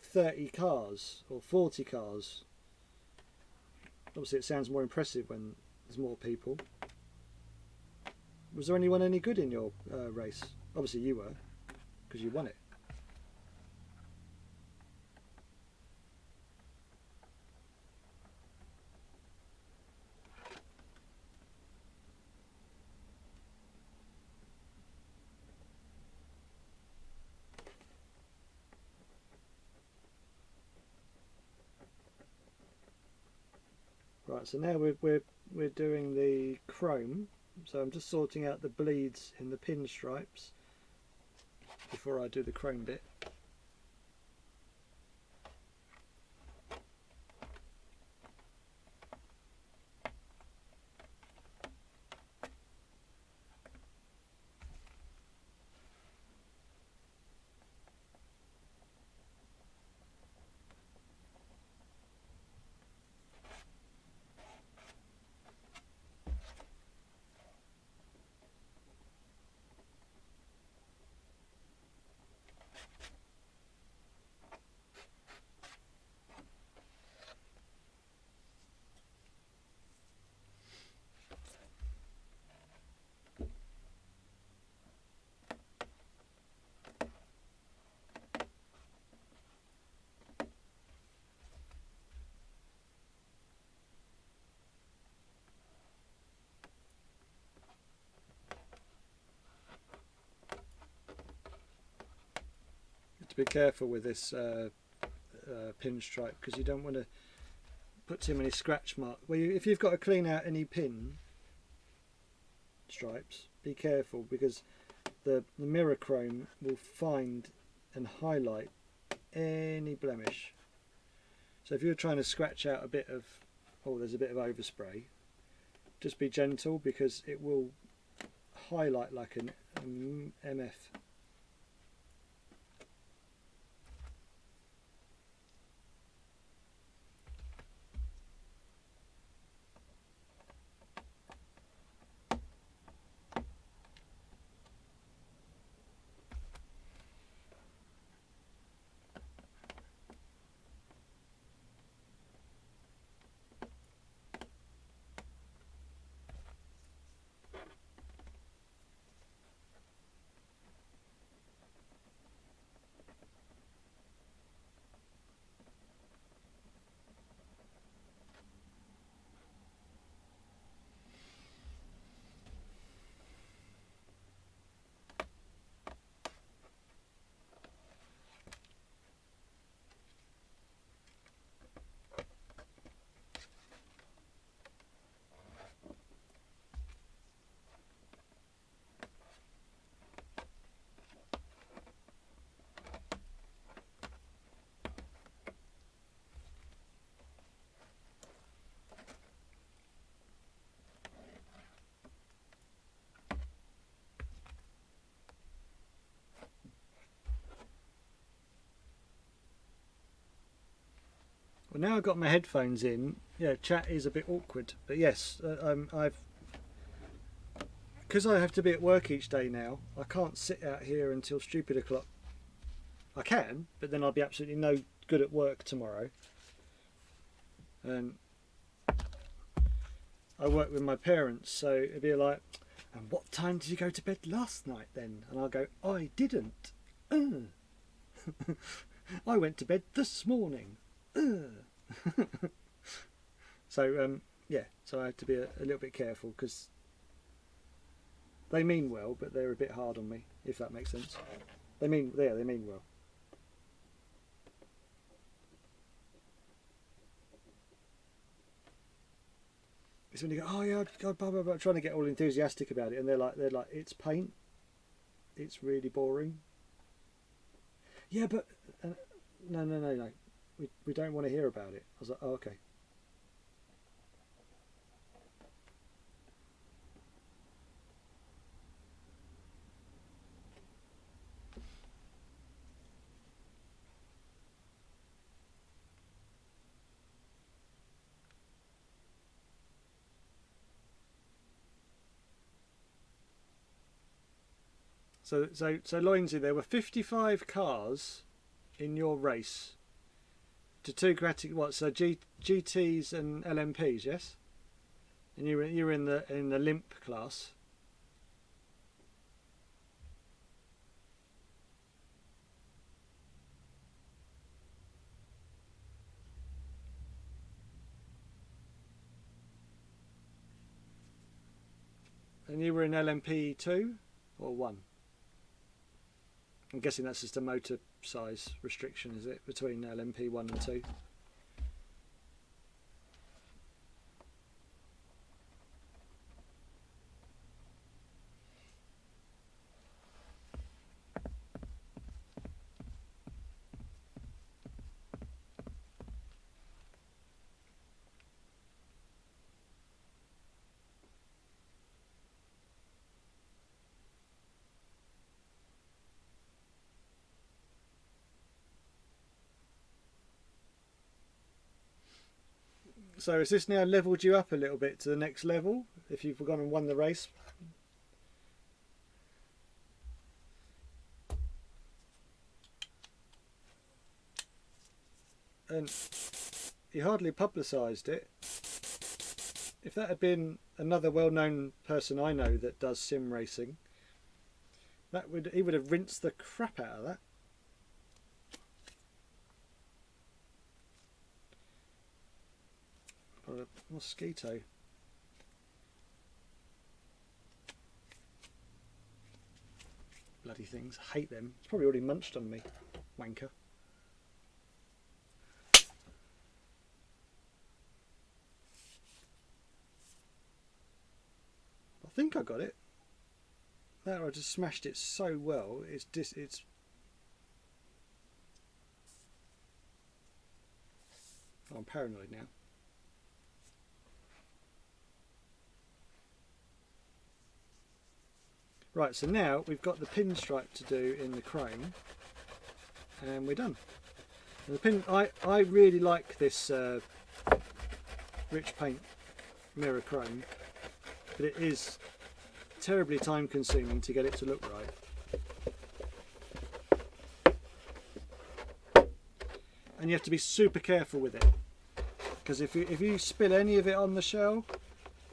Speaker 1: 30 cars or 40 cars? Obviously it sounds more impressive when there's more people. Was there anyone any good in your race? Obviously you were, because you won it. Right, so now we're doing the chrome. So I'm just sorting out the bleeds in the pinstripes before I do the chrome bit. be careful with this pinstripe, because you don't want to put too many scratch marks. Well, if you've got to clean out any pin stripes, be careful, because the mirror chrome will find and highlight any blemish. So if you're trying to scratch out a bit of, oh, there's a bit of overspray, just be gentle, because it will highlight like an MF. Well, now I've got my headphones in, yeah, chat is a bit awkward, but yes, because I have to be at work each day now, I can't sit out here until stupid o'clock. I can, but then I'll be absolutely no good at work tomorrow. And I work with my parents, so it'd be like, and what time did you go to bed last night then? And I'll go, I didn't. I went to bed this morning. So yeah, so I have to be a little bit careful, because they mean well, but they're a bit hard on me, if that makes sense. They mean well. It's when you go, oh yeah, God, blah, blah, blah, trying to get all enthusiastic about it, and they're like, it's paint, it's really boring. Yeah, but no. We don't want to hear about it. I was like, oh, okay. So Loinsy, there were 55 cars in your race to two categories. So GTs and LMPs, yes? And you were in the limp class. And you were in LMP 2 or 1? I'm guessing that's just a motor size restriction, is it, between LMP 1 and 2? So has this now levelled you up a little bit to the next level, if you've gone and won the race? And you hardly publicised it. If that had been another well-known person I know that does sim racing, he would have rinsed the crap out of that. Or a mosquito. Bloody things. I hate them. It's probably already munched on me. wanker. I think I got it. That I just smashed it so well. It's I'm paranoid now. Right, so now we've got the pinstripe to do in the chrome, and we're done. And the pin, I really like this rich paint mirror chrome, but it is terribly time consuming to get it to look right. And you have to be super careful with it, because if you spill any of it on the shell,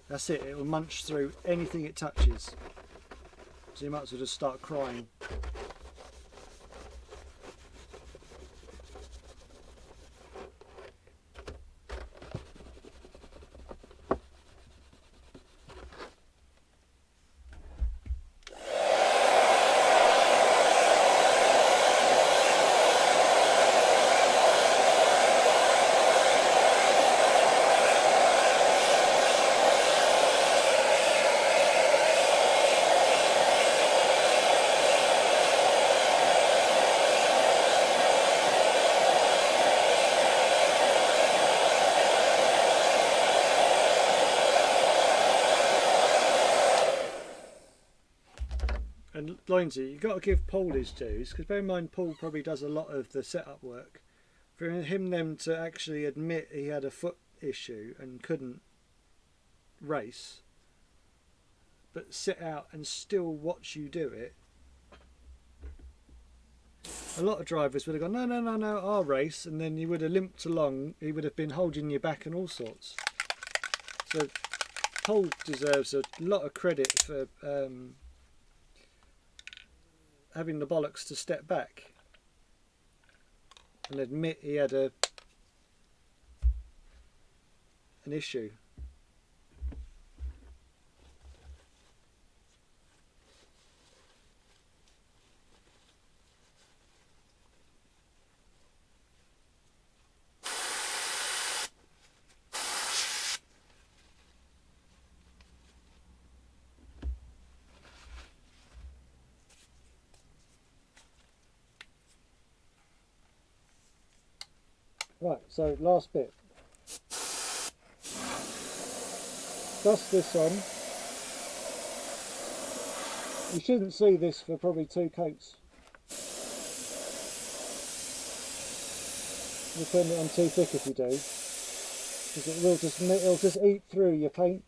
Speaker 1: that's it, it will munch through anything it touches. So you might as well just start crying. And Loinsy, you've got to give Paul his dues, because bear in mind Paul probably does a lot of the setup work. For him then to actually admit he had a foot issue and couldn't race, but sit out and still watch you do it. A lot of drivers would have gone, no, I'll race, and then you would have limped along, he would have been holding you back and all sorts. So Paul deserves a lot of credit for having the bollocks to step back and admit he had an issue. Right, so last bit. Dust this on. You shouldn't see this for probably 2 coats. You're putting it on too thick if you do, because it'll just eat through your paint.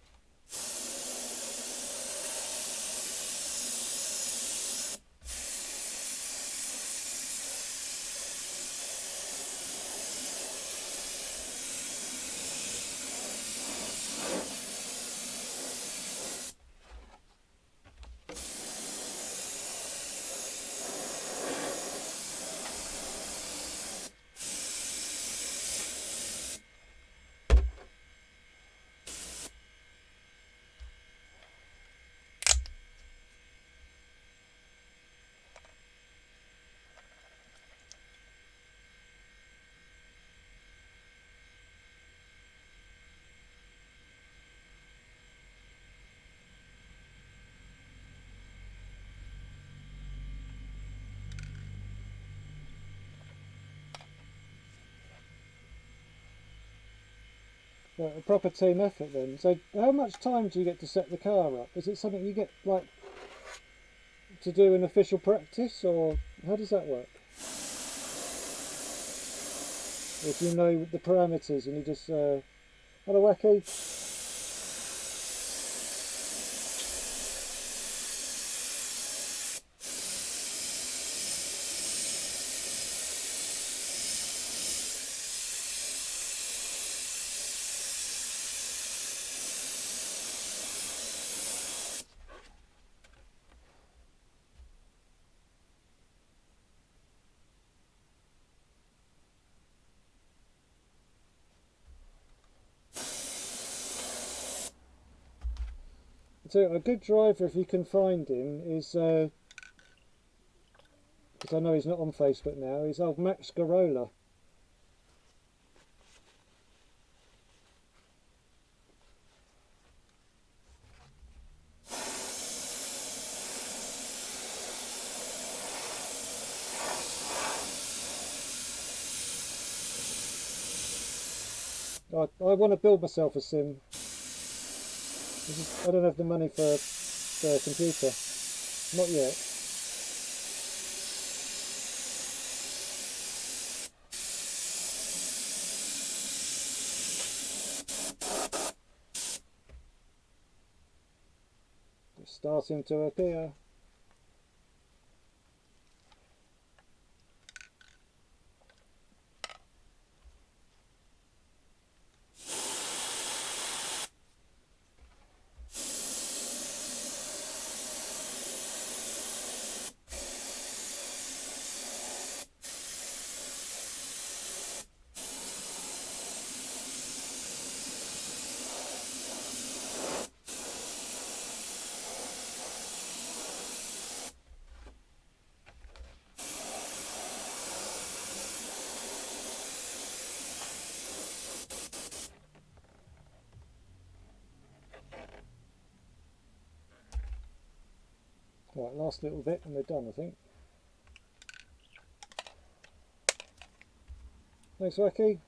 Speaker 1: Right, a proper team effort then. So how much time do you get to set the car up? Is it something you get like to do in official practice, or how does that work? Or do you know the parameters and you just hello Wacky? So a good driver, if you can find him, is because I know he's not on Facebook now, is old Max Garola. I want to build myself a sim. I don't have the money for a computer. Not yet. It's starting to appear. Right, last little bit and we're done, I think. Thanks, Wacky.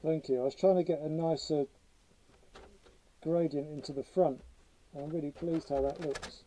Speaker 1: Thank you. I was trying to get a nicer gradient into the front. I'm really pleased how that looks.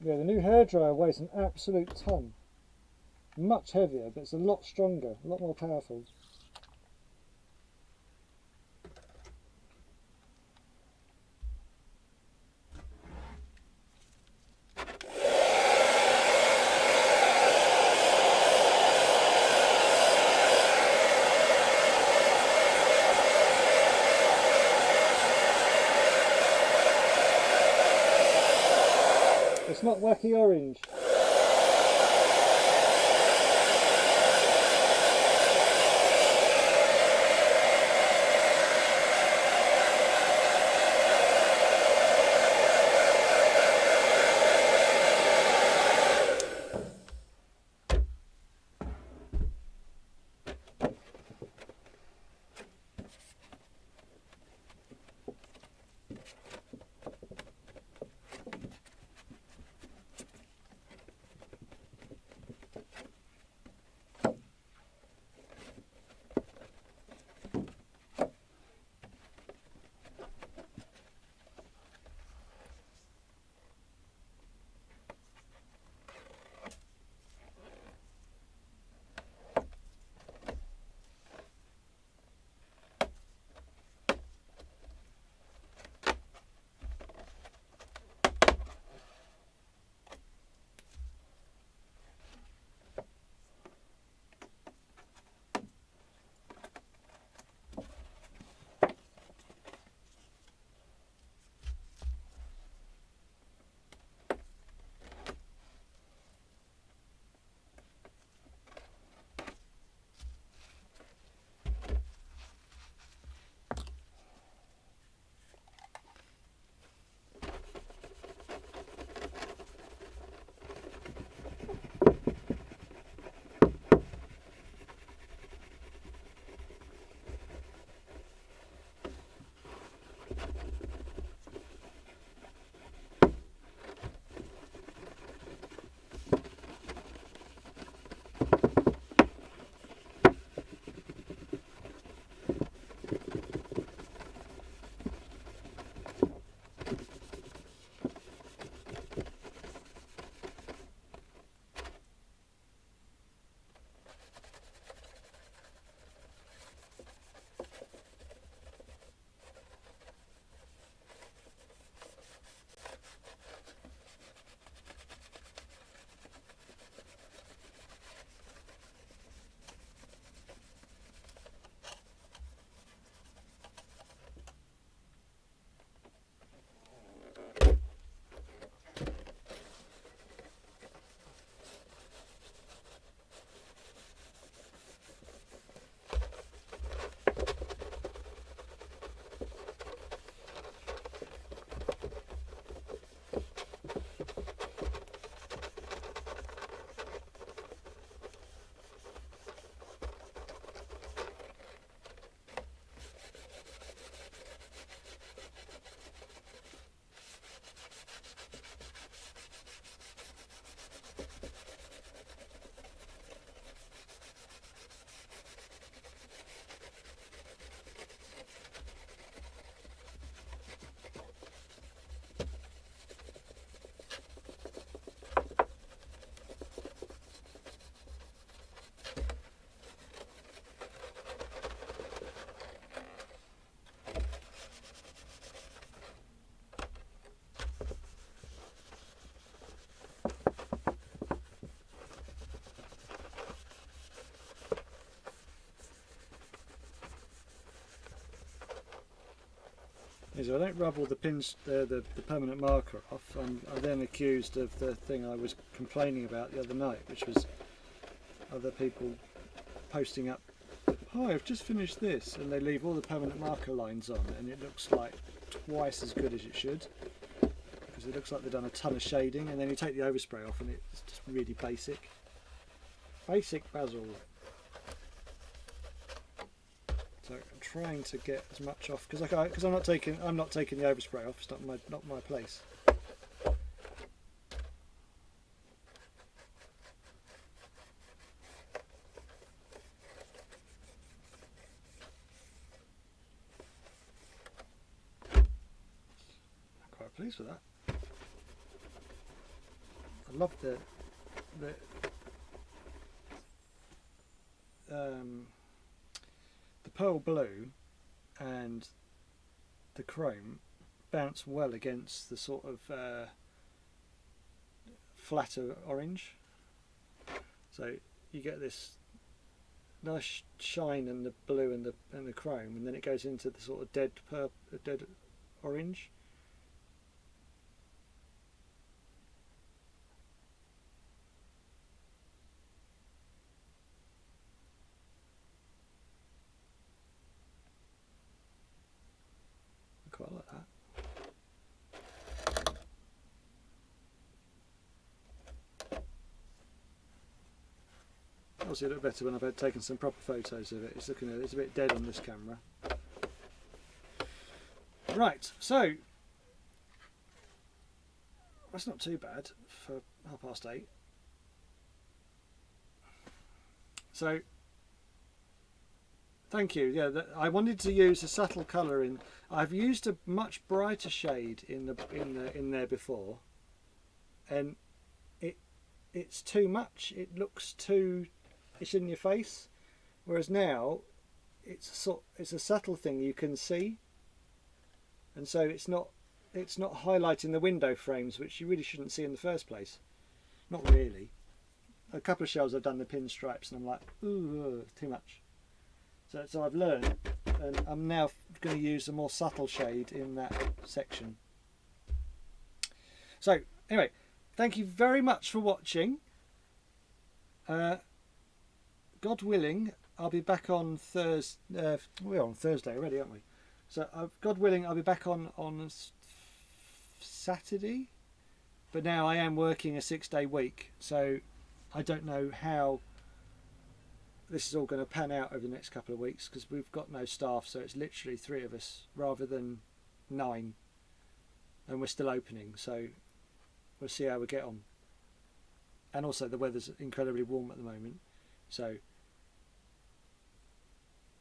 Speaker 1: Yeah, the new hairdryer weighs an absolute ton. Much heavier, but it's a lot stronger, a lot more powerful. murky orange. Is I don't rub all the pins, the permanent marker off. I'm then accused of the thing I was complaining about the other night, which was other people posting up, "Hi, I've just finished this," and they leave all the permanent marker lines on, and it looks like twice as good as it should, because it looks like they've done a ton of shading, and then you take the overspray off, and it's just really basic. Basic Basil. So I'm trying to get as much off because I'm not taking the overspray off. It's not my place. I'm quite pleased with that. I love the pearl blue and the chrome bounce well against the sort of flatter orange, so you get this nice shine in the blue and the chrome, and then it goes into the sort of dead orange. Obviously, it'll look better when I've had taken some proper photos of it. It's a bit dead on this camera. Right, so that's not too bad for 8:30. So thank you. Yeah, I wanted to use a subtle colour in. I've used a much brighter shade in there before, and it's too much. It looks too. It's in your face, whereas now it's a subtle thing you can see, and so it's not highlighting the window frames, which you really shouldn't see in the first place. Not really. A couple of shells I've done the pinstripes, and I'm like, ooh, too much. So I've learned, and I'm now going to use a more subtle shade in that section. So anyway, thank you very much for watching. God willing, I'll be back on Thursday. We're on Thursday already, aren't we? So God willing, I'll be back on Saturday. But now I am working a 6-day week, so I don't know how this is all going to pan out over the next couple of weeks, because we've got no staff, so it's literally 3 of us rather than 9, and we're still opening, so we'll see how we get on. And also the weather's incredibly warm at the moment, so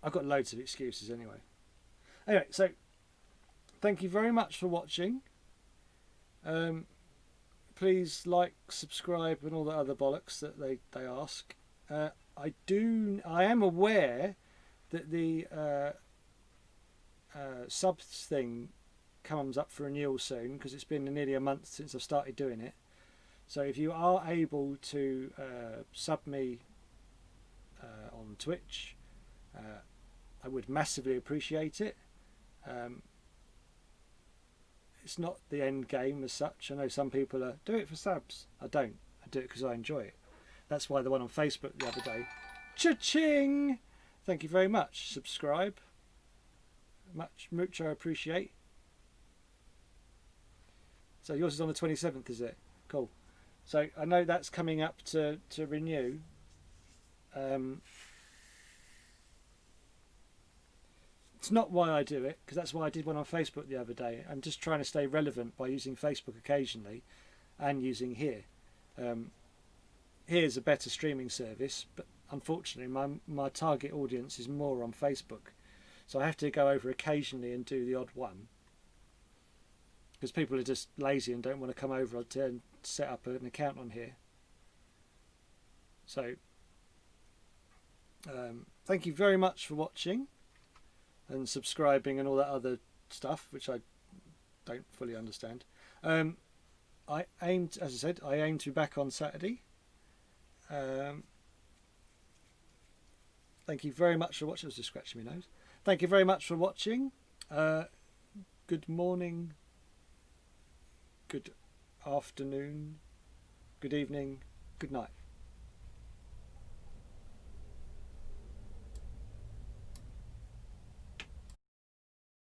Speaker 1: I've got loads of excuses anyway. Anyway, so thank you very much for watching. Please like, subscribe, and all the other bollocks that they ask. I am aware that the subs thing comes up for renewal soon, because it's been nearly a month since I've started doing it. So if you are able to sub me on Twitch, I would massively appreciate it. It's not the end game as such. I know some people do it for subs. I don't. I do it because I enjoy it. That's why the one on Facebook the other day. Cha-ching! Thank you very much. Subscribe. Much I appreciate. So yours is on the 27th, is it? Cool. So I know that's coming up to renew. It's not why I do it, because that's why I did one on Facebook the other day. I'm just trying to stay relevant by using Facebook occasionally and using here. Here's a better streaming service, but unfortunately my target audience is more on Facebook. So I have to go over occasionally and do the odd one, because people are just lazy and don't want to come over to set up an account on here. So thank you very much for watching and subscribing and all that other stuff, which I don't fully understand. As I said, I aim to be back on Saturday. Thank you very much for watching. I was just scratching my nose. Thank you very much for watching. Good morning, good afternoon, good evening, good night.